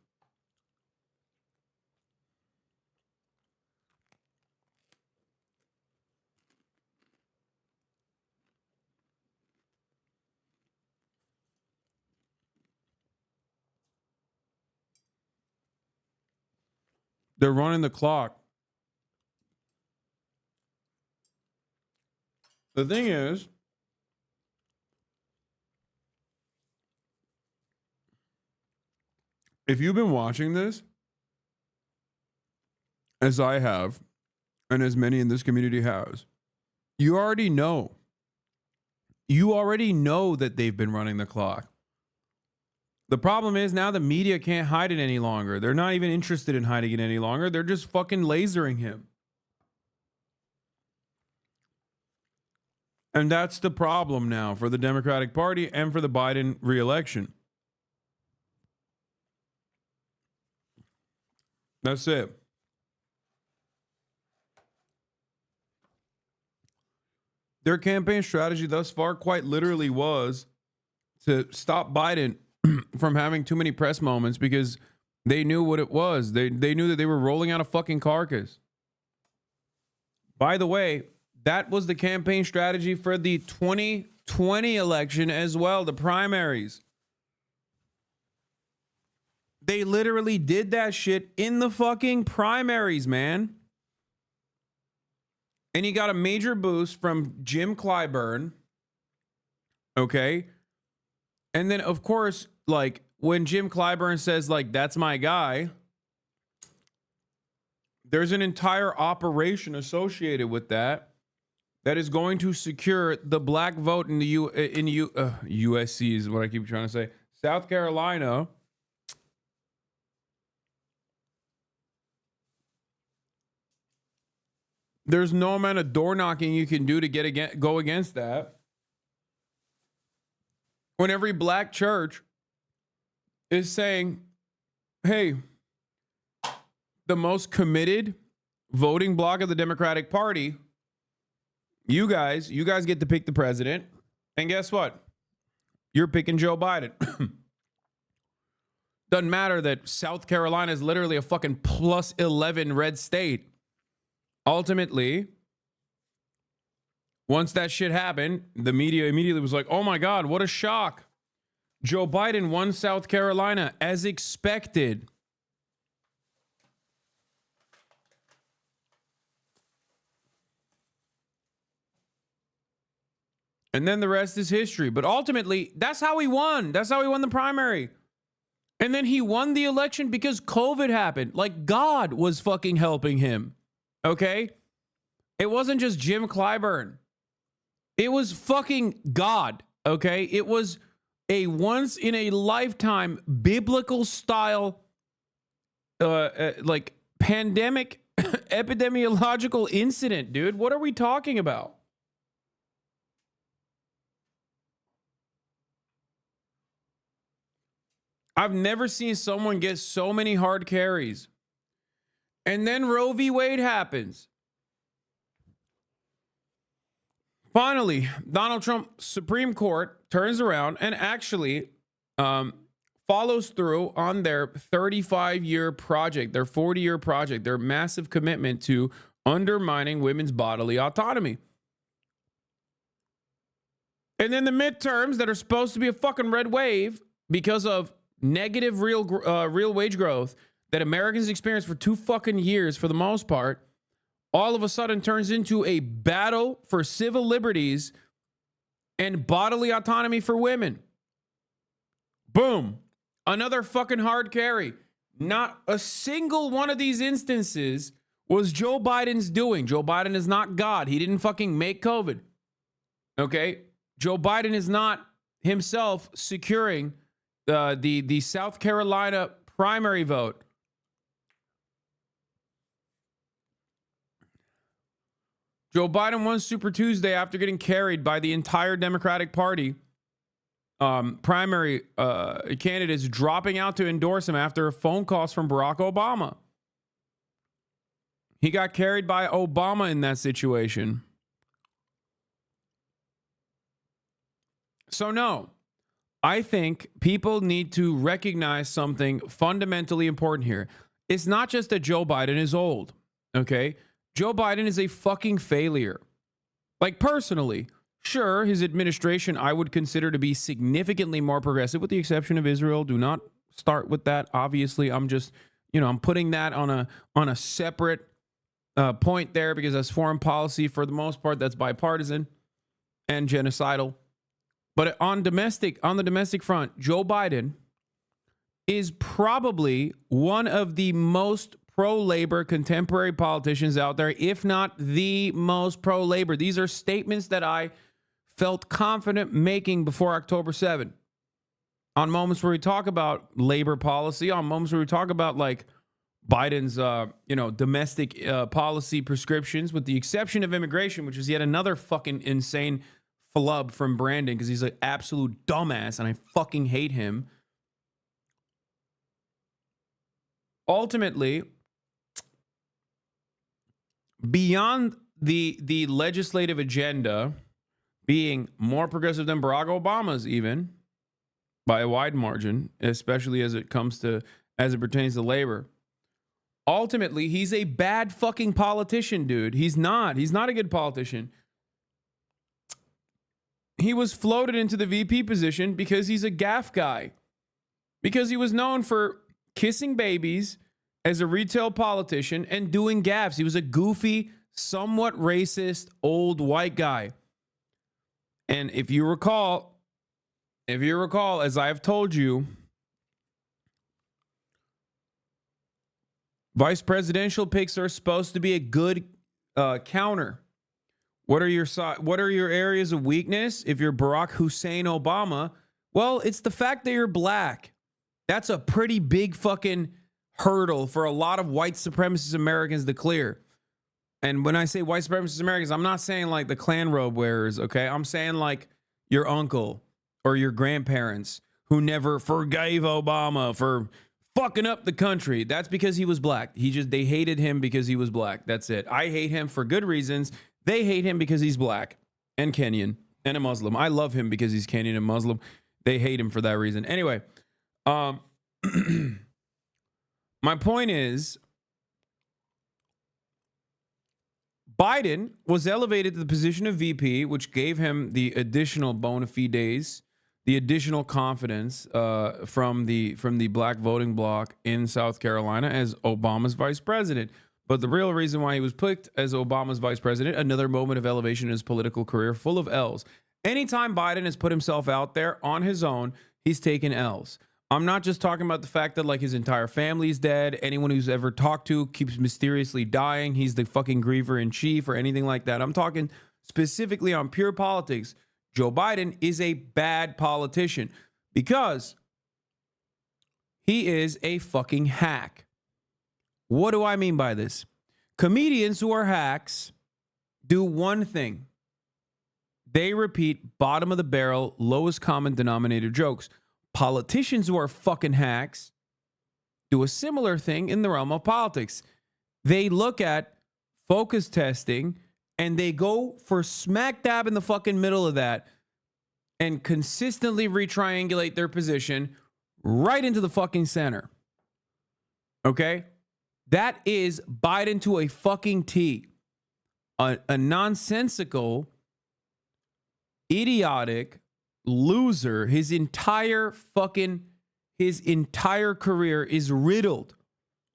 They're running the clock. The thing is, if you've been watching this, as I have, and as many in this community has, you already know. You already know that they've been running the clock. The problem is now the media can't hide it any longer. They're not even interested in hiding it any longer. They're just fucking lasering him. And that's the problem now for the Democratic Party and for the Biden re-election. That's it. Their campaign strategy thus far quite literally was to stop Biden from having too many press moments because they knew what it was. They knew that they were rolling out a fucking carcass. By the way, that was the campaign strategy for the 2020 election as well, the primaries. They literally did that shit in the fucking primaries, man. And he got a major boost from Jim Clyburn. Okay. And then, of course, like when Jim Clyburn says, like, that's my guy, there's an entire operation associated with that that is going to secure the black vote in the USC is what I keep trying to say. South Carolina. There's no amount of door knocking you can do to go against that. When every black church is saying, hey, the most committed voting bloc of the Democratic Party, you guys get to pick the president. And guess what? You're picking Joe Biden. Doesn't matter that South Carolina is literally a fucking plus 11 red state. Ultimately, once that shit happened, the media immediately was like, oh my God, what a shock. Joe Biden won South Carolina as expected. And then the rest is history. But ultimately, that's how he won. That's how he won the primary. And then he won the election because COVID happened. Like God was fucking helping him. Okay? It wasn't just Jim Clyburn. It was fucking God. Okay? It was a once in a lifetime biblical style like pandemic epidemiological incident, dude. What are we talking about? I've never seen someone get so many hard carries. And then Roe v. Wade happens. Finally, Donald Trump Supreme Court turns around and actually follows through on their 35-year project, their 40-year project, their massive commitment to undermining women's bodily autonomy. And then the midterms that are supposed to be a fucking red wave because of negative real wage growth that Americans experienced for 2 fucking years for the most part, all of a sudden turns into a battle for civil liberties and bodily autonomy for women. Boom. Another fucking hard carry. Not a single one of these instances was Joe Biden's doing. Joe Biden is not God. He didn't fucking make COVID. Okay? Joe Biden is not himself securing the South Carolina primary vote. Joe Biden won Super Tuesday after getting carried by the entire Democratic Party. Primary candidates dropping out to endorse him after phone calls from Barack Obama. He got carried by Obama in that situation. So no, I think people need to recognize something fundamentally important here. It's not just that Joe Biden is old, okay? Joe Biden is a fucking failure. Like personally, sure, his administration I would consider to be significantly more progressive with the exception of Israel. Do not start with that. Obviously, I'm just, I'm putting that on a separate point there because that's foreign policy for the most part. That's bipartisan and genocidal. But on the domestic front, Joe Biden is probably one of the most pro-labor contemporary politicians out there, if not the most pro-labor. These are statements that I felt confident making before October 7. On moments where we talk about labor policy, on moments where we talk about like Biden's, domestic policy prescriptions, with the exception of immigration, which is yet another fucking insane flub from Brandon because he's an absolute dumbass and I fucking hate him. Ultimately, beyond the legislative agenda being more progressive than Barack Obama's, even by a wide margin, especially as it pertains to labor. Ultimately, he's a bad fucking politician, dude. He's not a good politician. He was floated into the VP position because he's a gaffe guy. Because he was known for kissing babies as a retail politician and doing gaffes. He was a goofy, somewhat racist, old white guy. And if you recall, as I have told you, vice presidential picks are supposed to be a good counter What are your areas of weakness? If you're Barack Hussein Obama, well, it's the fact that you're black. That's a pretty big fucking hurdle for a lot of white supremacist Americans to clear. And when I say white supremacist Americans, I'm not saying like the Klan robe wearers, okay? I'm saying like your uncle or your grandparents who never forgave Obama for fucking up the country. That's because he was black. They hated him because he was black. That's it. I hate him for good reasons. They hate him because he's black and Kenyan and a Muslim. I love him because he's Kenyan and Muslim. They hate him for that reason. Anyway, my point is, Biden was elevated to the position of VP, which gave him the additional bona fides, the additional confidence from the black voting bloc in South Carolina as Obama's vice president. But the real reason why he was picked as Obama's vice president, another moment of elevation in his political career, full of L's. Anytime Biden has put himself out there on his own, he's taken L's. I'm not just talking about the fact that like his entire family's dead. Anyone who's ever talked to keeps mysteriously dying. He's the fucking griever in chief or anything like that. I'm talking specifically on pure politics. Joe Biden is a bad politician because he is a fucking hack. What do I mean by this? Comedians who are hacks do one thing. They repeat bottom of the barrel, lowest common denominator jokes. Politicians who are fucking hacks do a similar thing in the realm of politics. They look at focus testing and they go for smack dab in the fucking middle of that and consistently retriangulate their position right into the fucking center. Okay? That is Biden to a fucking T. A nonsensical, idiotic loser. His entire career is riddled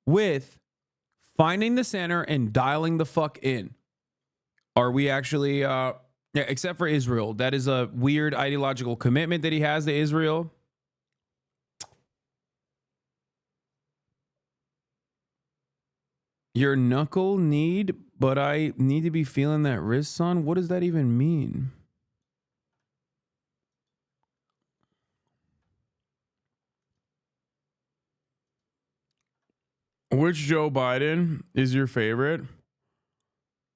with finding the center and dialing the fuck in. Are we actually, yeah, except for Israel. That is a weird ideological commitment that he has to Israel. Your knuckle need, but I need to be feeling that wrist, son. What does that even mean? Which Joe Biden is your favorite?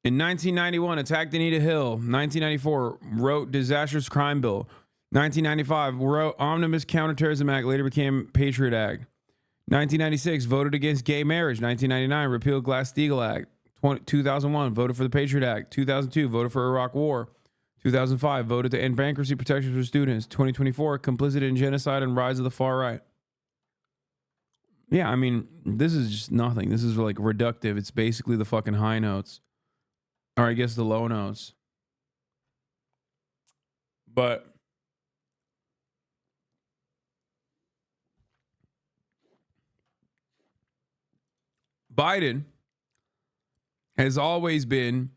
In 1991, attacked Anita Hill. 1994, wrote disastrous crime bill. 1995, wrote omnibus counterterrorism act, later became Patriot Act. 1996, voted against gay marriage. 1999, repealed Glass-Steagall Act. 2001, voted for the Patriot Act. 2002, voted for Iraq War. 2005, voted to end bankruptcy protections for students. 2024, complicit in genocide and rise of the far right. Yeah, I mean, this is just nothing. This is like reductive. It's basically the fucking high notes. Or I guess the low notes. But Biden has always been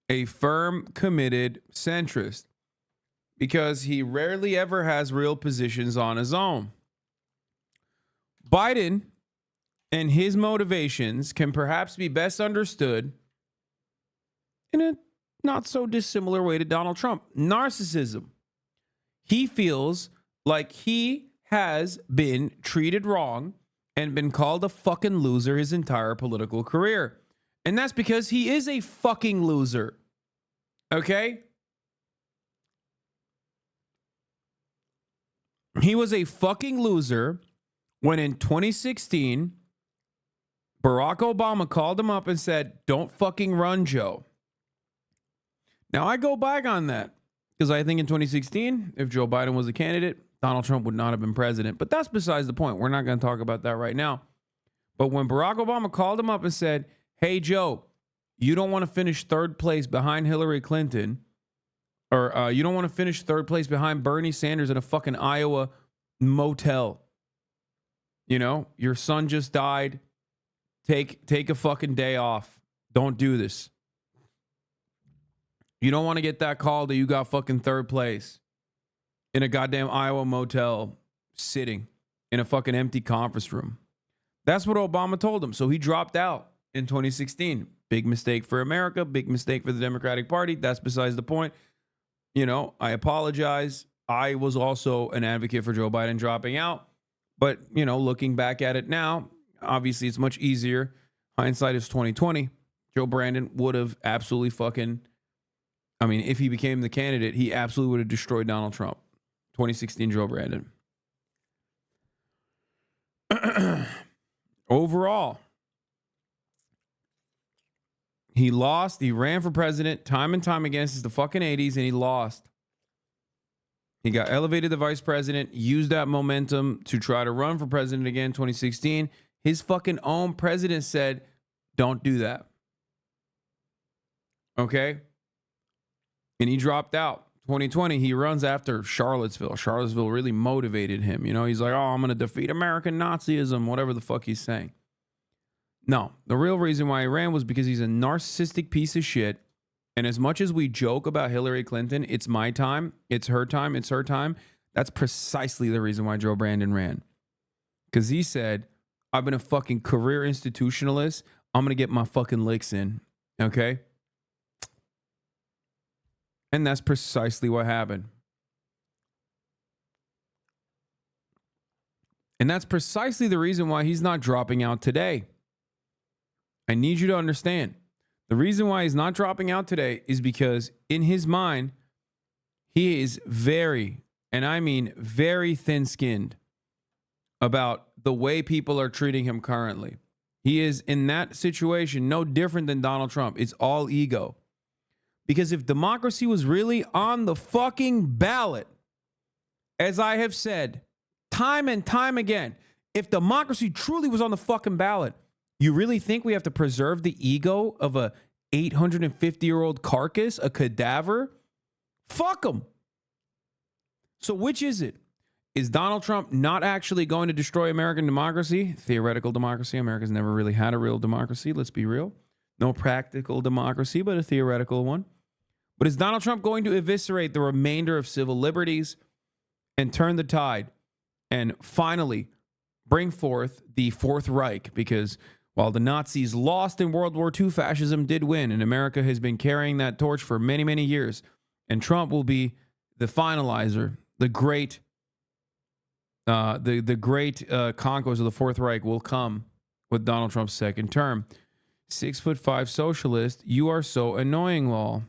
a firm, committed centrist because he rarely ever has real positions on his own. Biden and his motivations can perhaps be best understood in a not so dissimilar way to Donald Trump. Narcissism. He feels like he has been treated wrong and been called a fucking loser his entire political career. And that's because he is a fucking loser. Okay? He was a fucking loser when in 2016, Barack Obama called him up and said, "Don't fucking run, Joe." Now, I go back on that because I think in 2016, if Joe Biden was a candidate, Donald Trump would not have been president. But that's besides the point. We're not going to talk about that right now. But when Barack Obama called him up and said, "Hey, Joe, you don't want to finish third place behind Hillary Clinton, or you don't want to finish third place behind Bernie Sanders in a fucking Iowa motel. You know, your son just died. Take a fucking day off. Don't do this. You don't want to get that call that you got fucking third place in a goddamn Iowa motel sitting in a fucking empty conference room." That's what Obama told him. So he dropped out in 2016. Big mistake for America, big mistake for the Democratic Party. That's besides the point. You know, I apologize. I was also an advocate for Joe Biden dropping out. But, you know, looking back at it now, obviously it's much easier. Hindsight is 2020. Joe Brandon would have absolutely if he became the candidate, he absolutely would have destroyed Donald Trump. 2016 Joe Brandon. Overall, he lost. He ran for president time and time again since the fucking 80s, and he lost. He got elevated to vice president, used that momentum to try to run for president again 2016. His fucking own president said, don't do that. Okay? And he dropped out. 2020, he runs after Charlottesville. Charlottesville really motivated him. You know, he's like, oh, I'm going to defeat American Nazism, whatever the fuck he's saying. No, the real reason why he ran was because he's a narcissistic piece of shit. And as much as we joke about Hillary Clinton, it's my time, it's her time, it's her time. That's precisely the reason why Joe Brandon ran. Because he said, I've been a fucking career institutionalist. I'm going to get my fucking licks in. Okay? And that's precisely what happened. And that's precisely the reason why he's not dropping out today. I need you to understand. The reason why he's not dropping out today is because in his mind, he is very, and I mean very thin-skinned about the way people are treating him currently. He is in that situation no different than Donald Trump. It's all ego. Because if democracy was really on the fucking ballot, as I have said time and time again, if democracy truly was on the fucking ballot, you really think we have to preserve the ego of a 850-year-old carcass, a cadaver? Fuck them. So which is it? Is Donald Trump not actually going to destroy American democracy? Theoretical democracy. America's never really had a real democracy. Let's be real. No practical democracy, but a theoretical one. But is Donald Trump going to eviscerate the remainder of civil liberties and turn the tide and finally bring forth the Fourth Reich? Because while the Nazis lost in World War II, fascism did win, and America has been carrying that torch for many, many years. And Trump will be the finalizer, the great conquest of the Fourth Reich will come with Donald Trump's second term. 6'5" socialist, you are so annoying, lol.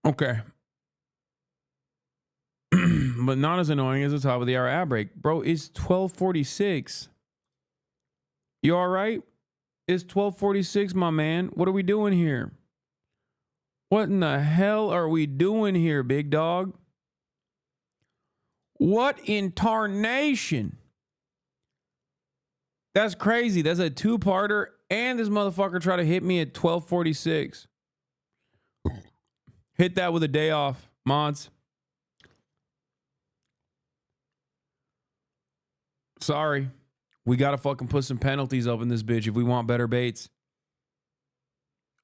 Okay. But not as annoying as the top of the hour ad break. Bro, it's 12:46. You all right? It's 12:46, my man. What are we doing here? What in the hell are we doing here, big dog? What in tarnation? That's crazy. That's a two-parter, and this motherfucker tried to hit me at 12:46. Hit that with a day off, mods. Sorry. We got to fucking put some penalties up in this bitch if we want better baits.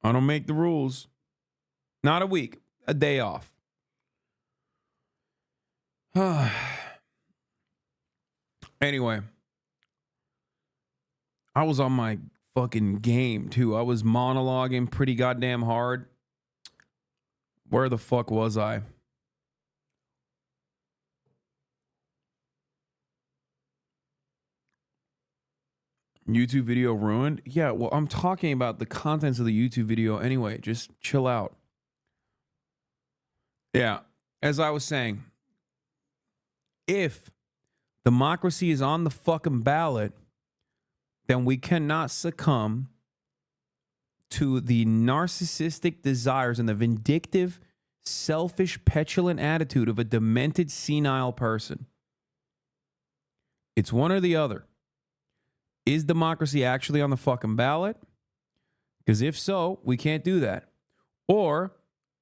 I don't make the rules. Not a week. A day off. Anyway. I was on my fucking game, too. I was monologuing pretty goddamn hard. Where the fuck was I? YouTube video ruined? Yeah, well, I'm talking about the contents of the YouTube video anyway. Just chill out. Yeah, as I was saying, if democracy is on the fucking ballot, then we cannot succumb to the narcissistic desires and the vindictive, selfish, petulant attitude of a demented, senile person. It's one or the other. Is democracy actually on the fucking ballot? Because if so, we can't do that. Or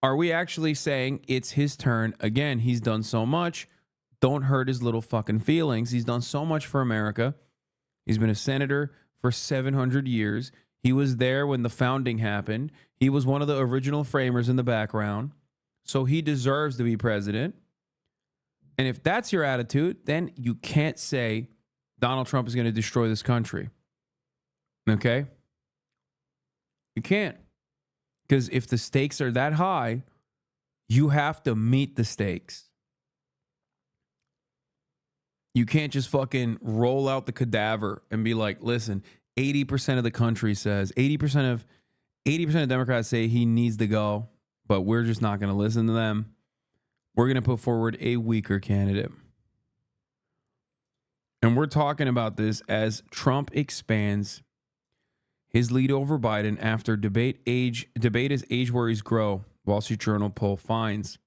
are we actually saying it's his turn? Again, he's done so much. Don't hurt his little fucking feelings. He's done so much for America. He's been a senator for 700 years. He was there when the founding happened. He was one of the original framers in the background. So he deserves to be president. And if that's your attitude, then you can't say Donald Trump is going to destroy this country. Okay? You can't. Because if the stakes are that high, you have to meet the stakes. You can't just fucking roll out the cadaver and be like, listen, 80% of the country says, 80% of Democrats say he needs to go, but we're just not going to listen to them. We're going to put forward a weaker candidate. And we're talking about this as Trump expands his lead over Biden after debate as age worries grow. Wall Street Journal poll finds.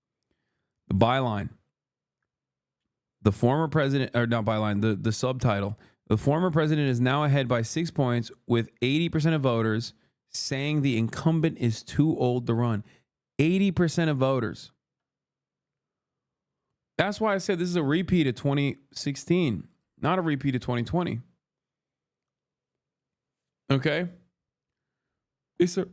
The byline. The former president, or not byline, the subtitle. The former president is now ahead by 6 points with 80% of voters saying the incumbent is too old to run. 80% of voters. That's why I said this is a repeat of 2016, not a repeat of 2020. Okay? It's a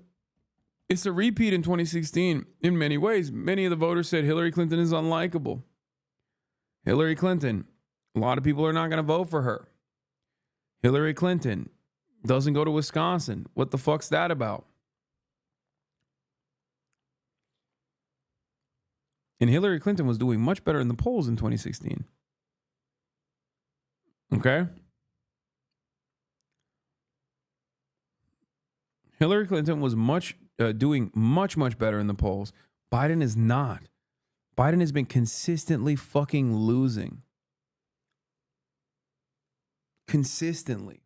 repeat in 2016 in many ways. Many of the voters said Hillary Clinton is unlikable. Hillary Clinton, a lot of people are not going to vote for her. Hillary Clinton doesn't go to Wisconsin. What the fuck's that about? And Hillary Clinton was doing much better in the polls in 2016. Okay? Hillary Clinton was doing much better in the polls. Biden is not. Biden has been consistently fucking losing. Consistently.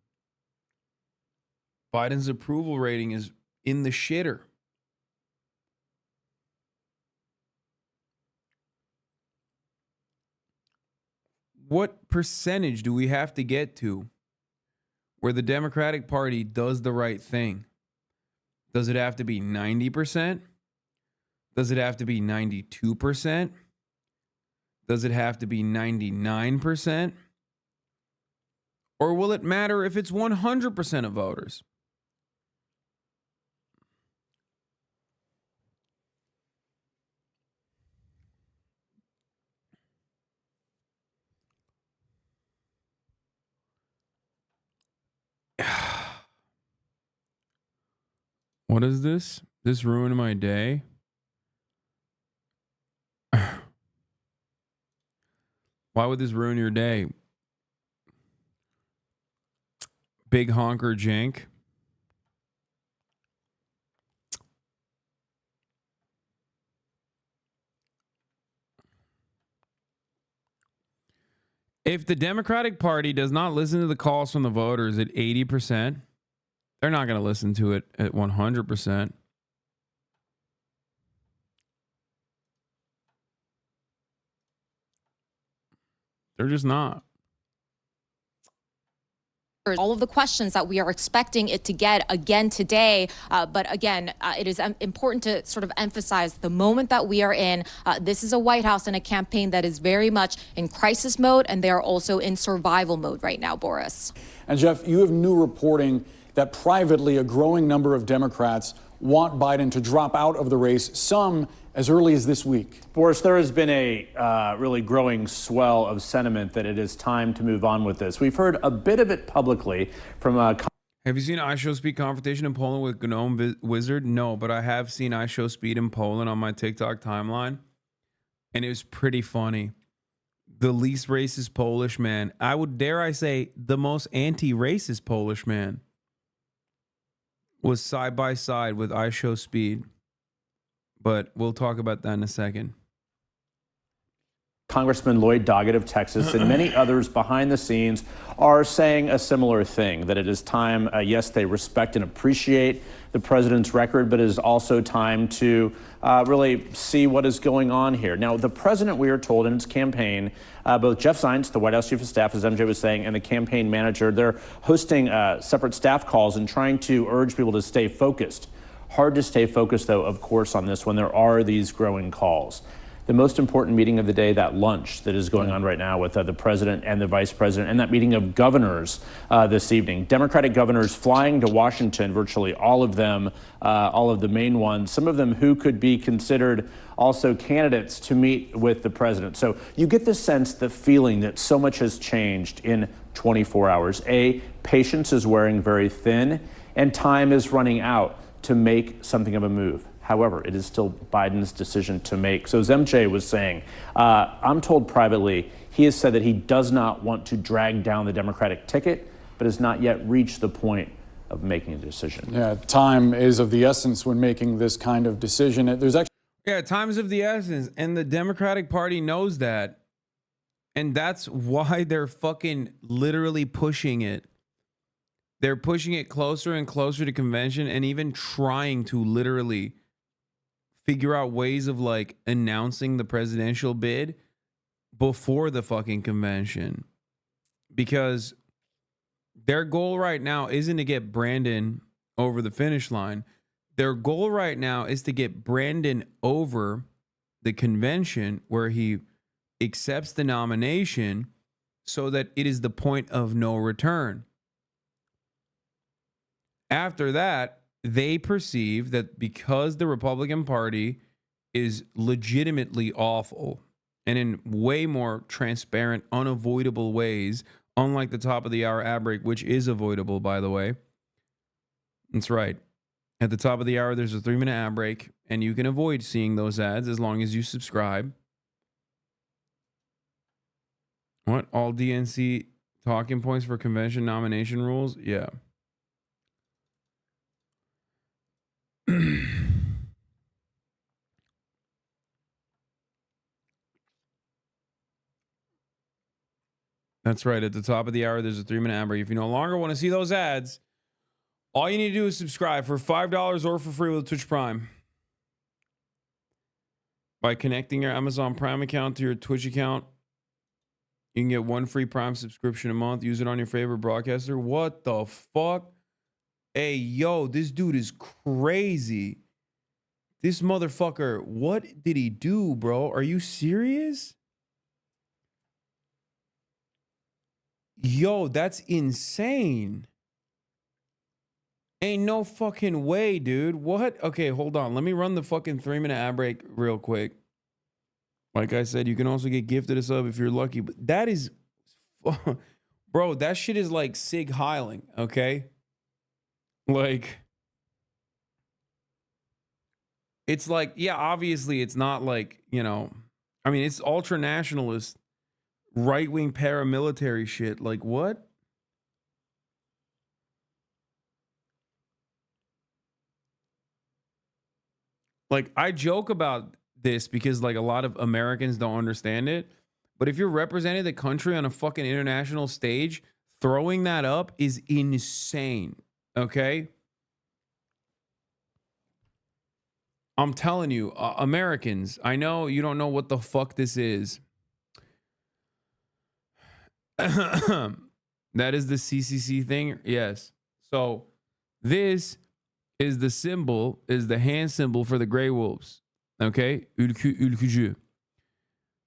Biden's approval rating is in the shitter. What percentage do we have to get to where the Democratic Party does the right thing? Does it have to be 90%? Does it have to be 92%? Does it have to be 99%? Or will it matter if it's 100% of voters? What is this? This ruined my day. Why would this ruin your day? Big honker jank. If the Democratic Party does not listen to the calls from the voters at 80%, they're not going to listen to it at 100%. They're just not. All of the questions that we are expecting it to get again today. But again, it is important to sort of emphasize the moment that we are in. This is a White House and a campaign that is very much in crisis mode, and they are also in survival mode right now, Boris. And Jeff, you have new reporting that privately a growing number of Democrats want Biden to drop out of the race, some as early as this week. Boris, there has been a really growing swell of sentiment that it is time to move on with this. We've heard a bit of it publicly from Have you seen iShowSpeed confrontation in Poland with Gnome Wizard? No, but I have seen iShowSpeed in Poland on my TikTok timeline, and it was pretty funny. The least racist Polish man, I would dare I say the most anti-racist Polish man, was side by side with iShowSpeed. But we'll talk about that in a second. Congressman Lloyd Doggett of Texas and many others behind the scenes are saying a similar thing, that it is time, yes, they respect and appreciate the president's record, but it is also time to really see what is going on here. Now, the president, we are told in his campaign, both Jeff Zients, the White House chief of staff, as MJ was saying, and the campaign manager, they're hosting separate staff calls and trying to urge people to stay focused. Hard to stay focused, though, of course, on this when there are these growing calls. The most important meeting of the day, that lunch that is going on right now with the president and the vice president, and that meeting of governors this evening. Democratic governors flying to Washington, virtually all of them, all of the main ones, some of them who could be considered also candidates to meet with the president. So you get the sense, the feeling that so much has changed in 24 hours. Patience is wearing very thin, and time is running out. to make something of a move. However, it is still Biden's decision to make. So Zemche was saying, I'm told privately, he has said that he does not want to drag down the Democratic ticket, but has not yet reached the point of making a decision. Yeah, time is of the essence when making this kind of decision. There's actually time is of the essence, and the Democratic Party knows that, and that's why they're fucking literally pushing it. They're pushing it closer and closer to convention, and even trying to literally figure out ways of like announcing the presidential bid before the fucking convention, because their goal right now isn't to get Brandon over the finish line. Their goal right now is to get Brandon over the convention where he accepts the nomination so that it is the point of no return. After that, they perceive that because the Republican Party is legitimately awful and in way more transparent, unavoidable ways, unlike the top of the hour ad break, which is avoidable, by the way. That's right. At the top of the hour, there's a 3-minute ad break, and you can avoid seeing those ads as long as you subscribe. What? All DNC talking points for convention nomination rules? Yeah. That's right. At the top of the hour, there's a 3-minute ad break. If you no longer want to see those ads, all you need to do is subscribe for $5 or for free with Twitch Prime. By connecting your Amazon Prime account to your Twitch account, you can get 1 free Prime subscription a month. Use it on your favorite broadcaster. What the fuck? Hey, yo, this dude is crazy. This motherfucker, what did he do, bro? Are you serious? Yo, that's insane. Ain't no fucking way, dude. What? Okay, hold on. Let me run the fucking 3-minute ad break real quick. Like I said, you can also get gifted a sub if you're lucky. But that is... Bro, that shit is like Sig Heiling, okay? Like... It's like, yeah, obviously it's not like, you know... I mean, it's ultra-nationalist, right-wing paramilitary shit. Like, what? Like, I joke about this because, like, a lot of Americans don't understand it. But if you're representing the country on a fucking international stage, throwing that up is insane, okay? I'm telling you, Americans, I know you don't know what the fuck this is. That is the CCC thing? Yes. So, this is the symbol, is the hand symbol for the Grey Wolves. Okay? Ülkücü.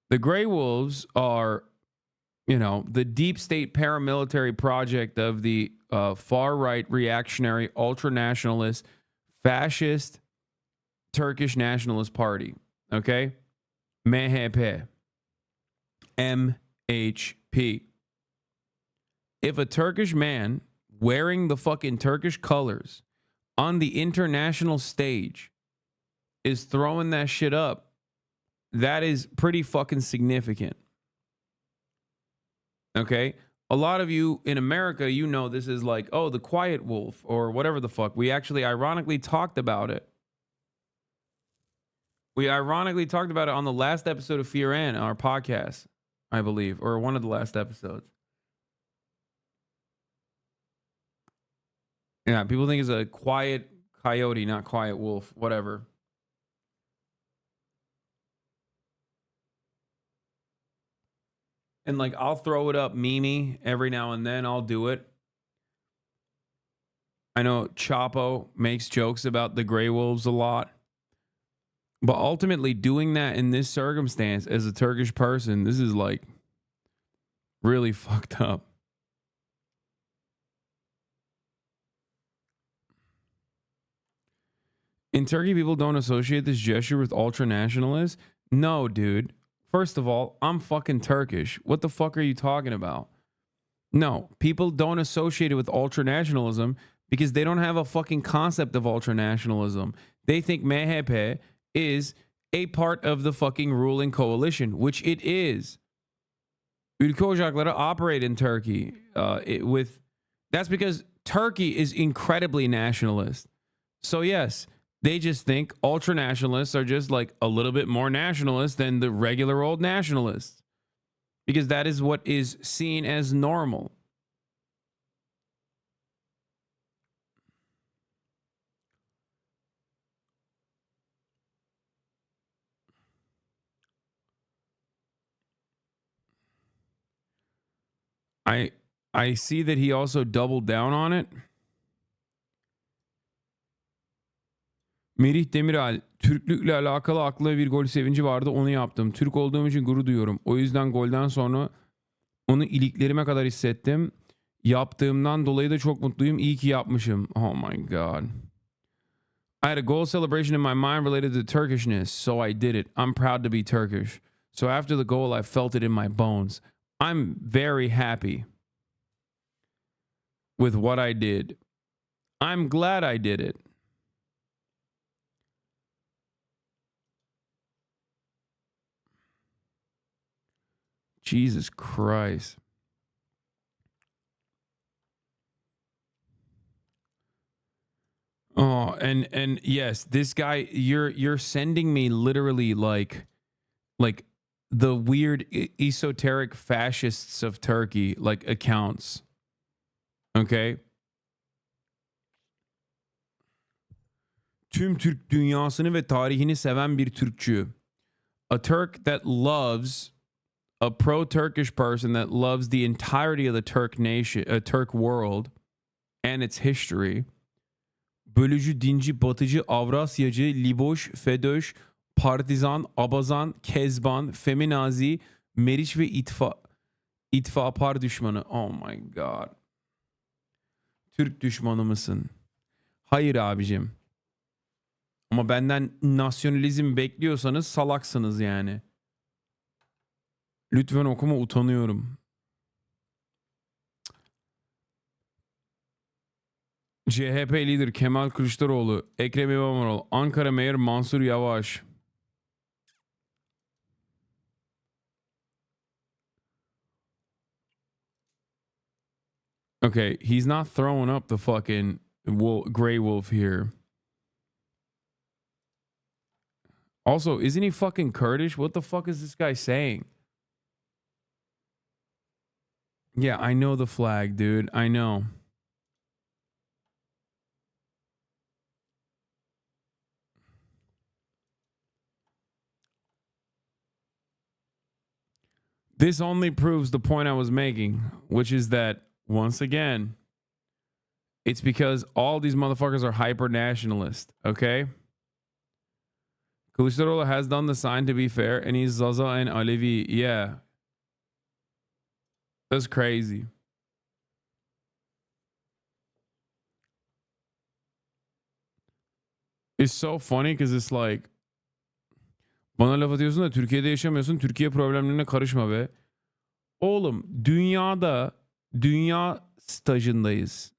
The Grey Wolves are, you know, the deep state paramilitary project of the far-right, reactionary, ultra-nationalist, fascist, Turkish Nationalist Party. Okay? MHP. MHP. If a Turkish man wearing the fucking Turkish colors on the international stage is throwing that shit up, that is pretty fucking significant. Okay? A lot of you in America, you know this is like, oh, the quiet wolf or whatever the fuck. We actually ironically talked about it. We ironically talked about it on the last episode of Fear and our podcast, I believe, or one of the last episodes. Yeah, people think it's a quiet coyote, not quiet wolf, whatever. And like, I'll throw it up Mimi every now and then. I'll do it. I know Chapo makes jokes about the Grey Wolves a lot. But ultimately, doing that in this circumstance as a Turkish person, this is like really fucked up. In Turkey, people don't associate this gesture with ultra-nationalists. No, dude. First of all, I'm fucking Turkish. What the fuck are you talking about? No, people don't associate it with ultra-nationalism because they don't have a fucking concept of ultranationalism. They think MHP is a part of the fucking ruling coalition, which it is. Ülke Ocakları operate in Turkey that's because Turkey is incredibly nationalist. So yes, they just think ultranationalists are just like a little bit more nationalist than the regular old nationalists, because that is what is seen as normal. I see that he also doubled down on it. Merih Demiral, Türklükle alakalı aklıma bir gol sevinci vardı, onu yaptım. Türk olduğum için gurur duyuyorum. O yüzden golden sonra onu iliklerime kadar hissettim. Yaptığımdan dolayı da çok mutluyum. İyi ki yapmışım. Oh my God. I had a goal celebration in my mind related to Turkishness, so I did it. I'm proud to be Turkish. So after the goal, I felt it in my bones. I'm very happy with what I did. I'm glad I did it. Jesus Christ. Oh, and yes, this guy, you're sending me literally like the weird esoteric fascists of Turkey like accounts. Okay? Tüm Türk dünyasını ve tarihini seven bir Türkçü. A Turk that loves, a pro-Turkish person that loves the entirety of the Turk nation, Turk world and its history. Bölücü, dinci, batıcı, Avrasyacı, liboş, fedöş, partizan, abazan, kezban, feminazi, meriç ve itfapar düşmanı. Oh my God. Türk düşmanı mısın? Hayır abicim. Ama benden nasyonalizm bekliyorsanız salaksınız yani. Lütfen okuma, utanıyorum. CHP lider Kemal Kılıçdaroğlu, Ekrem İmamoğlu, Ankara Meyer Mansur Yavaş. Okay, he's not throwing up the fucking gray wolf here. Also, isn't he fucking Kurdish? What the fuck is this guy saying? Yeah, I know the flag, dude. I know. This only proves the point I was making, which is that, once again, it's because all these motherfuckers are hyper nationalist, okay? Kılıçdaroğlu has done the sign, to be fair, and he's Zaza and Alevi. Yeah. That's crazy. It's so funny because it's like, bana laf atıyorsun da Türkiye'de yaşamıyorsun, Türkiye problemlerine karışma be. Oğlum, dünya stajındayız.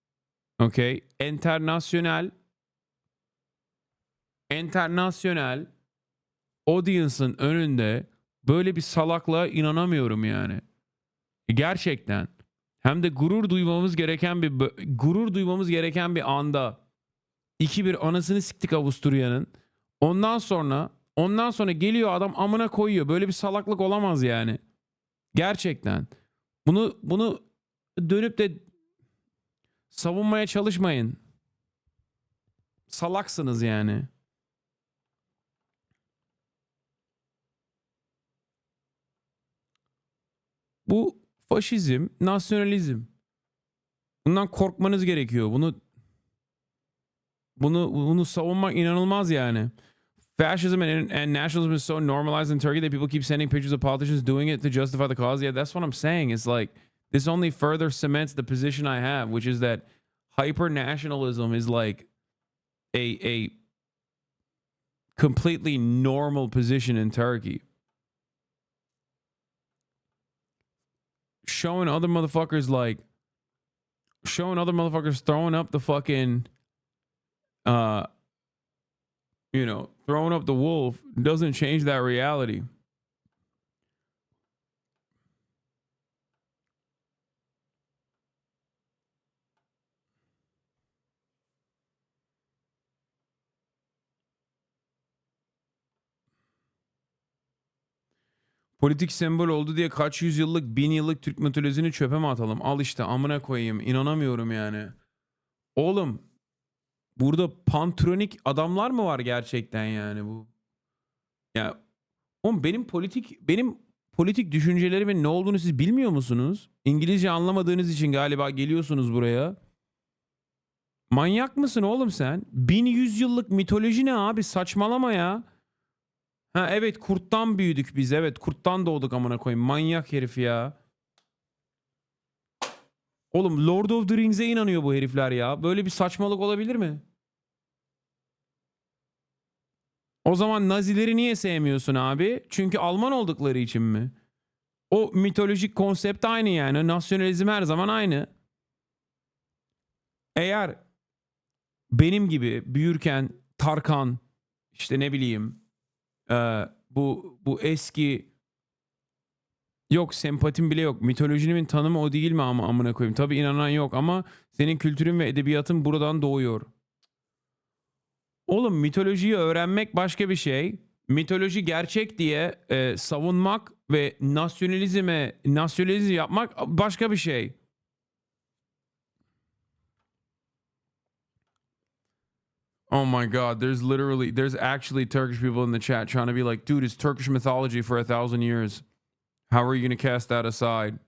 Okay? Internasyonel audience'ın önünde böyle bir salaklığa inanamıyorum yani. Gerçekten. Hem de gurur duymamız gereken bir anda 2-1 anasını siktik Avusturya'nın. Ondan sonra geliyor adam amına koyuyor. Böyle bir salaklık olamaz yani. Gerçekten. Bunu dönüp de savunmaya çalışmayın. Salaksınız yani. Bu faşizm, nasyonalizm. Bundan korkmanız gerekiyor. Bunu savunmak inanılmaz yani. Fascism and nationalism is so normalized in Turkey that people keep sending pictures of politicians doing it to justify the cause. Yeah, that's what I'm saying. It's like, this only further cements the position I have, which is that hyper-nationalism is like a completely normal position in Turkey. Showing other motherfuckers like, showing other motherfuckers throwing up the fucking, throwing up the wolf doesn't change that reality. Politik sembol oldu diye kaç yüzyıllık, 1000 yıllık Türk mitolojisini çöpe mi atalım? Al işte amına koyayım. İnanamıyorum yani. Oğlum burada pantronik adamlar mı var gerçekten yani bu? Ya oğlum benim politik düşüncelerimin ne olduğunu siz bilmiyor musunuz? İngilizce anlamadığınız için galiba geliyorsunuz buraya. Manyak mısın oğlum sen? 1100 yıllık mitoloji ne abi? Saçmalama ya. Ha evet, kurttan büyüdük biz. Evet, kurttan doğduk amına koyayım. Manyak herif ya. Oğlum Lord of the Rings'e inanıyor bu herifler ya. Böyle bir saçmalık olabilir mi? O zaman Nazileri niye sevmiyorsun abi? Çünkü Alman oldukları için mi? O mitolojik konsept aynı yani. Nasyonalizm her zaman aynı. Eğer benim gibi büyürken Tarkan, işte ne bileyim, bu eski, yok sempatim bile yok. Mitolojinin tanımı o değil mi ama amına koyayım? Tabii inanan yok ama senin kültürün ve edebiyatın buradan doğuyor. Oğlum mitolojiyi öğrenmek başka bir şey. Mitoloji gerçek diye savunmak ve nasyonalizm yapmak başka bir şey. Oh my God, there's actually Turkish people in the chat trying to be like, dude, it's Turkish mythology for 1,000 years. How are you going to cast that aside?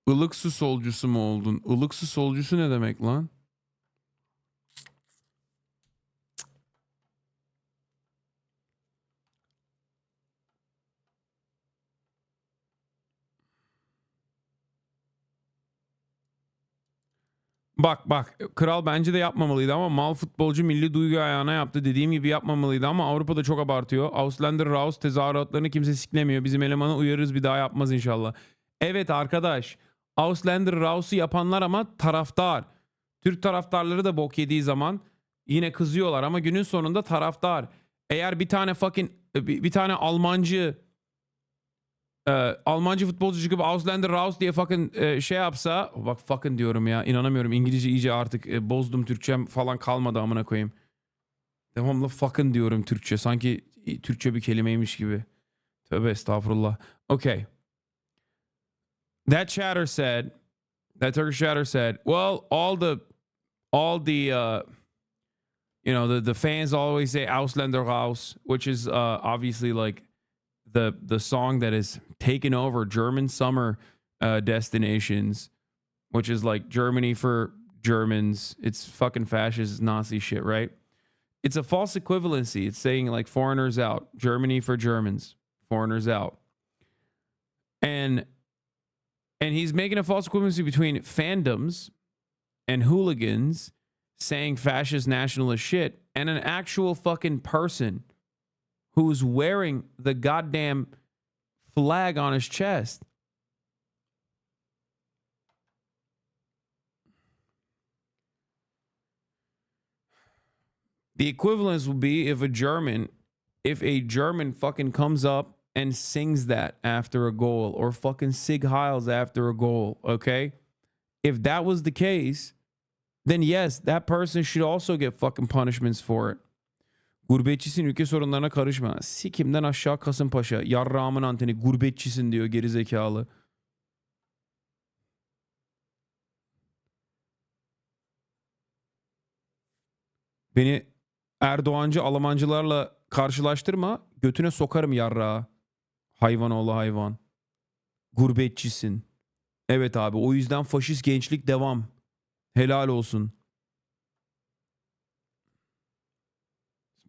Ilık su solcusu mu oldun? Ilık su solcusu ne demek lan? Bak kral bence de yapmamalıydı ama mal futbolcu milli duygu ayağına yaptı. Dediğim gibi yapmamalıydı ama Avrupa'da çok abartıyor. Auslander Raus tezahüratlarını kimse siklemiyor. Bizim elemanı uyarırız, bir daha yapmaz inşallah. Evet arkadaş, Auslander Raus'u yapanlar ama taraftar. Türk taraftarları da bok yediği zaman yine kızıyorlar ama günün sonunda taraftar. Eğer bir tane Almancı futbolcu çıkıp Auslander Raus diye şey yapsa, bak fucking diyorum ya, inanamıyorum, İngilizce iyice artık bozdum, Türkçem falan kalmadı amına koyayım. Devamlı fucking diyorum Türkçe, sanki Türkçe bir kelimeymiş gibi. Tövbe estağfurullah. Okay. That Turkish chatter said, well, all the the fans always say Ausländer Raus, which is obviously like the song that has taken over German summer destinations, which is like Germany for Germans. It's fucking fascist Nazi shit, right? It's a false equivalency. It's saying like foreigners out, Germany for Germans, foreigners out. And he's making a false equivalency between fandoms and hooligans saying fascist nationalist shit and an actual fucking person who's wearing the goddamn flag on his chest. The equivalence would be if a German fucking comes up and sings that after a goal, or fucking Sig Heils after a goal, okay? If that was the case, then yes, that person should also get fucking punishments for it. Gurbetçisin, ülke sorunlarına karışma. Sikimden aşağı Kasımpaşa. Yarrağımın anteni. Gurbetçisin diyor gerizekalı. Beni Erdoğancı Almancılarla karşılaştırma. Götüne sokarım yarrağı. Hayvan oğlu hayvan. Gurbetçisin. Evet abi, o yüzden faşist gençlik devam. Helal olsun.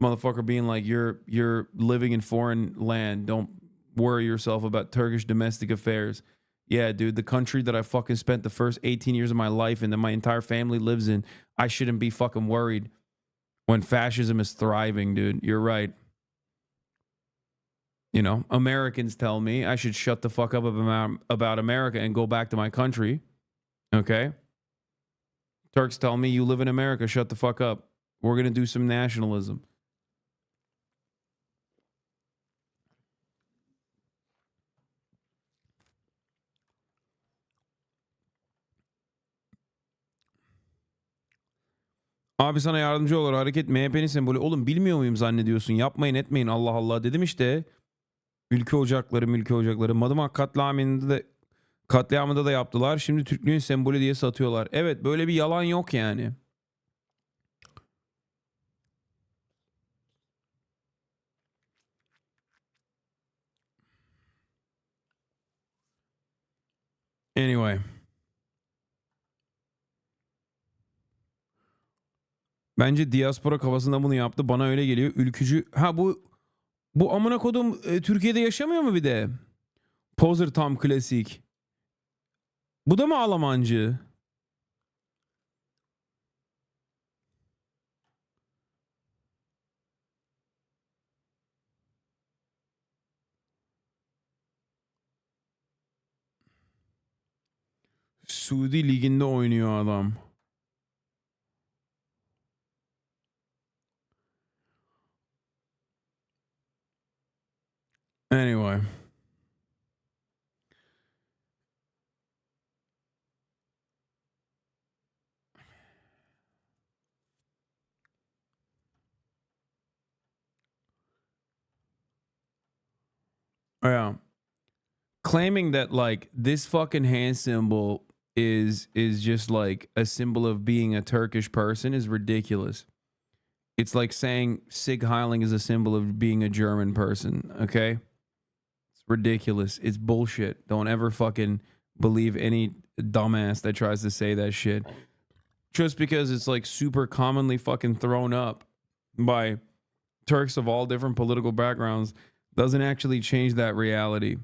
Motherfucker being like, you're living in foreign land. Don't worry yourself about Turkish domestic affairs. Yeah, dude, the country that I fucking spent the first 18 years of my life and that my entire family lives in, I shouldn't be fucking worried when fascism is thriving, dude. You're right. You know, Americans tell me I should shut the fuck up about America and go back to my country. Okay? Turks tell me you live in America, shut the fuck up. We're going to do some nationalism. Abi sana yardımcı olur hareket MHP'nin sembolü. Oğlum bilmiyor muyum zannediyorsun? Yapmayın etmeyin Allah Allah dedim işte. Ülke ocakları. Madımak katliamında da yaptılar. Şimdi Türklüğün sembolü diye satıyorlar. Evet böyle bir yalan yok yani. Anyway. Bence diaspora kafasında bunu yaptı. Bana öyle geliyor. Ülkücü. Ha bu amına kodum Türkiye'de yaşamıyor mu bir de? Poser tam klasik. Bu da mı Almancı? Suudi liginde oynuyor adam. Anyway. Yeah. Claiming that like this fucking hand symbol is just like a symbol of being a Turkish person is ridiculous. It's like saying Sig Heiling is a symbol of being a German person, okay? It's ridiculous. It's bullshit. Don't ever fucking believe any dumbass that tries to say that shit. Just because it's like super commonly fucking thrown up by Turks of all different political backgrounds doesn't actually change that reality.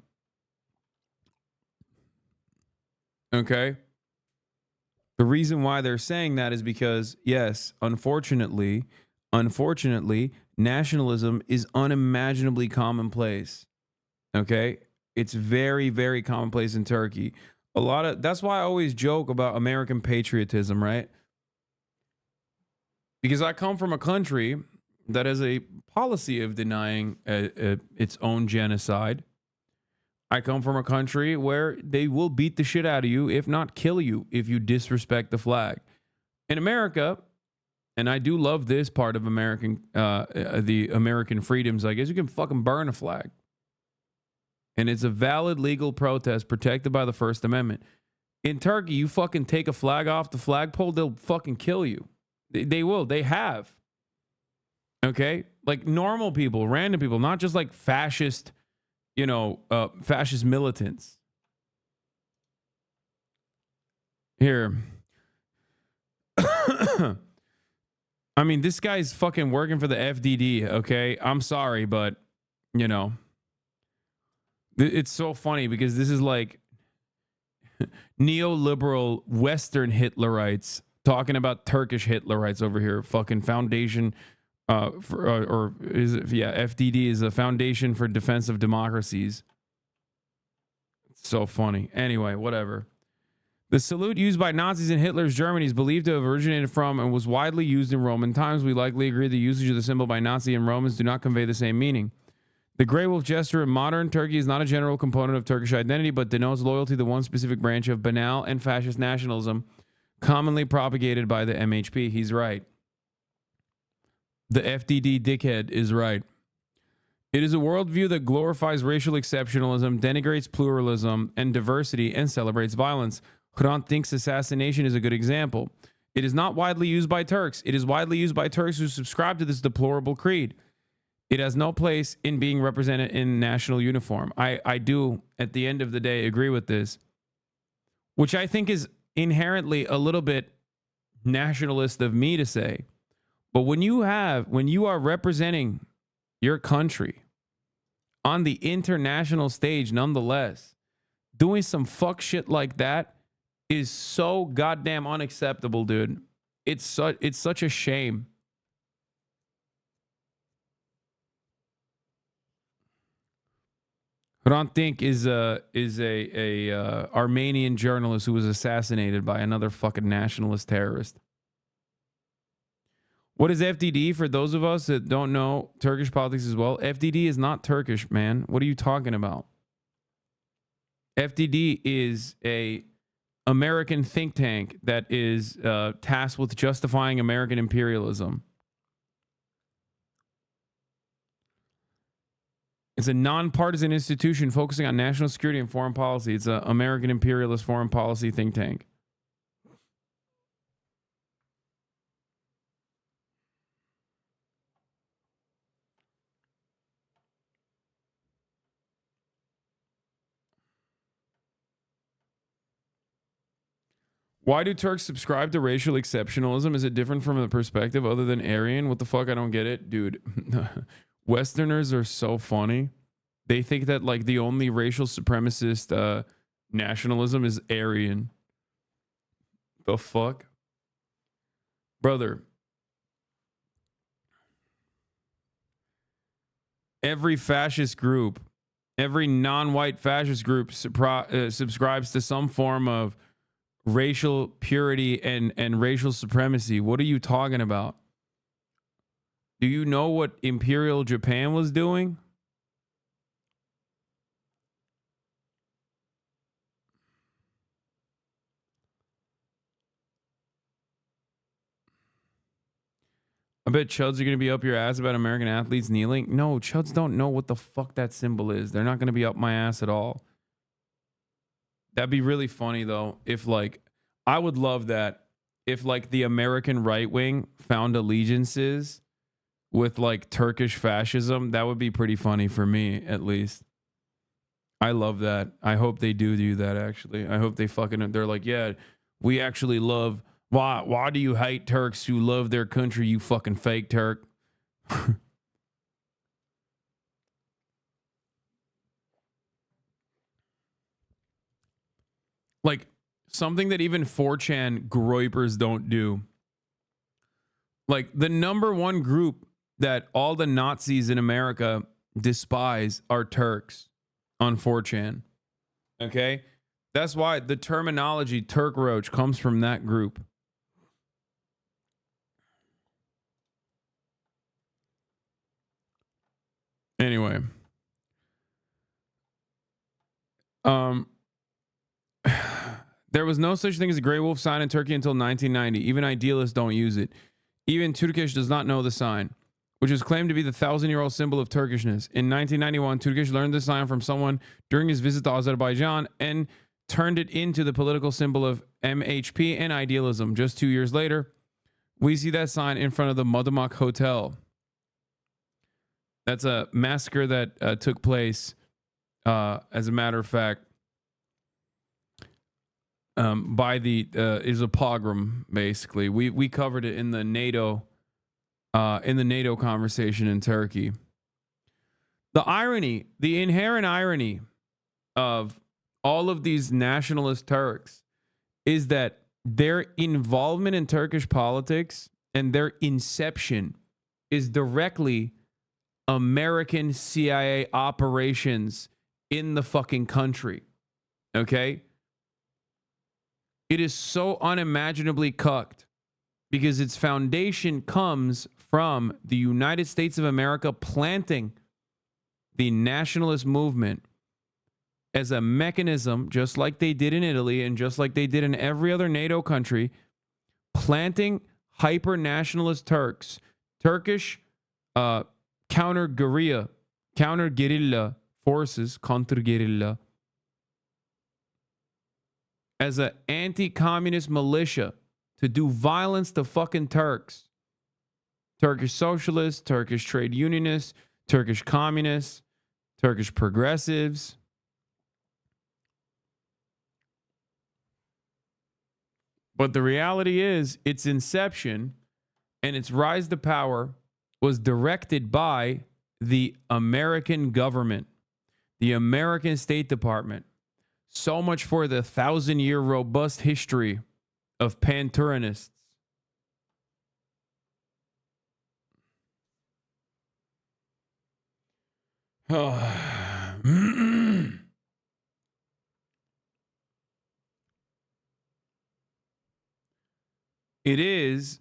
Okay? The reason why they're saying that is because, yes, unfortunately, nationalism is unimaginably commonplace. Okay? It's very, very commonplace in Turkey. That's why I always joke about American patriotism, right? Because I come from a country that has a policy of denying its own genocide. I come from a country where they will beat the shit out of you, if not kill you, if you disrespect the flag. In America, and I do love this part of the American freedoms, I guess you can fucking burn a flag. And it's a valid legal protest protected by the First Amendment. In Turkey, you fucking take a flag off the flagpole, they'll fucking kill you. They will. They have. Okay? Like normal people, random people, not just like fascist, fascist militants. Here. I mean, this guy's fucking working for the FDD, okay? I'm sorry, but, it's so funny because this is like neoliberal Western Hitlerites talking about Turkish Hitlerites over here. Fucking foundation, FDD is a Foundation for Defense of Democracies. It's so funny. Anyway, whatever. The salute used by Nazis in Hitler's Germany is believed to have originated from and was widely used in Roman times. We likely agree the usage of the symbol by Nazi and Romans do not convey the same meaning. The Grey Wolf gesture in modern Turkey is not a general component of Turkish identity, but denotes loyalty to one specific branch of banal and fascist nationalism commonly propagated by the MHP. He's right. The FDD dickhead is right. It is a worldview that glorifies racial exceptionalism, denigrates pluralism and diversity, and celebrates violence. Hrant Dink's assassination is a good example. It is not widely used by Turks. It is widely used by Turks who subscribe to this deplorable creed. It has no place in being represented in national uniform. I do, at the end of the day, agree with this, which I think is inherently a little bit nationalist of me to say. But when you are representing your country on the international stage, nonetheless, doing some fuck shit like that is so goddamn unacceptable, dude. It's such a shame. Hrant Dink is a Armenian journalist who was assassinated by another fucking nationalist terrorist. What is FDD? For those of us that don't know Turkish politics as well, FDD is not Turkish, man. What are you talking about? FDD is a American think tank that is tasked with justifying American imperialism. It's a nonpartisan institution focusing on national security and foreign policy. It's an American imperialist foreign policy think tank. Why do Turks subscribe to racial exceptionalism? Is it different from a perspective other than Aryan? What the fuck? I don't get it. Dude, Westerners are so funny. They think that like the only racial supremacist nationalism is Aryan. The fuck? Brother. Every fascist group, every non-white fascist group subscribes to some form of racial purity and racial supremacy. What are you talking about? Do you know what Imperial Japan was doing? I bet Chuds are going to be up your ass about American athletes kneeling. No, Chuds don't know what the fuck that symbol is. They're not going to be up my ass at all. That'd be really funny, though, if, like, I would love that if, like, the American right wing found allegiances with, like, Turkish fascism. That would be pretty funny for me, at least. I love that. I hope they do that, actually. I hope they fucking, they're like, yeah, we actually love, why do you hate Turks who love their country, you fucking fake Turk? Like, something that even 4chan groypers don't do. Like, the number one group that all the Nazis in America despise are Turks on 4chan. Okay? That's why the terminology Turk Roach comes from that group. Anyway. There was no such thing as a gray wolf sign in Turkey until 1990. Even idealists don't use it. Even Turkish does not know the sign, which is claimed to be the 1,000-year-old symbol of Turkishness. In 1991, Turkish learned the sign from someone during his visit to Azerbaijan and turned it into the political symbol of MHP and idealism. Just 2 years later, we see that sign in front of the Madımak Hotel. That's a massacre that took place, as a matter of fact, by the is a pogrom. Basically, we covered it in the NATO conversation in Turkey. The irony, the inherent irony of all of these nationalist Turks is that their involvement in Turkish politics and their inception is directly American CIA operations in the fucking country. Okay? It is so unimaginably cucked because its foundation comes from the United States of America planting the nationalist movement as a mechanism, just like they did in Italy and just like they did in every other NATO country, planting hyper-nationalist Turks, Turkish counter-guerrilla forces, counter-guerrilla, as an anti-communist militia to do violence to fucking Turks. Turkish socialists, Turkish trade unionists, Turkish communists, Turkish progressives. But the reality is, its inception and its rise to power was directed by the American government, the American State Department. So much for the 1,000-year robust history of pan-Turanists. it is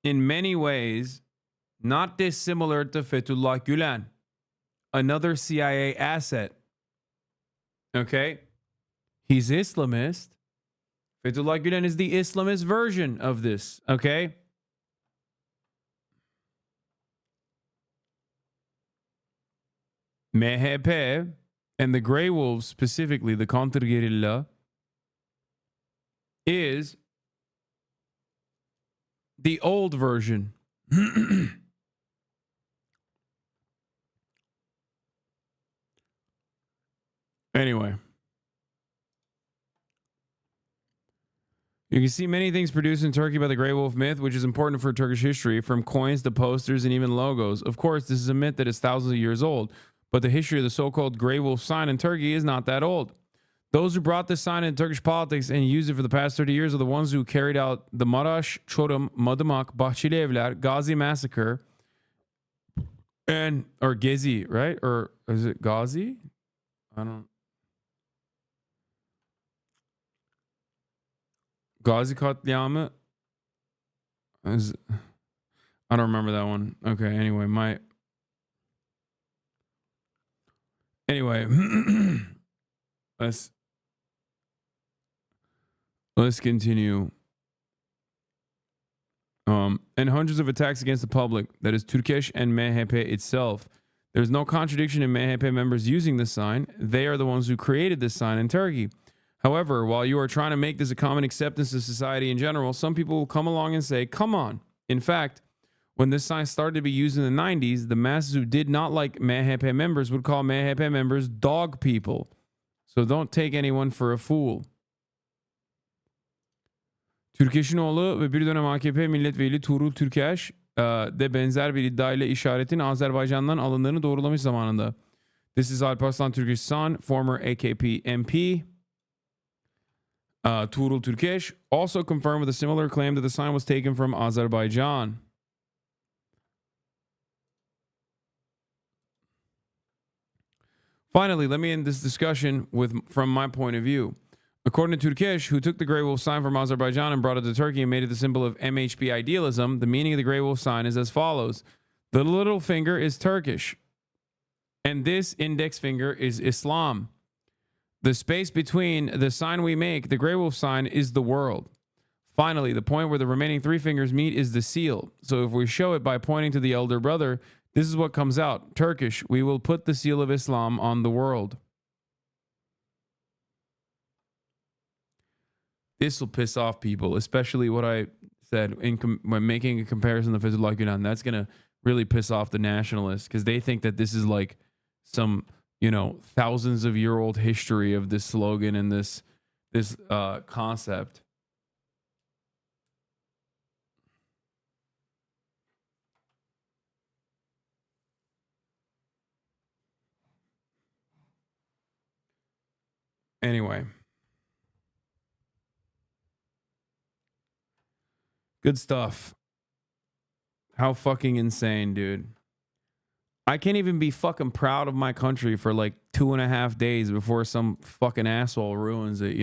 in many ways not dissimilar to Fethullah Gülen, another CIA asset. Okay? He's Islamist. Fethullah Gülen is the Islamist version of this. Okay? MHP and the Grey Wolves, specifically the counter-guerrilla, is the old version. Anyway. You can see many things produced in Turkey by the Grey Wolf myth, which is important for Turkish history, from coins to posters and even logos. Of course, this is a myth that is thousands of years old, but the history of the so-called Grey Wolf sign in Turkey is not that old. Those who brought this sign into Turkish politics and used it for the past 30 years are the ones who carried out the Maraş, Çorum, Madımak, Bahçeli Evler, Gazi massacre, or Gezi, right? Or is it Gazi? I don't. Gazi katliamı. I don't remember that one. Okay, anyway, let's continue. And hundreds of attacks against the public, that is Turkish and MHP itself. There's no contradiction in MHP members using this sign. They are the ones who created this sign in Turkey. However, while you are trying to make this a common acceptance of society in general, some people will come along and say, come on. In fact, when this sign started to be used in the 90s, the masses who did not like MHP members would call MHP members dog people. So don't take anyone for a fool. Türkeş'in oğlu ve bir dönem AKP milletvekili Tuğrul Türkeş de benzer bir iddiayla işaretin Azerbaycan'dan alındığını doğrulamış zamanında. This is Alparslan Türkeş's son, former AKP MP. Tuğrul Türkeş also confirmed with a similar claim that the sign was taken from Azerbaijan. Finally, let me end this discussion from my point of view. According to Turkish, who took the Grey Wolf sign from Azerbaijan and brought it to Turkey and made it the symbol of MHP idealism, the meaning of the Grey Wolf sign is as follows. The little finger is Turkish, and this index finger is Islam. The space between the sign we make, the Grey Wolf sign, is the world. Finally, the point where the remaining three fingers meet is the seal. So if we show it by pointing to the elder brother, this is what comes out. Turkish, we will put the seal of Islam on the world. This will piss off people, especially what I said when making a comparison to Fethullah Gülen. That's going to really piss off the nationalists because they think that this is like some, thousands of year old history of this slogan and this concept. Anyway. Good stuff. How fucking insane, dude. I can't even be fucking proud of my country for like 2.5 days before some fucking asshole ruins it,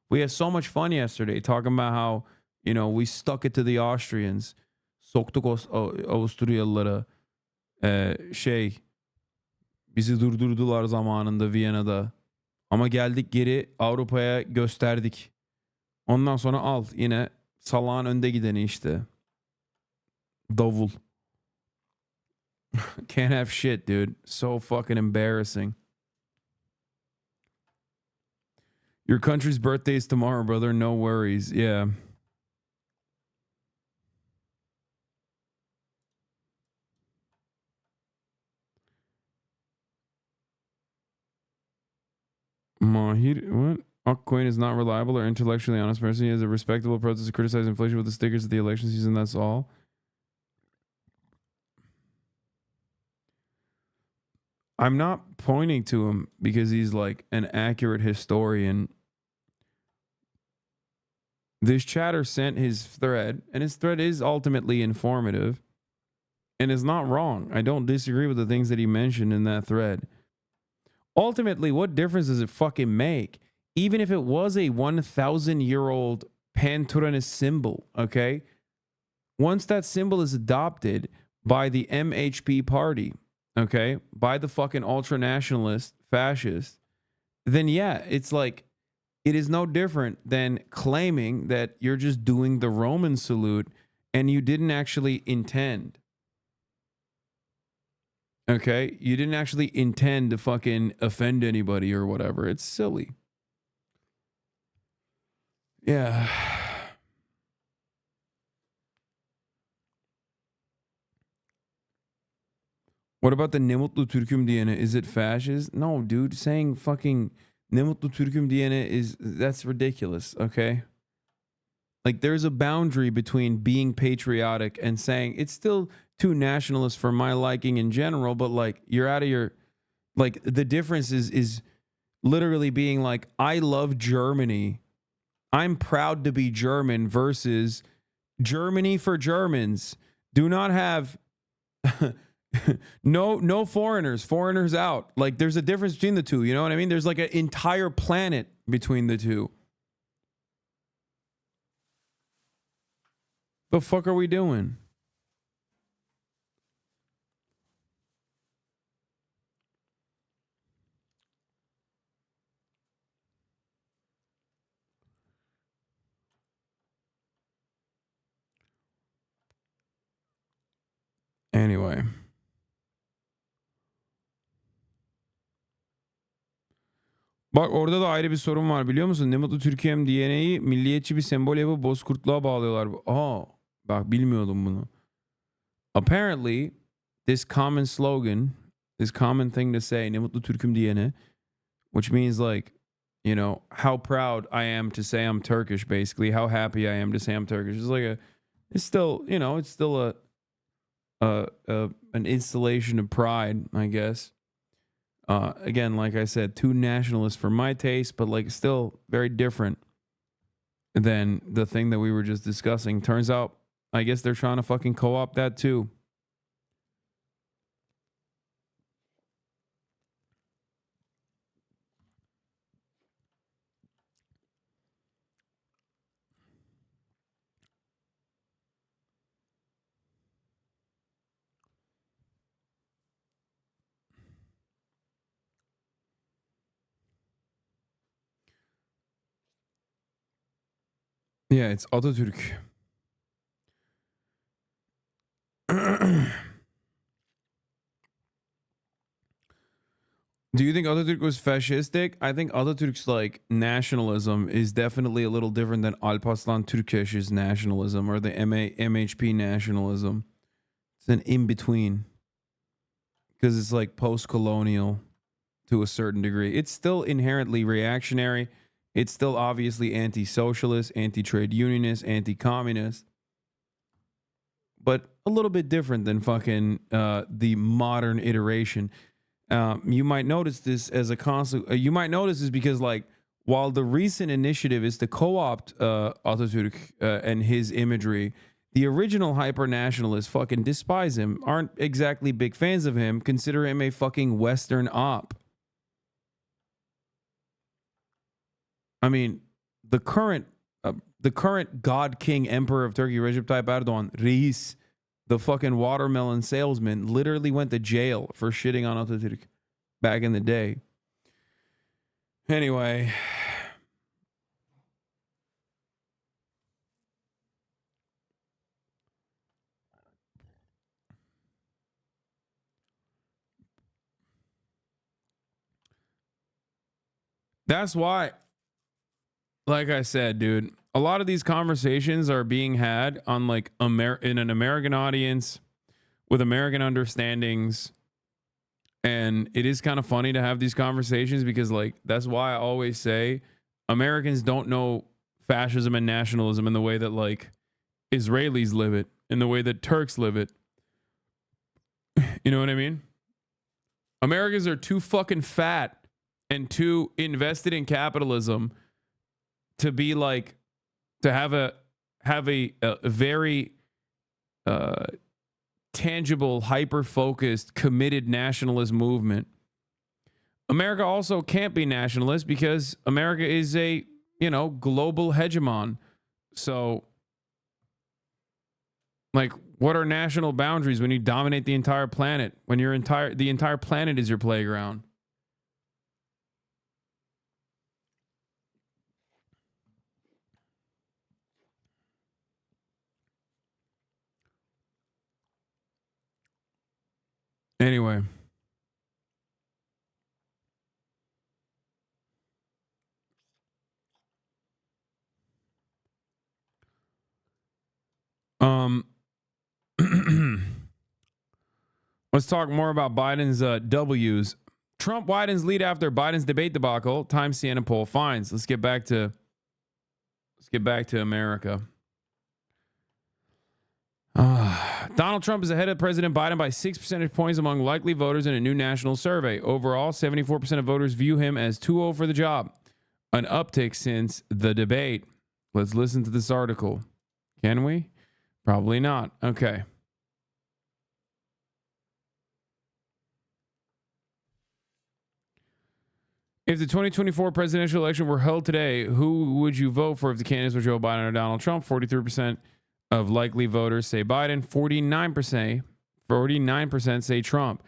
We had so much fun yesterday talking about how, we stuck it to the Austrians. Soktuk Avusturyalılara bizi durdurdular zamanında Viyana'da. Ama geldik geri Avrupa'ya gösterdik. Ondan sonra al yine salağın önde gideni işte. Davul. Can't have shit, dude. So fucking embarrassing. Your country's birthday is tomorrow, brother. No worries. Yeah. Mahir, what? Akkoin is not reliable or intellectually honest person. He has a respectable protest to criticize inflation with the stickers at the election season. That's all. I'm not pointing to him because he's like an accurate historian. This chatter sent his thread, and his thread is ultimately informative and is not wrong. I don't disagree with the things that he mentioned in that thread. Ultimately, what difference does it fucking make? Even if it was a 1,000-year-old pan-Turanist symbol, okay? Once that symbol is adopted by the MHP party, okay, by the fucking ultra-nationalist fascists, then yeah, it's like, it is no different than claiming that you're just doing the Roman salute and you didn't actually intend. Okay? You didn't actually intend to fucking offend anybody or whatever. It's silly. Yeah. What about the ne mutlu Türk'üm diyene? Is it fascist? No, dude. Saying fucking ne mutlu Türk'üm diyene that's ridiculous, okay? Like, there's a boundary between being patriotic and saying it's still too nationalist for my liking in general, but like, you're out of your, like, the difference is literally being like, I love Germany, I'm proud to be German, versus Germany for Germans. Do not have no foreigners out. Like, there's a difference between the two, you know what I mean? There's like an entire planet between the two. The fuck are we doing? Anyway. Bak, orada da ayrı bir sorun var, biliyor musun? Ne mutlu Türkiye'm DNA'yı milliyetçi bir sembol yapıp bozkurtluğa bağlıyorlar. Aa, bak, bilmiyordum bunu. Apparently, this common slogan, this common thing to say, ne mutlu Türk'üm DNA, which means like, you know, how proud I am to say I'm Turkish, basically, how happy I am to say I'm Turkish. It's like it's still, you know, it's still an installation of pride, I guess. Again, like I said, too nationalist for my taste, but like still very different than the thing that we were just discussing. Turns out, I guess they're trying to fucking co-opt that too. Yeah, it's Atatürk. Do you think Atatürk was fascistic? I think Atatürk's like nationalism is definitely a little different than Alparslan Türkeş's nationalism or the MHP nationalism. It's an in-between. Because it's like post-colonial to a certain degree. It's still inherently reactionary. It's still obviously anti-socialist, anti-trade unionist, anti-communist. But a little bit different than fucking the modern iteration. You might notice this as a you might notice this because, like, while the recent initiative is to co-opt Atatürk and his imagery, the original hyper-nationalists fucking despise him, aren't exactly big fans of him, consider him a fucking Western op. I mean, the current God King Emperor of Turkey, Recep Tayyip Erdogan, Reis, the fucking watermelon salesman, literally went to jail for shitting on Atatürk back in the day. Anyway. That's why, like I said, dude, a lot of these conversations are being had on like in an American audience with American understandings. And it is kind of funny to have these conversations because, like, that's why I always say Americans don't know fascism and nationalism in the way that like Israelis live it, in the way that Turks live it. You know what I mean? Americans are too fucking fat and too invested in capitalism to be like, to have a very tangible, hyper-focused, committed nationalist movement. America also can't be nationalist because America is a, you know, global hegemon. So, like, what are national boundaries when you dominate the entire planet? When the entire planet is your playground? Anyway. Let's talk more about Biden's W's. Trump widens lead after Biden's debate debacle. Time CNN poll finds. Let's get back to America. Donald Trump is ahead of President Biden by 6 percentage points among likely voters in a new national survey. Overall, 74% of voters view him as too old for the job, an uptick since the debate. Let's listen to this article. Can we? Probably not. Okay. If the 2024 presidential election were held today, who would you vote for if the candidates were Joe Biden or Donald Trump? 43% of likely voters say Biden. 49% say Trump.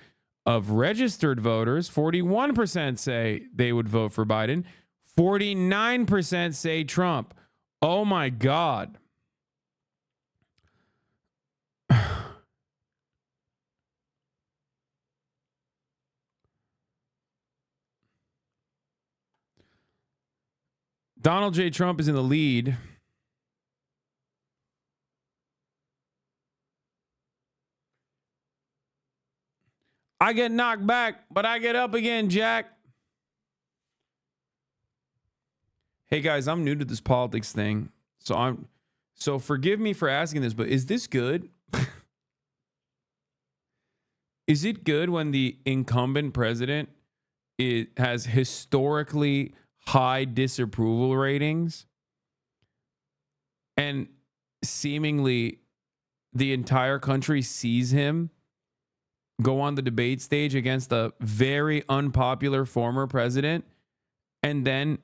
Of registered voters, 41% say they would vote for Biden. 49% say Trump. Oh my God. Donald J. Trump is in the lead. I get knocked back, but I get up again, Jack. Hey guys, I'm new to this politics thing. So forgive me for asking this, but is this good? Is it good when the incumbent president has historically high disapproval ratings and seemingly the entire country sees him go on the debate stage against a very unpopular former president, and then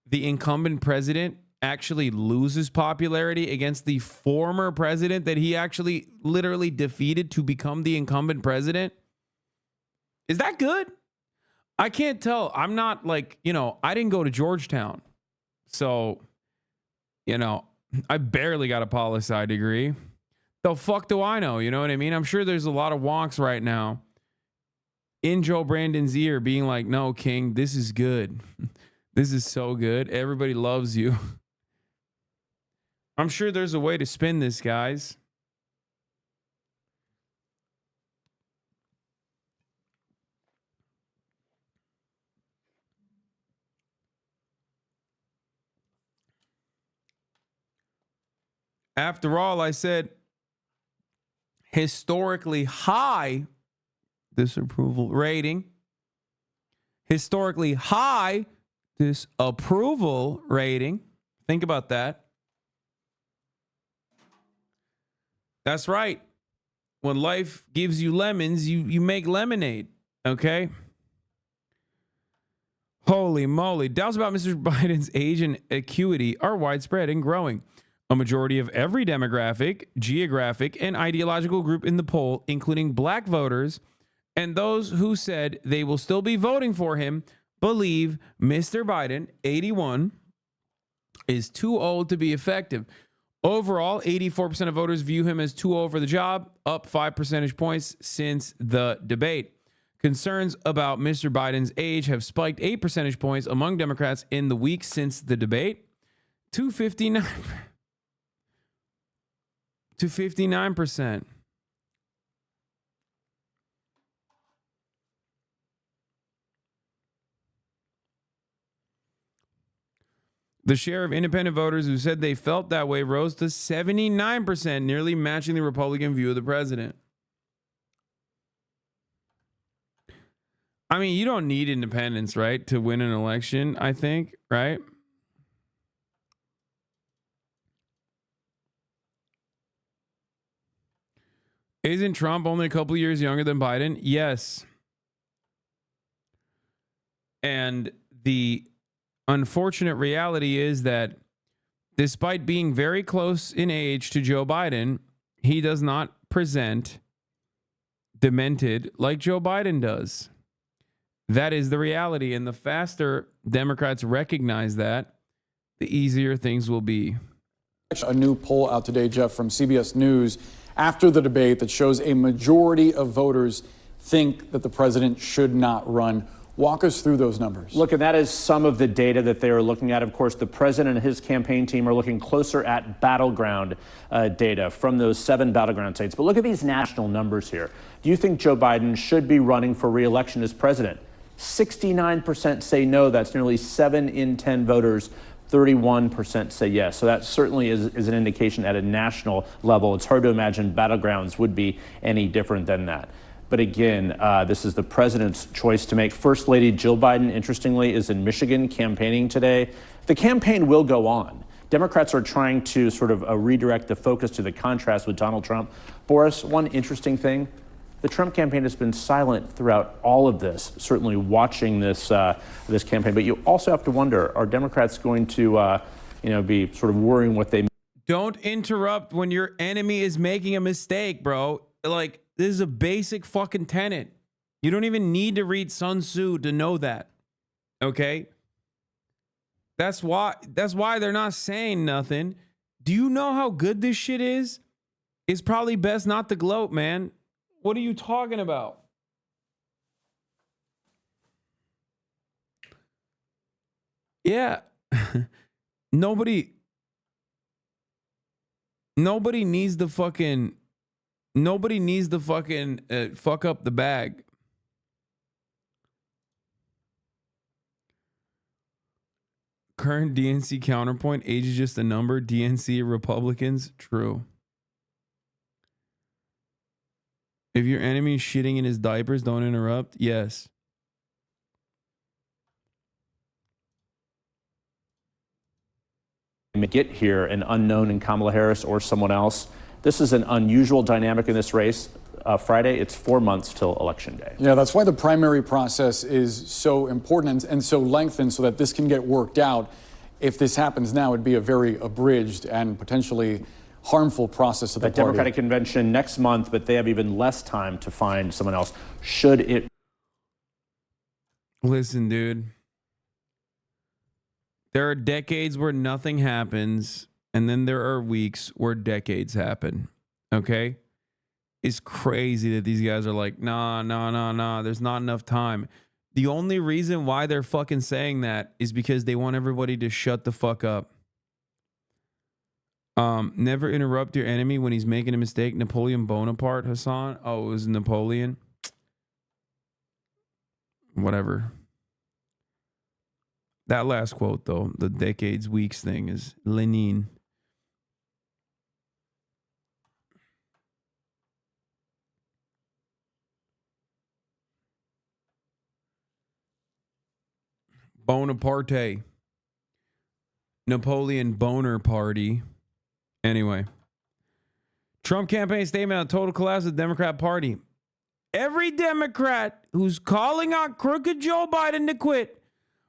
the incumbent president actually loses popularity against the former president that he actually literally defeated to become the incumbent president? Is that good? I can't tell. I'm not like, I didn't go to Georgetown. So, I barely got a poli-sci degree. The fuck do I know? You know what I mean? I'm sure there's a lot of wonks right now in Joe Brandon's ear being like, no, King, this is good. This is so good. Everybody loves you. I'm sure there's a way to spin this, guys. After all, I said historically high disapproval rating. Historically high disapproval rating. Think about that. That's right. When life gives you lemons, you make lemonade. Okay? Holy moly. Doubts about Mr. Biden's age and acuity are widespread and growing. A majority of every demographic, geographic, and ideological group in the poll, including black voters and those who said they will still be voting for him, believe Mr. Biden, 81, is too old to be effective. Overall, 84% of voters view him as too old for the job, up 5 percentage points since the debate. Concerns about Mr. Biden's age have spiked 8 percentage points among Democrats in the week since the debate to 59%. The share of independent voters who said they felt that way rose to 79%, nearly matching the Republican view of the president. I mean, you don't need independents, right, to win an election, I think, right? Isn't Trump only a couple years younger than Biden? Yes. And the unfortunate reality is that despite being very close in age to Joe Biden, he does not present demented like Joe Biden does. That is the reality. And the faster Democrats recognize that, the easier things will be. A new poll out today, Jeff, from CBS News after the debate that shows a majority of voters think that the president should not run. Walk us through those numbers. Look, and that is some of the data that they are looking at. Of course, the president and his campaign team are looking closer at battleground data from those 7 battleground states. But look at these national numbers here. Do you think Joe Biden should be running for re-election as president? 69% say no. That's nearly 7 in 10 voters. 31% say yes. So that certainly is an indication at a national level. It's hard to imagine battlegrounds would be any different than that. But again, this is the president's choice to make. First Lady Jill Biden, interestingly, is in Michigan campaigning today. The campaign will go on. Democrats are trying to sort of redirect the focus to the contrast with Donald Trump. Boris, one interesting thing, the Trump campaign has been silent throughout all of this, certainly watching this this campaign. But you also have to wonder, are Democrats going to be sort of worrying what they... Don't interrupt when your enemy is making a mistake, bro. Like, this is a basic fucking tenet. You don't even need to read Sun Tzu to know that. Okay? That's why they're not saying nothing. Do you know how good this shit is? It's probably best not to gloat, man. What are you talking about? Yeah. Nobody needs the fucking fuck up the bag. Current DNC counterpoint, age is just a number. DNC Republicans, true. If your enemy is shitting in his diapers, don't interrupt. Yes. Get here an unknown in Kamala Harris or someone else. This is an unusual dynamic in this race. Friday, it's 4 months till Election Day. Yeah, that's why the primary process is so important and so lengthened so that this can get worked out. If this happens now, it'd be a very abridged and potentially harmful process of the party. Democratic convention next month, but they have even less time to find someone else. Should it... Listen, dude. There are decades where nothing happens, and then there are weeks where decades happen. Okay? It's crazy that these guys are like, nah, there's not enough time. The only reason why they're fucking saying that is because they want everybody to shut the fuck up. Never interrupt your enemy when he's making a mistake. Napoleon Bonaparte, Hasan. Oh, it was Napoleon. Whatever. That last quote, though, the decades, weeks thing, is Lenin. Bonaparte. Napoleon Boner Party. Anyway. Trump campaign statement on total collapse of the Democrat Party. Every Democrat who's calling on crooked Joe Biden to quit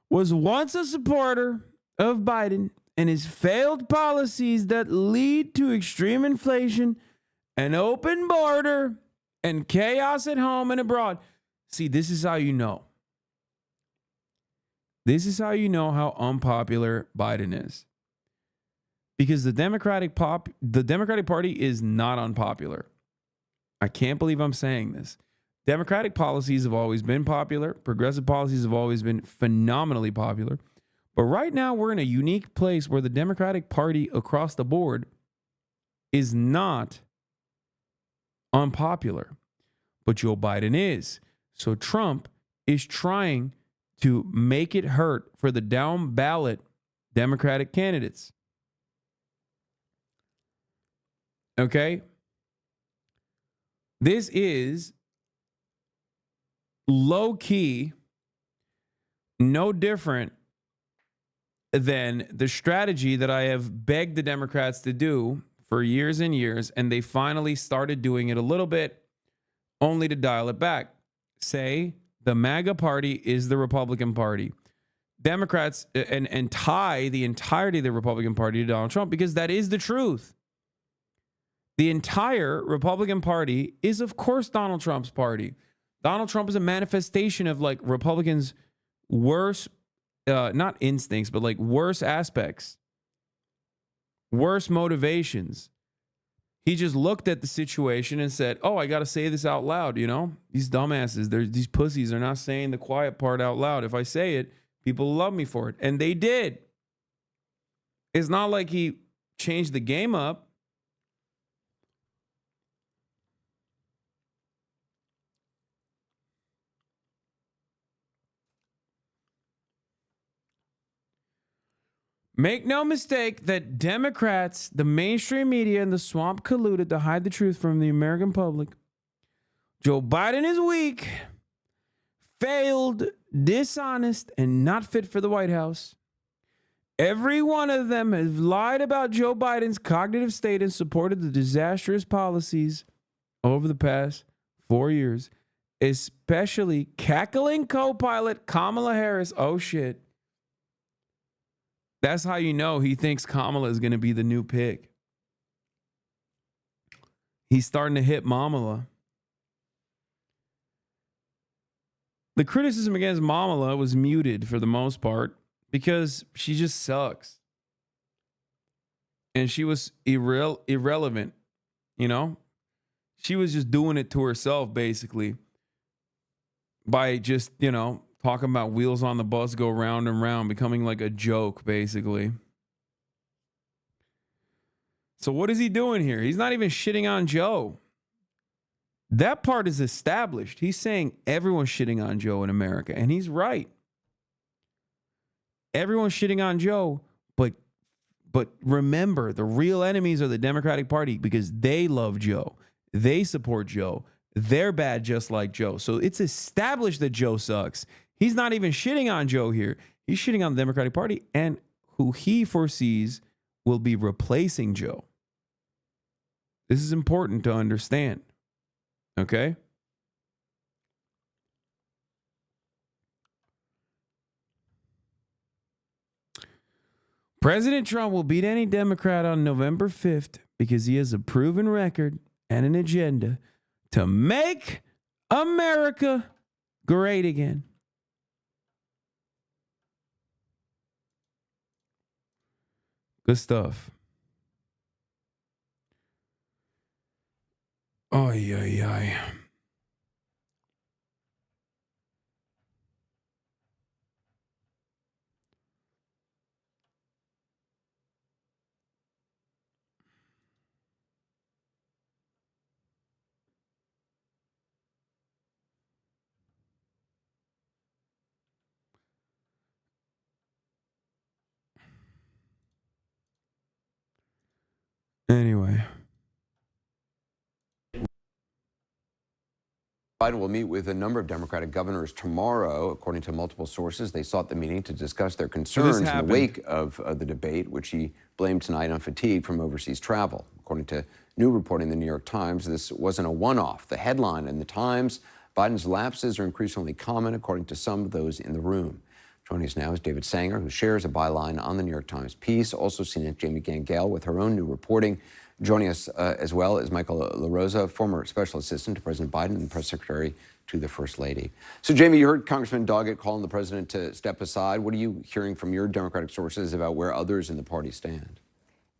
was once a supporter of Biden and his failed policies that lead to extreme inflation, an open border, and chaos at home and abroad. See, this is how you know. This is how you know how unpopular Biden is. Because the Democratic Party is not unpopular. I can't believe I'm saying this. Democratic policies have always been popular. Progressive policies have always been phenomenally popular. But right now we're in a unique place where the Democratic Party across the board is not unpopular. But Joe Biden is. So Trump is trying to make it hurt for the down ballot Democratic candidates. Okay? This is low key, no different than the strategy that I have begged the Democrats to do for years and years, and they finally started doing it a little bit, only to dial it back. Say the MAGA party is the Republican Party. Democrats and tie the entirety of the Republican Party to Donald Trump, because that is the truth. The entire Republican Party is, of course, Donald Trump's party. Donald Trump is a manifestation of like Republicans' worst, not instincts, but like worse aspects, worse motivations. He just looked at the situation and said, oh, I got to say this out loud. You know, these dumbasses, these pussies are not saying the quiet part out loud. If I say it, people love me for it. And they did. It's not like he changed the game up. Make no mistake that Democrats, the mainstream media, and the swamp colluded to hide the truth from the American public. Joe Biden is weak, failed, dishonest, and not fit for the White House. Every one of them has lied about Joe Biden's cognitive state and supported the disastrous policies over the past 4 years, especially cackling co-pilot Kamala Harris. Oh, shit. That's how you know he thinks Kamala is going to be the new pick. He's starting to hit Mamala. The criticism against Mamala was muted for the most part because she just sucks. And she was irrelevant, you know? She was just doing it to herself, basically, by just, you know, talking about wheels on the bus go round and round, becoming like a joke, basically. So what is he doing here? He's not even shitting on Joe. That part is established. He's saying everyone's shitting on Joe in America, and he's right. Everyone's shitting on Joe, but remember, the real enemies are the Democratic Party because they love Joe. They support Joe. They're bad just like Joe. So it's established that Joe sucks. He's not even shitting on Joe here. He's shitting on the Democratic Party and who he foresees will be replacing Joe. This is important to understand. Okay? President Trump will beat any Democrat on November 5th because he has a proven record and an agenda to make America great again. Good stuff. Ay, ay, ay. Anyway. Biden will meet with a number of Democratic governors tomorrow. According to multiple sources, they sought the meeting to discuss their concerns in the wake of the debate, which he blamed tonight on fatigue from overseas travel. According to new reporting in the New York Times, this wasn't a one-off. The headline in the Times, Biden's lapses are increasingly common, according to some of those in the room. Joining us now is David Sanger, who shares a byline on the New York Times piece. Also CNN Jamie Gangale with her own new reporting. Joining us as well is Michael LaRosa, former special assistant to President Biden and press secretary to the First Lady. So, Jamie, you heard Congressman Doggett calling the president to step aside. What are you hearing from your Democratic sources about where others in the party stand?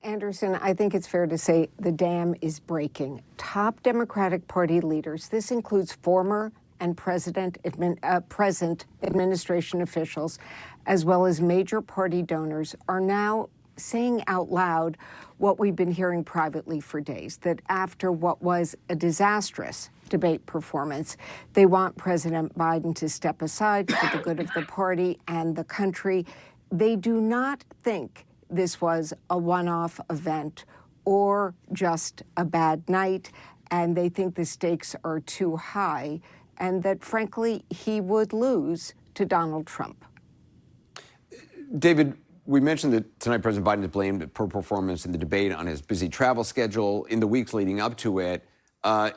Anderson, I think it's fair to say the dam is breaking. Top Democratic Party leaders, this includes former and present administration officials, as well as major party donors, are now saying out loud what we've been hearing privately for days, that after what was a disastrous debate performance, they want President Biden to step aside for the good of the party and the country. They do not think this was a one-off event or just a bad night, and they think the stakes are too high, and that, frankly, he would lose to Donald Trump. David, we mentioned that tonight President Biden has blamed poor performance in the debate on his busy travel schedule in the weeks leading up to it.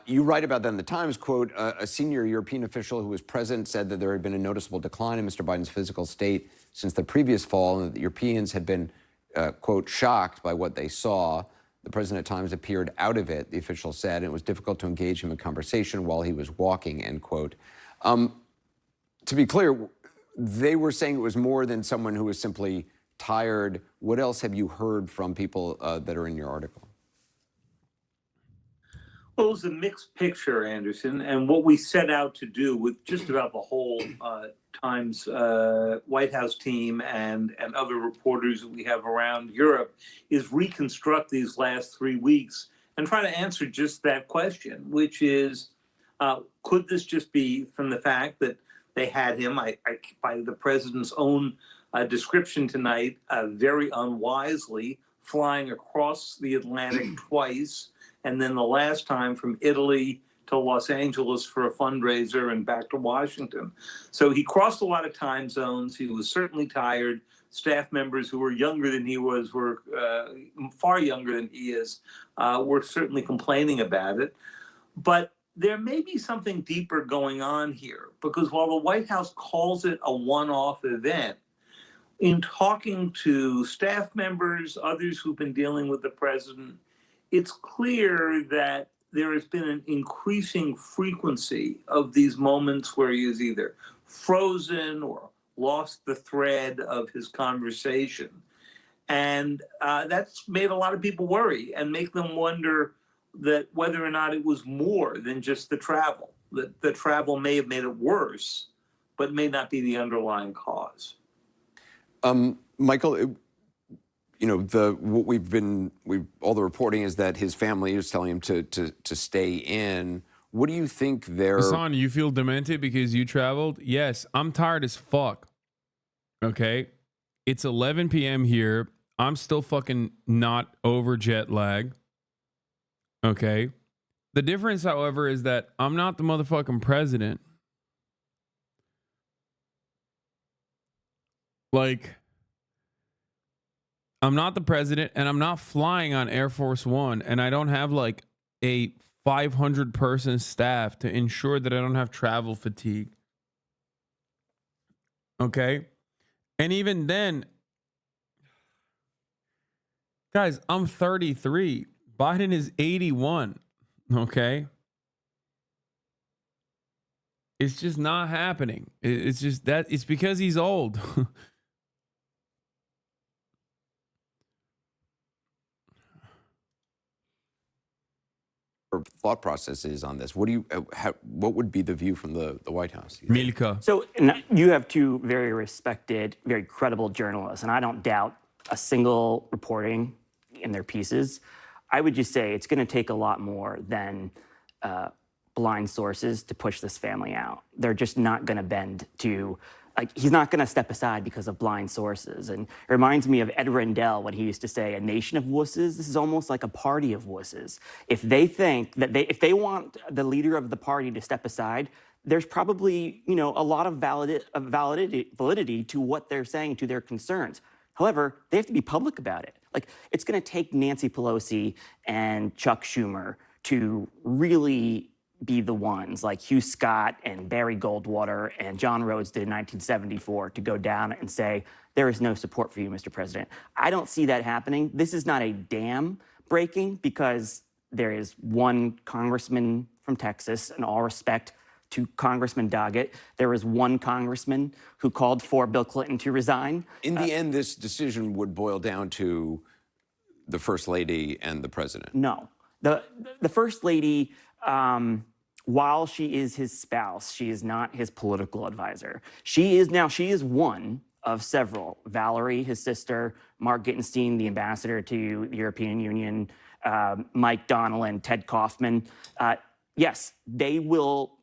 You write about that in the Times, quote, a senior European official who was present said that there had been a noticeable decline in Mr. Biden's physical state since the previous fall, and that the Europeans had been, quote, shocked by what they saw. The president at times appeared out of it, the official said, and it was difficult to engage him in conversation while he was walking, end quote. To be clear, they were saying it was more than someone who was simply tired. What else have you heard from people that are in your article? Well, it was a mixed picture, Anderson, and what we set out to do with just about the whole Times White House team and other reporters that we have around Europe is reconstruct these last 3 weeks and try to answer just that question, which is, could this just be from the fact that they had him, by the president's own description tonight, very unwisely flying across the Atlantic twice, and then the last time from Italy to Los Angeles for a fundraiser and back to Washington. So he crossed a lot of time zones. He was certainly tired. Staff members who were younger than he was, were far younger than he is, were certainly complaining about it. But there may be something deeper going on here, because while the White House calls it a one-off event, in talking to staff members, others who've been dealing with the president, it's clear that there has been an increasing frequency of these moments where he is either frozen or lost the thread of his conversation. And that's made a lot of people worry and make them wonder that whether or not it was more than just the travel, that the travel may have made it worse, but may not be the underlying cause. Michael, you know, all the reporting is that his family is telling him to stay in. What do you think Hasan, you feel demented because you traveled? Yes, I'm tired as fuck. Okay? It's 11 p.m. here. I'm still fucking not over jet lag. Okay? The difference, however, is that I'm not the motherfucking president. Like, I'm not the president, and I'm not flying on Air Force One, and I don't have like a 500-person staff to ensure that I don't have travel fatigue. Okay? And even then, guys, I'm 33. Biden is 81. Okay? It's just not happening. It's just that it's because he's old. thought process is on this? What do you? What would be the view from the White House? Milka. So you have two very respected, very credible journalists, and I don't doubt a single reporting in their pieces. I would just say it's going to take a lot more than blind sources to push this family out. They're just not going to bend to. Like, he's not going to step aside because of blind sources. And it reminds me of Ed Rendell, when he used to say, a nation of wusses. This is almost like a party of wusses. If they think that if they want the leader of the party to step aside, there's probably, you know, a lot of validity to what they're saying, to their concerns. However, they have to be public about it. Like, it's going to take Nancy Pelosi and Chuck Schumer to really be the ones, like Hugh Scott and Barry Goldwater and John Rhodes did in 1974, to go down and say, there is no support for you, Mr. President. I don't see that happening. This is not a dam breaking, because there is one congressman from Texas, in all respect to Congressman Doggett. There is one congressman who called for Bill Clinton to resign. In the end, this decision would boil down to the First Lady and the President. No. The First Lady, while she is his spouse, she is not his political advisor. She is one of several. Valerie, his sister, Mark Gittenstein, the ambassador to the European Union, Mike Donnellan, Ted Kaufman. Yes, they will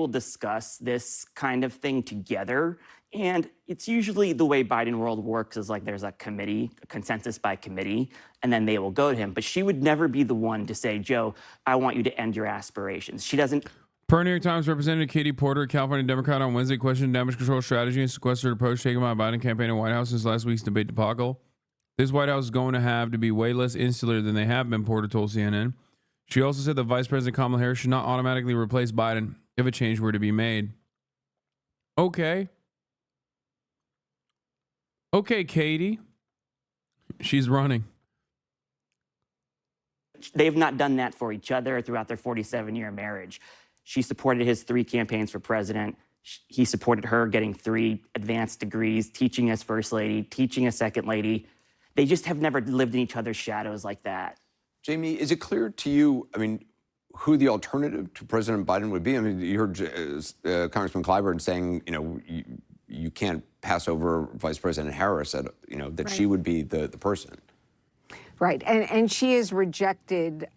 discuss this kind of thing together. And it's usually the way Biden world works is like there's a committee, a consensus by committee, and then they will go to him. But she would never be the one to say, Joe, I want you to end your aspirations. She doesn't. Per New York Times, Representative Katie Porter, California Democrat, on Wednesday questioned damage control strategy and sequestered approach taken by Biden campaign and White House since last week's debate debacle. This White House is going to have to be way less insular than they have been, Porter told CNN. She also said that Vice President Kamala Harris should not automatically replace Biden if a change were to be made. Okay. Okay, Katie. She's running. They've not done that for each other throughout their 47-year marriage. She supported his 3 campaigns for president. He supported her getting 3 advanced degrees, teaching as first lady, teaching as second lady. They just have never lived in each other's shadows like that. Jamie, is it clear to you, I mean, who the alternative to President Biden would be? I mean, you heard Congressman Clyburn saying, you know, you can't pass over Vice President Harris, that, you know, that she would be the person. Right, and she has rejected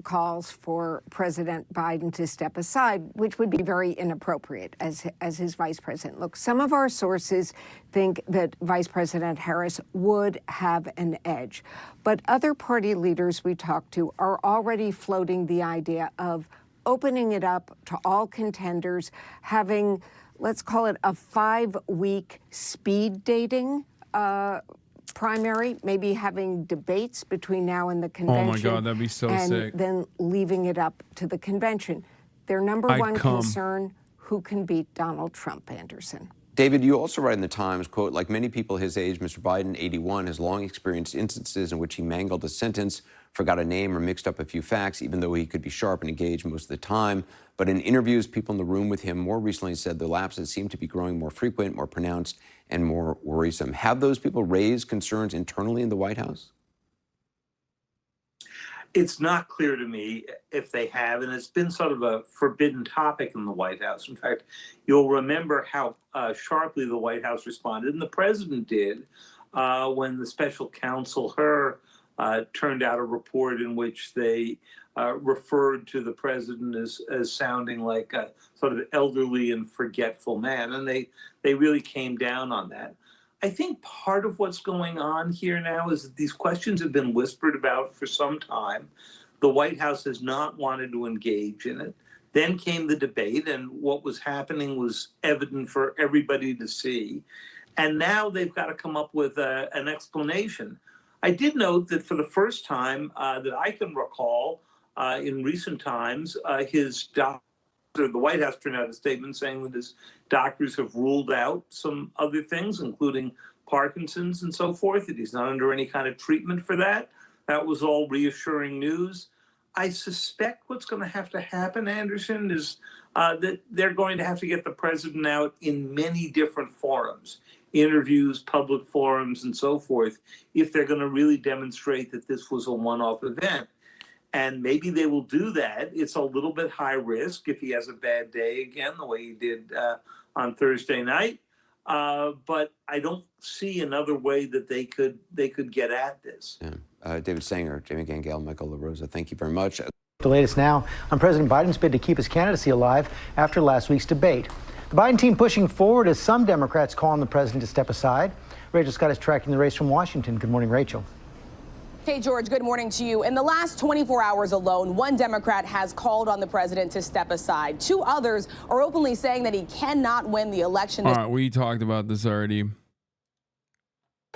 calls for President Biden to step aside, which would be very inappropriate as his vice president. Look, some of our sources think that Vice President Harris would have an edge, but other party leaders we talked to are already floating the idea of opening it up to all contenders, having, let's call it a 5-week speed dating primary, maybe having debates between now and the convention. Oh my God, that'd be so sick. And then leaving it up to the convention. Their number one concern, who can beat Donald Trump, Anderson. David, you also write in the Times, quote, like many people his age, Mr. Biden, 81, has long experienced instances in which he mangled a sentence, forgot a name, or mixed up a few facts, even though he could be sharp and engaged most of the time. But in interviews, people in the room with him more recently said the lapses seem to be growing more frequent, more pronounced, and more worrisome. Have those people raised concerns internally in the White House? It's not clear to me if they have, and it's been sort of a forbidden topic in the White House. In fact, you'll remember how sharply the White House responded, and the president did, when the special counsel, turned out a report in which they referred to the president as sounding like a sort of elderly and forgetful man, and they really came down on that. I think part of what's going on here now is that these questions have been whispered about for some time. The White House has not wanted to engage in it. Then came the debate, and what was happening was evident for everybody to see. And now they've got to come up with an explanation. I did note that for the first time that I can recall in recent times, his doctor, the White House turned out a statement saying that his doctors have ruled out some other things, including Parkinson's and so forth, that he's not under any kind of treatment for that. That was all reassuring news. I suspect what's going to have to happen, Anderson, is that they're going to have to get the president out in many different forums, interviews, public forums, and so forth, if they're going to really demonstrate that this was a one-off event. And maybe they will do that. It's a little bit high risk if he has a bad day again, the way he did on Thursday night. But I don't see another way that they could get at this. Yeah. David Sanger, Jamie Gangel, Michael LaRosa, thank you very much. The latest now on President Biden's bid to keep his candidacy alive after last week's debate. The Biden team pushing forward as some Democrats call on the president to step aside. Rachel Scott is tracking the race from Washington. Good morning, Rachel. Hey, George, good morning to you. In the last 24 hours alone, one Democrat has called on the president to step aside. 2 others are openly saying that he cannot win the election. All right, we talked about this already.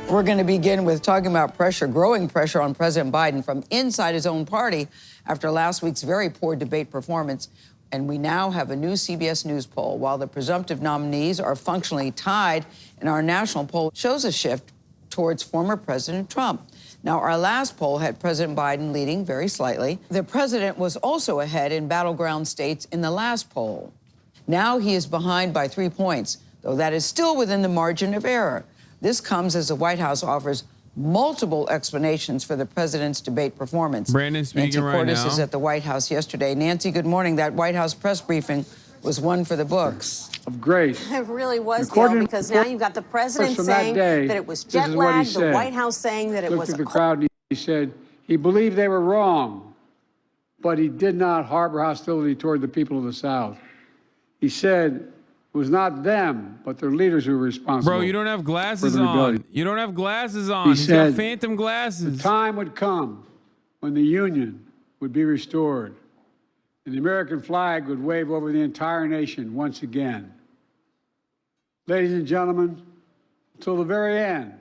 We're going to begin with talking about pressure, growing pressure on President Biden from inside his own party after last week's very poor debate performance. And we now have a new CBS News poll. While the presumptive nominees are functionally tied, and our national poll shows a shift towards former President Trump. Now, our last poll had President Biden leading very slightly. The president was also ahead in battleground states in the last poll. Now he is behind by 3 points, though that is still within the margin of error. This comes as the White House offers multiple explanations for the president's debate performance. Brandon speaking right now. Nancy Cordes is at the White House yesterday. Nancy, good morning. That White House press briefing was one for the books. Of grace. It really was, Dale, because now you've got the president saying that it was jet lag, the White House saying that it was a... Looked at the crowd and he said he believed they were wrong, but he did not harbor hostility toward the people of the South. He said it was not them, but their leaders who were responsible. Bro, you don't have glasses on. You don't have glasses on. He said, got phantom glasses. The time would come when the Union would be restored and the American flag would wave over the entire nation once again. Ladies and gentlemen, until the very end,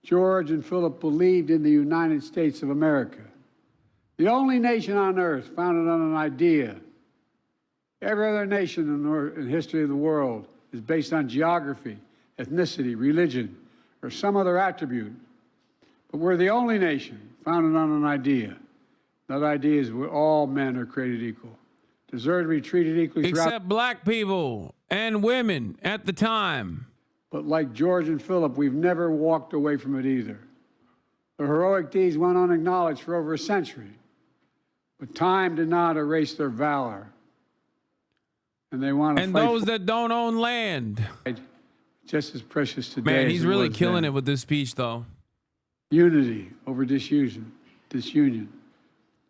George and Philip believed in the United States of America. The only nation on earth founded on an idea. Every other nation in the history of the world is based on geography, ethnicity, religion, or some other attribute. But we're the only nation founded on an idea. That idea is all men are created equal, deserve to be treated equally except black people and women at the time. But like George and Philip, we've never walked away from it either. Their heroic deeds went unacknowledged for over a century, but time did not erase their valor. And they want to and fight those that don't own land. Just as precious today. Man, as he's it really was killing then. it with this speech, though. Unity over disunion.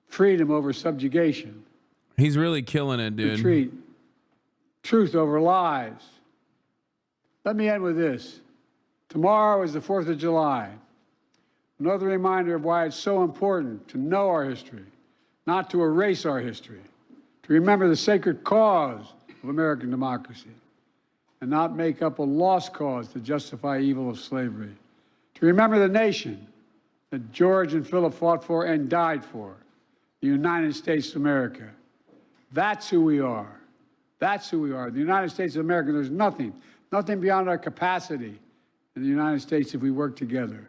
Freedom over subjugation. He's really killing it, dude. Retreat. Truth over lies. Let me end with this. Tomorrow is the 4th of July. Another reminder of why it's so important to know our history, not to erase our history, to remember the sacred cause of American democracy, and not make up a lost cause to justify evil of slavery. To remember the nation that George and Philip fought for and died for, the United States of America. That's who we are. That's who we are. The United States of America, there's nothing beyond our capacity in the United States if we work together.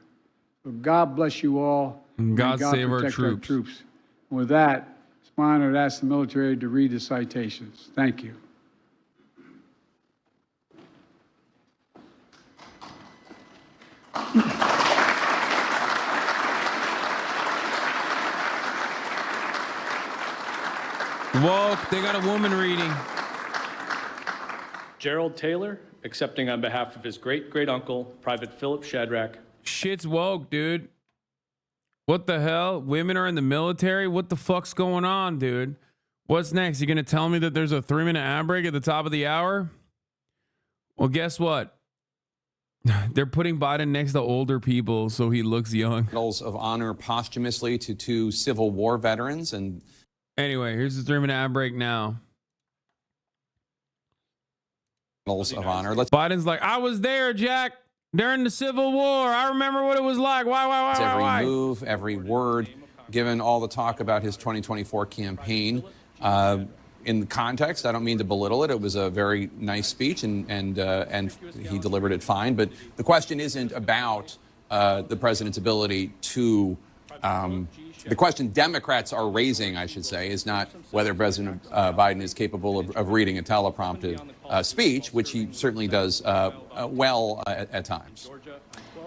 So God bless you all. And God save our protect troops. And with that, it's my honor to ask the military to read the citations. Thank you. Woke, they got a woman reading. Gerald Taylor, accepting on behalf of his great-great-uncle, Private Philip Shadrach. Shit's woke, dude. What the hell? Women are in the military? What the fuck's going on, dude? What's next? You gonna tell me that there's a 3-minute ad break at the top of the hour? Well, guess what? They're putting Biden next to older people so he looks young. Medals of honor posthumously to 2 Civil War veterans. And anyway, here's the 3-minute ad break now. Medals of honor. Biden's like, I was there, Jack, during the Civil War. I remember what it was like. Why? Every move, every word, given all the talk about his 2024 campaign. In the context, I don't mean to belittle it. It was a very nice speech, and he delivered it fine. But the question isn't about the president's ability to. The question Democrats are raising, I should say, is not whether President Biden is capable of reading a teleprompted speech, which he certainly does well at times.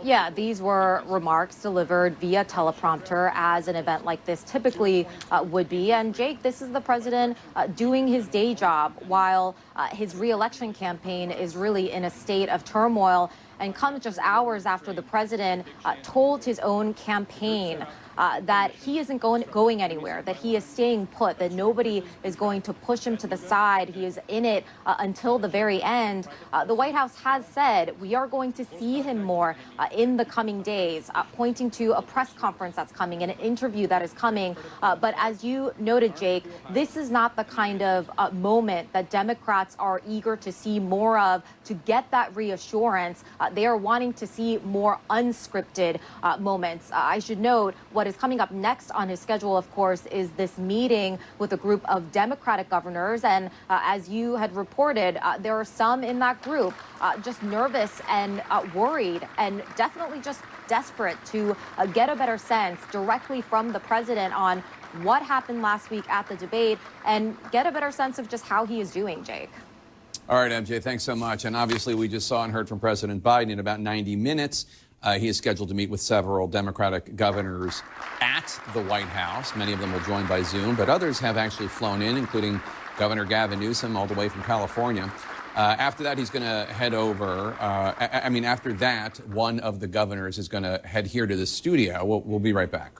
Yeah, these were remarks delivered via teleprompter, as an event like this typically would be. And Jake, this is the president doing his day job while his re-election campaign is really in a state of turmoil, and comes just hours after the president told his own campaign that he isn't going anywhere, that he is staying put, that nobody is going to push him to the side. He is in it until the very end. The White House has said we are going to see him more in the coming days, pointing to a press conference that's coming, and an interview that is coming. But as you noted, Jake, this is not the kind of moment that Democrats are eager to see more of to get that reassurance. They are wanting to see more unscripted moments. I should note what is coming up next on his schedule, of course, is this meeting with a group of Democratic governors. And as you had reported, there are some in that group just nervous and worried, and definitely just desperate to get a better sense directly from the president on what happened last week at the debate and get a better sense of just how he is doing, Jake. All right, MJ, thanks so much. And obviously, we just saw and heard from President Biden in about 90 minutes. He is scheduled to meet with several Democratic governors at the White House. Many of them will join by Zoom, but others have actually flown in, including Governor Gavin Newsom, all the way from California. After that, he's going to head over. After that, one of the governors is going to head here to the studio. We'll be right back.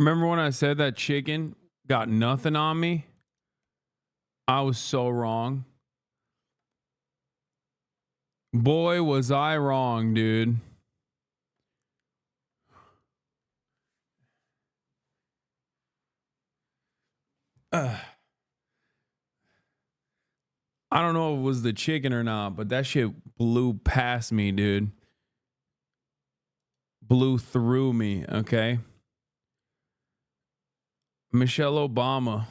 Remember when I said that chicken got nothing on me? I was so wrong. Boy, was I wrong, dude. I don't know if it was the chicken or not, but that shit blew past me, dude. Blew through me, okay? Michelle Obama.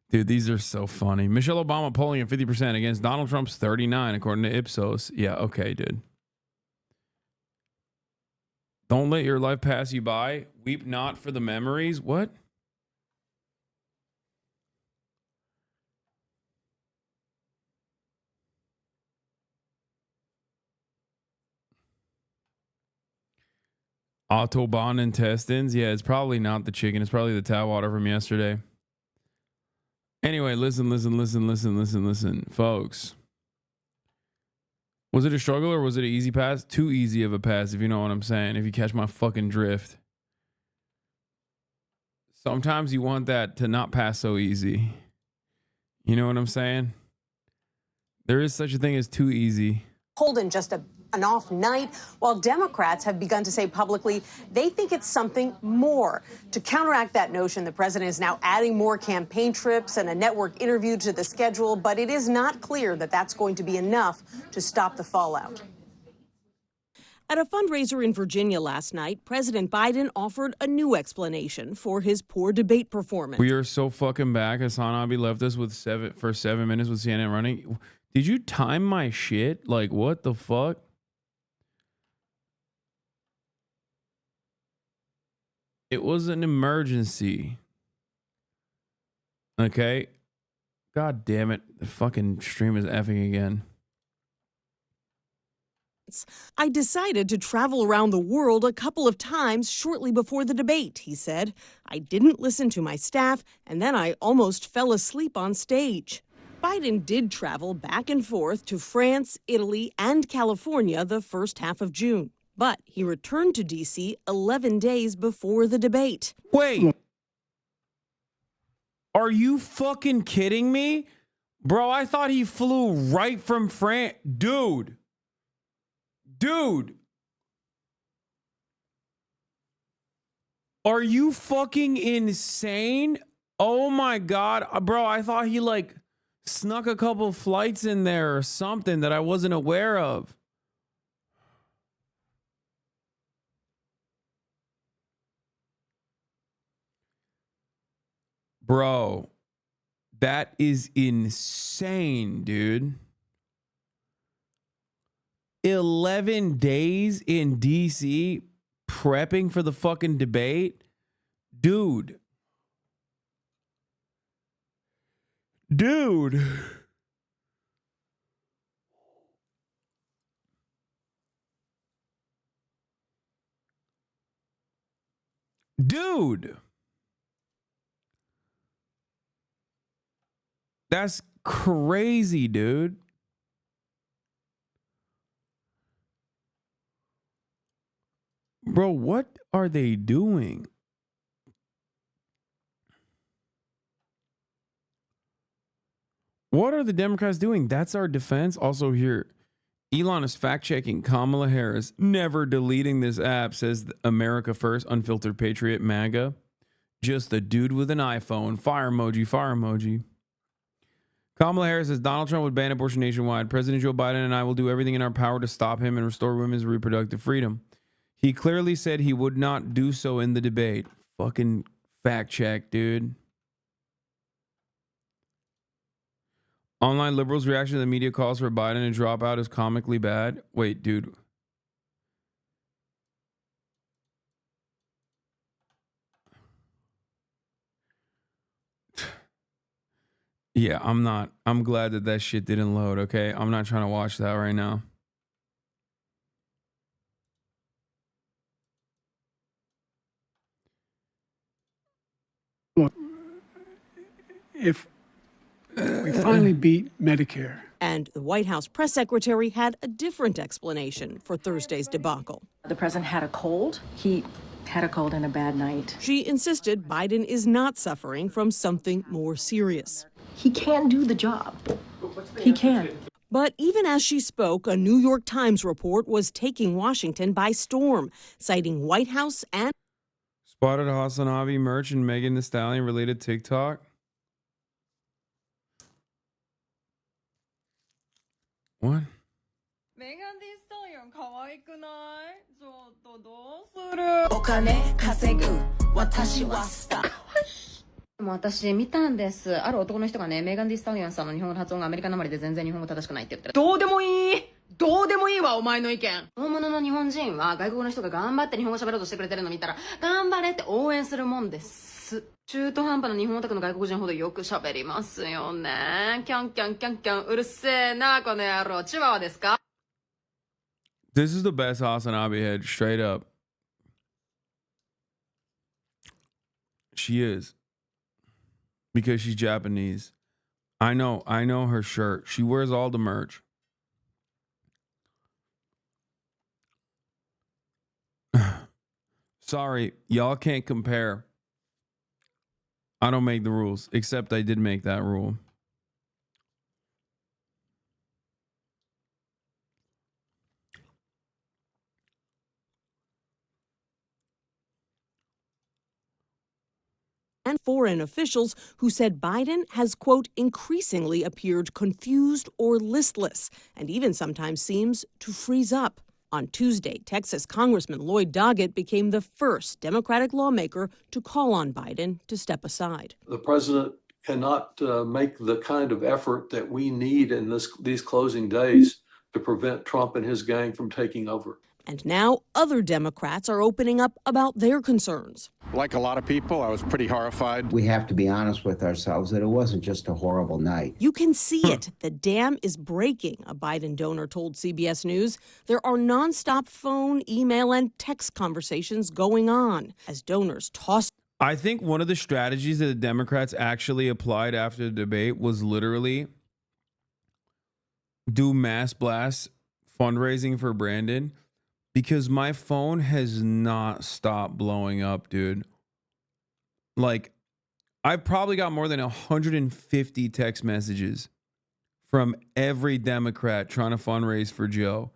Dude, these are so funny. Michelle Obama polling at 50% against Donald Trump's 39%, according to Ipsos. Yeah, okay, dude. Don't let your life pass you by. Weep not for the memories. What? Autobahn intestines. Yeah, it's probably not the chicken. It's probably the tap water from yesterday. Anyway, listen, folks. Was it a struggle or was it an easy pass? Too easy of a pass, if you know what I'm saying. If you catch my fucking drift. Sometimes you want that to not pass so easy. You know what I'm saying? There is such a thing as too easy. Holding just an off night, while Democrats have begun to say publicly they think it's something more. To counteract that notion, the president is now adding more campaign trips and a network interview to the schedule, but it is not clear that that's going to be enough to stop the fallout. At a fundraiser in Virginia last night, President Biden offered a new explanation for his poor debate performance. We are so fucking back. HasanAbi left us with 7 minutes with CNN running. Did you time my shit? Like, what the fuck? It was an emergency. Okay. God damn it. The fucking stream is effing again. I decided to travel around the world a couple of times shortly before the debate, he said. I didn't listen to my staff, and then I almost fell asleep on stage. Biden did travel back and forth to France, Italy, and California the first half of June. But he returned to D.C. 11 days before the debate. Wait. Are you fucking kidding me? Bro, I thought he flew right from France. Dude. Are you fucking insane? Oh my God. Bro, I thought he like snuck a couple flights in there or something that I wasn't aware of. Bro, that is insane, dude. 11 days in DC prepping for the fucking debate? Dude. Dude. That's crazy, dude. Bro, what are they doing? What are the Democrats doing? That's our defense. Also here, Elon is fact-checking Kamala Harris, never deleting this app, says America First, Unfiltered Patriot, MAGA. Just a dude with an iPhone. Fire emoji, fire emoji. Kamala Harris says Donald Trump would ban abortion nationwide. President Joe Biden and I will do everything in our power to stop him and restore women's reproductive freedom. He clearly said he would not do so in the debate. Fucking fact check, dude. Online liberals' reaction to the media calls for Biden to drop out is comically bad. Wait, dude. Yeah, I'm glad that shit didn't load, okay? I'm not trying to watch that right now. Look, if we finally beat Medicare. And the White House press secretary had a different explanation for Thursday's debacle. The president had a cold. He had a cold and a bad night. She insisted Biden is not suffering from something more serious. He can do the job. He can. But even as she spoke, a New York Times report was taking Washington by storm, citing White House and Spotted HasanAbi merch and Megan Thee Stallion related TikTok. What? Megan Thee Stallion 可愛くない？ちょっとどうする？お金稼ぐ私はスター。もう私見たんです。ある男の人がね、メーガン・ディ・スタリオンさんの日本語の発音がアメリカなまりで全然日本語正しくないって言ってる。どうでもいい。どうでもいいわ、お前の意見。大物の日本人は外国の人が頑張って日本語喋ろうとしてくれてるの見たら、頑張れって応援するもんです。中途半端な日本オタクの外国人ほどよく喋りますよね。キャンキャンキャンキャン、うるせえな、この野郎。チワワですか？ This is the best HasanAbi head, straight up. She is. Because she's Japanese. I know her shirt. She wears all the merch. Sorry, y'all can't compare. I don't make the rules, except I did make that rule. and foreign officials who said Biden has, quote, increasingly appeared confused or listless, and even sometimes seems to freeze up. On Tuesday, Texas Congressman Lloyd Doggett became the first Democratic lawmaker to call on Biden to step aside. The president cannot make the kind of effort that we need in these closing days to prevent Trump and his gang from taking over. And now other Democrats are opening up about their concerns. Like a lot of people, I was pretty horrified. We have to be honest with ourselves that it wasn't just a horrible night. You can see it. The dam is breaking, a Biden donor told CBS News. There are nonstop phone, email, and text conversations going on as donors toss. I think one of the strategies that the Democrats actually applied after the debate was literally do mass blast fundraising for Brandon. Because my phone has not stopped blowing up, dude. Like, I've probably got more than 150 text messages from every Democrat trying to fundraise for Joe.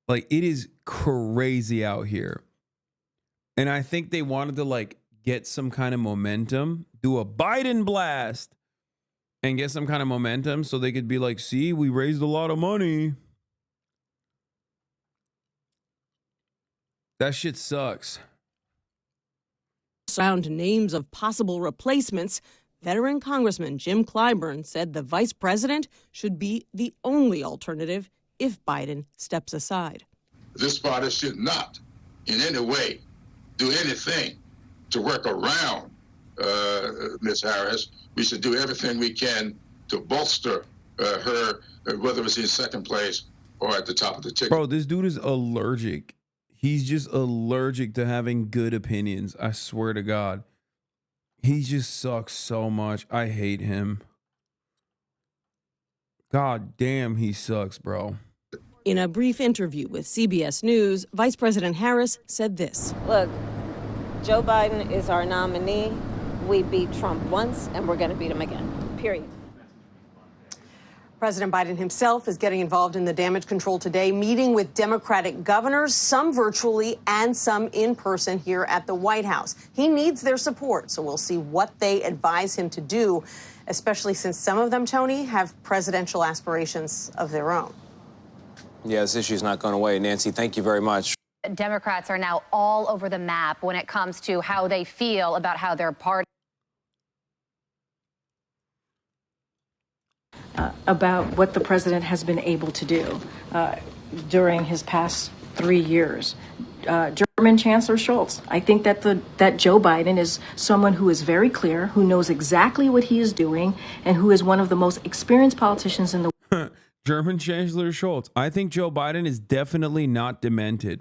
Like, it is crazy out here. And I think they wanted to, like, get some kind of momentum, do a Biden blast, and get some kind of momentum so they could be like, see, we raised a lot of money. That shit sucks. Around names of possible replacements, veteran Congressman Jim Clyburn said the vice president should be the only alternative if Biden steps aside. This party should not in any way do anything to work around Ms. Harris. We should do everything we can to bolster her, whether it's in second place or at the top of the ticket. Bro, this dude is allergic. He's just allergic to having good opinions. I swear to God. He just sucks so much. I hate him. God damn, he sucks, bro. In a brief interview with CBS News, Vice President Harris said this. Look, Joe Biden is our nominee. We beat Trump once, and we're going to beat him again, period. President Biden himself is getting involved in the damage control today, meeting with Democratic governors, some virtually and some in person here at the White House. He needs their support, so we'll see what they advise him to do, especially since some of them, Tony, have presidential aspirations of their own. Yeah, this issue's not going away. Nancy, thank you very much. Democrats are now all over the map when it comes to how they feel about how their party. About what the president has been able to do during his past 3 years. German Chancellor Scholz, I think that that Joe Biden is someone who is very clear, who knows exactly what he is doing, and who is one of the most experienced politicians in the German Chancellor Scholz. I think Joe Biden is definitely not demented.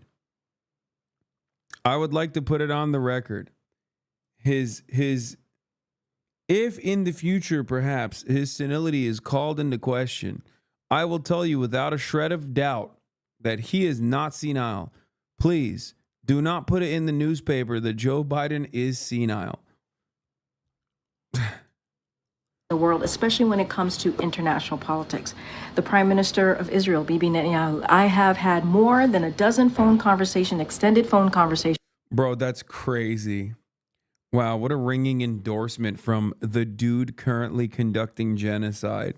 I would like to put it on the record. If in the future, perhaps, his senility is called into question, I will tell you without a shred of doubt that he is not senile. Please Do not put it in the newspaper that Joe Biden is senile. The world, especially when it comes to international politics. The Prime Minister of Israel, Bibi Netanyahu, I have had more than a dozen extended phone conversations. Bro, that's crazy. Wow, what a ringing endorsement from the dude currently conducting genocide.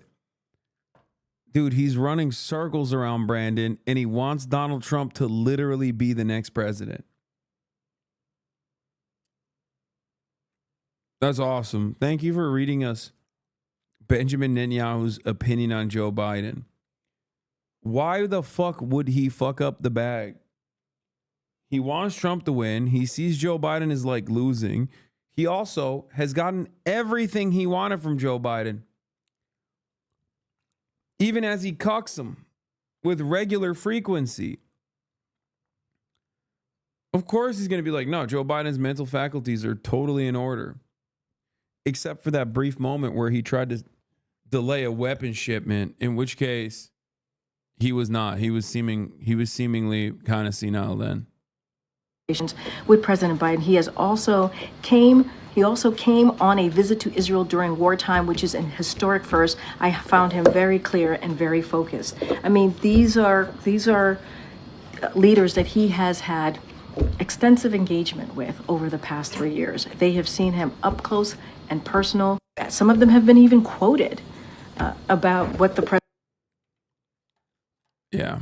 Dude, he's running circles around Brandon, and he wants Donald Trump to literally be the next president. That's awesome. Thank you for reading us Benjamin Netanyahu's opinion on Joe Biden. Why the fuck would he fuck up the bag? He wants Trump to win. He sees Joe Biden as like losing. He also has gotten everything he wanted from Joe Biden. Even as he cucks him with regular frequency. Of course he's going to be like, no, Joe Biden's mental faculties are totally in order. Except for that brief moment where he tried to delay a weapon shipment, in which case he was not. He was seemingly kind of senile then. With President Biden, he also came on a visit to Israel during wartime, which is an historic first. I found him very clear and very focused. I mean, these are leaders that he has had extensive engagement with over the past 3 years. They have seen him up close and personal. Some of them have been even quoted about what the president. Yeah.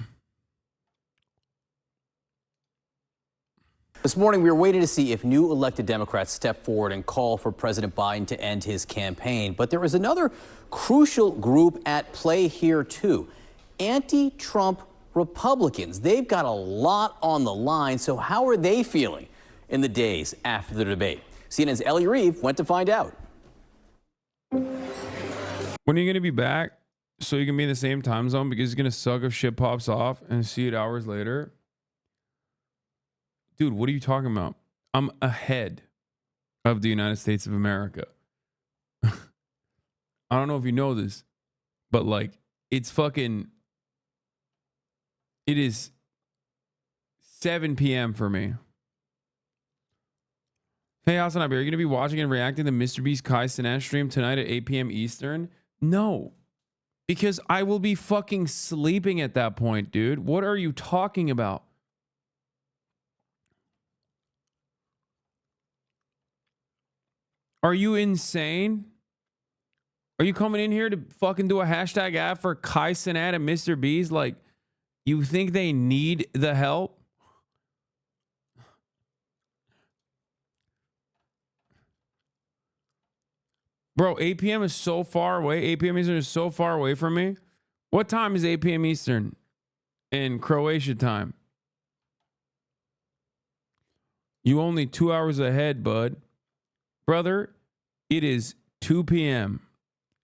This morning, we were waiting to see if new elected Democrats step forward and call for President Biden to end his campaign. But there is another crucial group at play here, too. Anti-Trump Republicans. They've got a lot on the line. So how are they feeling in the days after the debate? CNN's Ellie Reeve went to find out. When are you going to be back so you can be in the same time zone? Because it's going to suck if shit pops off and see it hours later. Dude, what are you talking about? I'm ahead of the United States of America. I don't know if you know this, but like, it is 7 p.m. for me. Hey, HasanAbi, are you going to be watching and reacting to Mr. Beast Kai Cenat stream tonight at 8 p.m. Eastern? No, because I will be fucking sleeping at that point, dude. What are you talking about? Are you insane? Are you coming in here to fucking do a hashtag ad for Kai Cenat and Mr. Beast? Like, you think they need the help? Bro, 8 p.m. is so far away. 8 p.m. Eastern is so far away from me. What time is 8 p.m. Eastern in Croatia time? You only 2 hours ahead, bud. Brother, it is 2 p.m.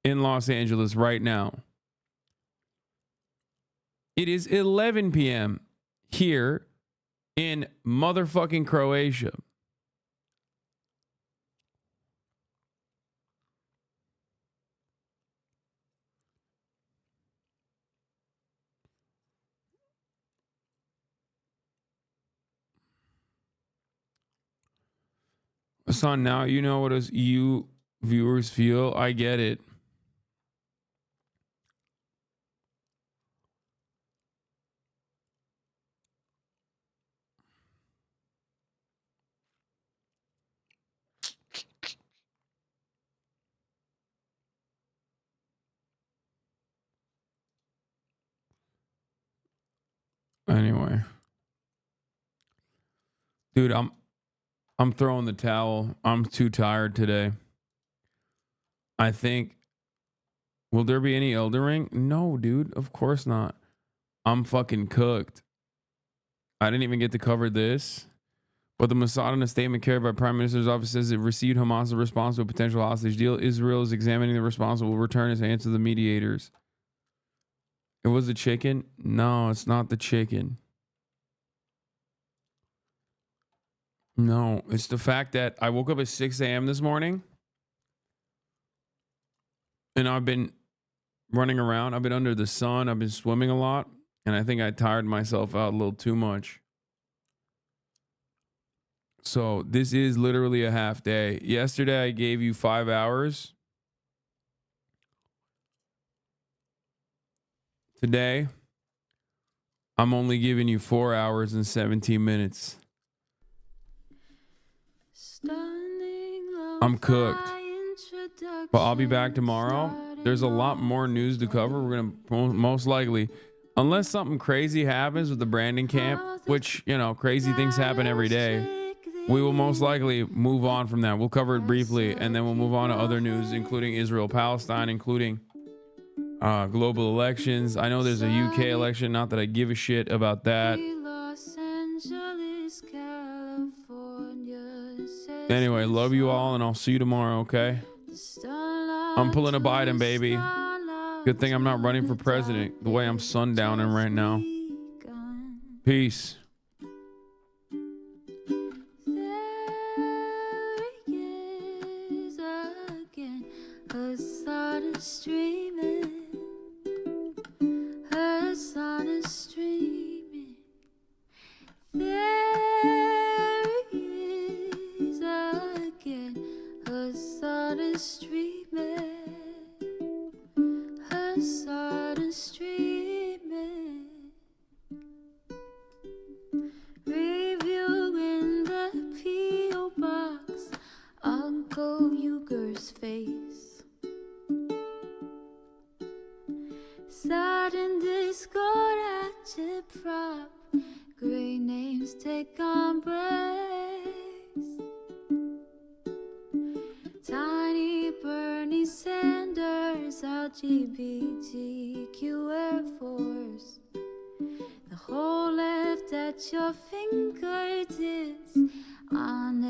in Los Angeles right now. It is 11 p.m. here in motherfucking Croatia. Son, now you know what us you viewers feel. I get it. Anyway. Dude, I'm throwing the towel. I'm too tired today. I think, will there be any Elden Ring? No, dude. Of course not. I'm fucking cooked. I didn't even get to cover this. But the Mossad in a statement carried by Prime Minister's office says it received Hamas' response to a potential hostage deal. Israel is examining the response and will return its hands to the mediators. It was the chicken? No, it's not the chicken. No, it's the fact that I woke up at 6 a.m. this morning and I've been running around. I've been under the sun. I've been swimming a lot. And I think I tired myself out a little too much. So this is literally a half day. Yesterday I gave you 5 hours. Today I'm only giving you 4 hours and 17 minutes. I'm cooked. But I'll be back tomorrow. There's a lot more news to cover. We're going to most likely, unless something crazy happens with the Brandon camp, which, you know, crazy things happen every day, we will most likely move on from that. We'll cover it briefly, and then we'll move on to other news, including Israel-Palestine, including global elections. I know there's a UK election, not that I give a shit about that. Anyway, love you all, and I'll see you tomorrow, okay? I'm pulling a Biden, baby. Good thing I'm not running for president the way I'm sundowning right now. Peace. Hasan is streaming. Hasan is streaming. There he is again. Hasan is streaming. Hasan is streaming. Reviewing the P.O. box. Uncle Uger's face. Sudden discord active prop. Great names take embrace. Tiny Bernie Sanders, LGBTQ Air Force. The whole left at your fingertips, on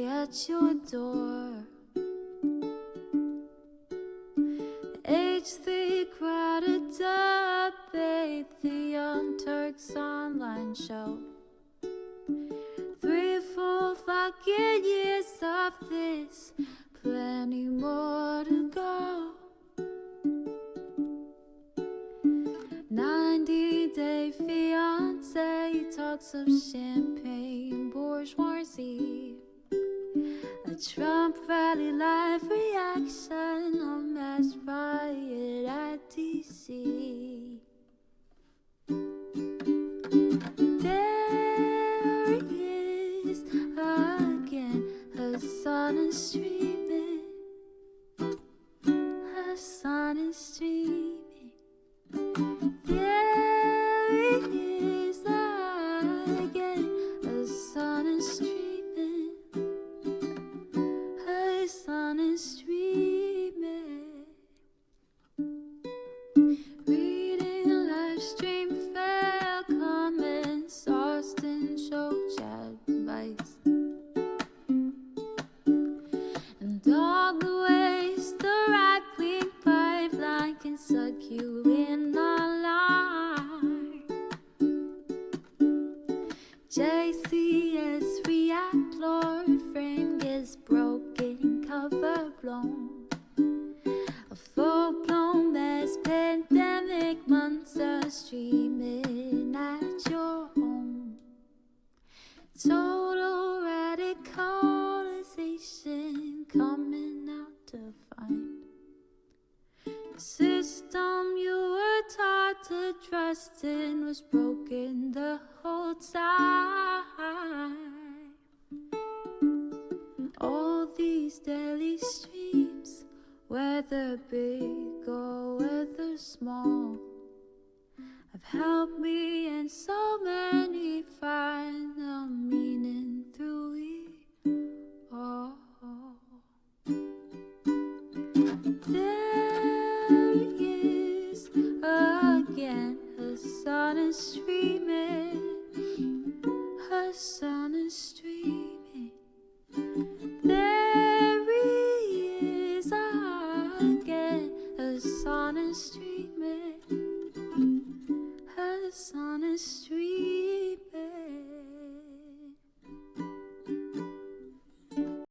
at your door. H3 crowded debate, the Young Turks online show. 3 full fucking years of this, plenty more to go. 90-day fiance talks of champagne bourgeoisie. A Trump rally live reaction, a mass riot at DC. There he is again, Hasan is streaming. Hasan is streaming. There he is again, Hasan is streaming. Hasan is streaming. Reading a live stream, fair comments, Austin show chat advice. And all the ways the right-wing pipeline can suck you in online. JCS react, Lord frame gets broken, cover blown. A full-blown mass pandemic, monster streaming at your home. Total radicalization coming out to find. The system you were taught to trust in was broken the whole time. All these daily streams, whether big or whether small, have helped me and so many find the meaning through it all. There he is again, Hasan is streaming. Hasan is streaming. There he is again, Hasan is streaming.